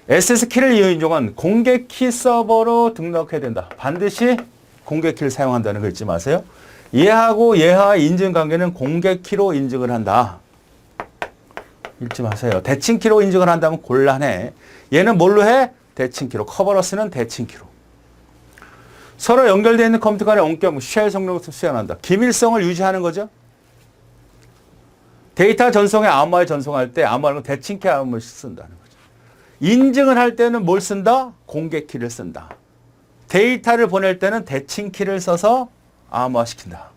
SS키를 이용한 공개키 서버로 등록해야 된다. 반드시 공개키를 사용한다는 거 잊지 마세요. 얘하고 얘와 인증 관계는 공개키로 인증을 한다. 잊지 마세요. 대칭키로 인증을 한다면 곤란해. 얘는 뭘로 해? 대칭키로. 커버러스는 대칭키로. 서로 연결되어 있는 컴퓨터 간의 원격 쉘 성능을 수행한다. 기밀성을 유지하는 거죠. 데이터 전송에 암호화에 전송할 때 암호화는 대칭키 암호를 쓴다는 거죠. 인증을 할 때는 뭘 쓴다? 공개키를 쓴다. 데이터를 보낼 때는 대칭키를 써서 암호화시킨다.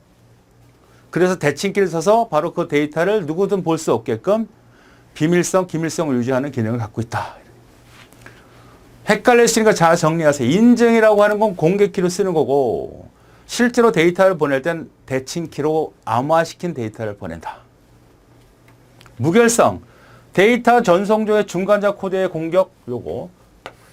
그래서 대칭키를 써서 바로 그 데이터를 누구든 볼 수 없게끔 비밀성, 기밀성을 유지하는 기능을 갖고 있다. 헷갈리시니까 잘 정리하세요. 인증이라고 하는 건 공개키로 쓰는 거고, 실제로 데이터를 보낼 땐 대칭키로 암호화시킨 데이터를 보낸다. 무결성, 데이터 전송 중에 중간자 코드의 공격, 요거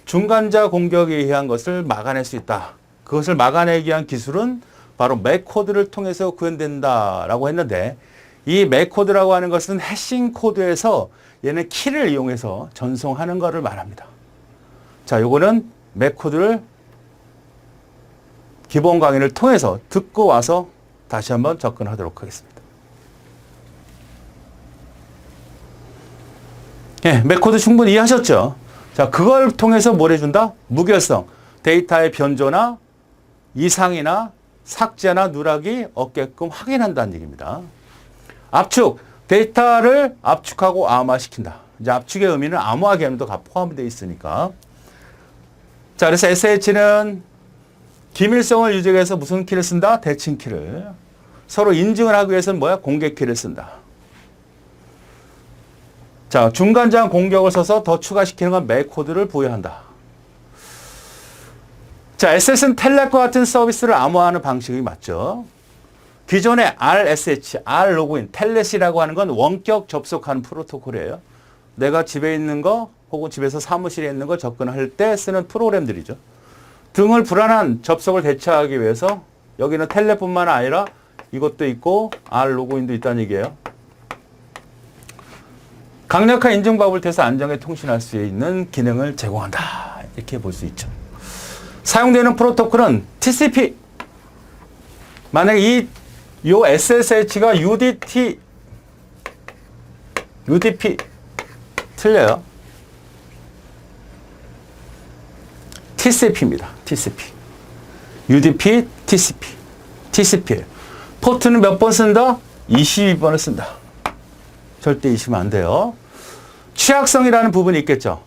중간자 공격에 의한 것을 막아낼 수 있다. 그것을 막아내기 위한 기술은 바로 맥 코드를 통해서 구현된다라고 했는데, 이 맥 코드라고 하는 것은 해싱 코드에서 얘는 키를 이용해서 전송하는 것을 말합니다. 자, 요거는 맥 코드를 기본 강의를 통해서 듣고 와서 다시 한번 접근하도록 하겠습니다. 예, 맥코드 충분히 이해하셨죠? 자, 그걸 통해서 뭘 해준다? 무결성. 데이터의 변조나 이상이나 삭제나 누락이 없게끔 확인한다는 얘기입니다. 압축. 데이터를 압축하고 암호화시킨다. 이제 압축의 의미는 암호화 개념도 포함되어 있으니까. 자, 그래서 SH는 기밀성을 유지하기 위해서 무슨 키를 쓴다? 대칭 키를. 서로 인증을 하기 위해서는 뭐야? 공개 키를 쓴다. 자, 중간장 공격을 써서 더 추가시키는 건 맥코드를 부여한다. 자, SS는 텔넷과 같은 서비스를 암호화하는 방식이 맞죠. 기존의 RSH, R 로그인, 텔넷이라고 하는 건 원격 접속하는 프로토콜이에요. 내가 집에 있는 거 혹은 집에서 사무실에 있는 거 접근할 때 쓰는 프로그램들이죠. 등을 불안한 접속을 대처하기 위해서 여기는 텔넷뿐만 아니라 이것도 있고 R 로그인도 있다는 얘기예요. 강력한 인증방법을 통해서 안전하게 통신할 수 있는 기능을 제공한다. 이렇게 볼 수 있죠. 사용되는 프로토콜은 TCP. 만약에 요 SSH가 UDP 틀려요. TCP입니다. TCP. UDP, TCP예요. 포트는 몇 번 쓴다? 22번을 쓴다. 절대 잊으면 안 돼요. 취약성이라는 부분이 있겠죠.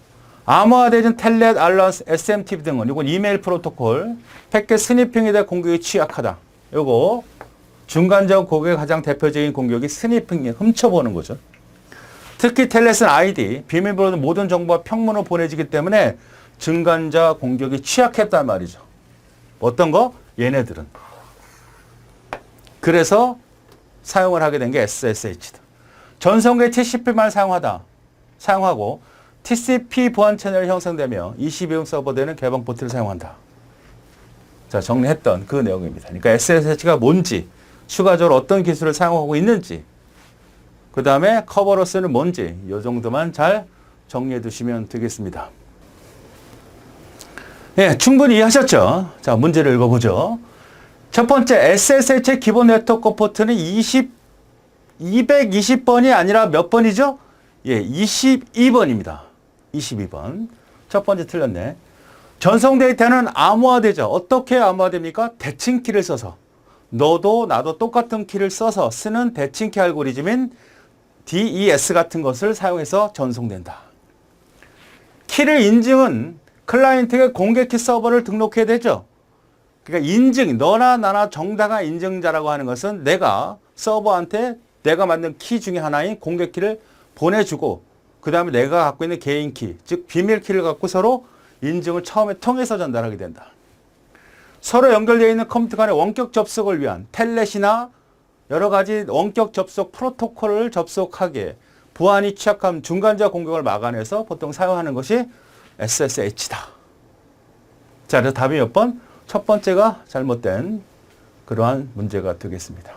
암호화되는 텔넷, 알런스, SMTP 등은 이건 이메일 프로토콜, 패킷 스니핑에 대한 공격이 취약하다. 요거 중간적 공격의 가장 대표적인 공격이 스니핑, 훔쳐보는 거죠. 특히 텔넷은 ID, 비밀번호는 모든 정보와 평문으로 보내지기 때문에 중간자 공격이 취약했단 말이죠. 어떤 거? 얘네들은. 그래서 사용을 하게 된 게 SSH다. 전성계 TCP만 사용하고 TCP 보안 채널이 형성되며 22음 서버되는 개방 포트를 사용한다. 자, 정리했던 그 내용입니다. 그러니까 SSH가 뭔지, 추가적으로 어떤 기술을 사용하고 있는지, 그 다음에 커버로스는 뭔지, 이 정도만 잘 정리해 두시면 되겠습니다. 예, 충분히 이해하셨죠? 자, 문제를 읽어보죠. 첫 번째, SSH의 기본 네트워크 포트는 220번이 아니라 몇 번이죠? 예, 22번입니다. 22번. 첫 번째 틀렸네. 전송 데이터는 암호화되죠. 어떻게 암호화됩니까? 대칭 키를 써서. 너도 나도 똑같은 키를 써서 쓰는 대칭키 알고리즘인 DES 같은 것을 사용해서 전송된다. 키를 인증은 클라이언트에게 공개키 서버를 등록해야 되죠. 그러니까 인증, 너나 나나 정당한 인증자라고 하는 것은 내가 서버한테 내가 만든 키 중에 하나인 공개키를 보내주고 그 다음에 내가 갖고 있는 개인키, 즉 비밀키를 갖고 서로 인증을 처음에 통해서 전달하게 된다. 서로 연결되어 있는 컴퓨터 간의 원격 접속을 위한 텔넷이나 여러 가지 원격 접속 프로토콜을 접속하기에 보안이 취약한 중간자 공격을 막아내서 보통 사용하는 것이 SSH다. 자, 그래서 답이 몇 번? 첫 번째가 잘못된 그러한 문제가 되겠습니다.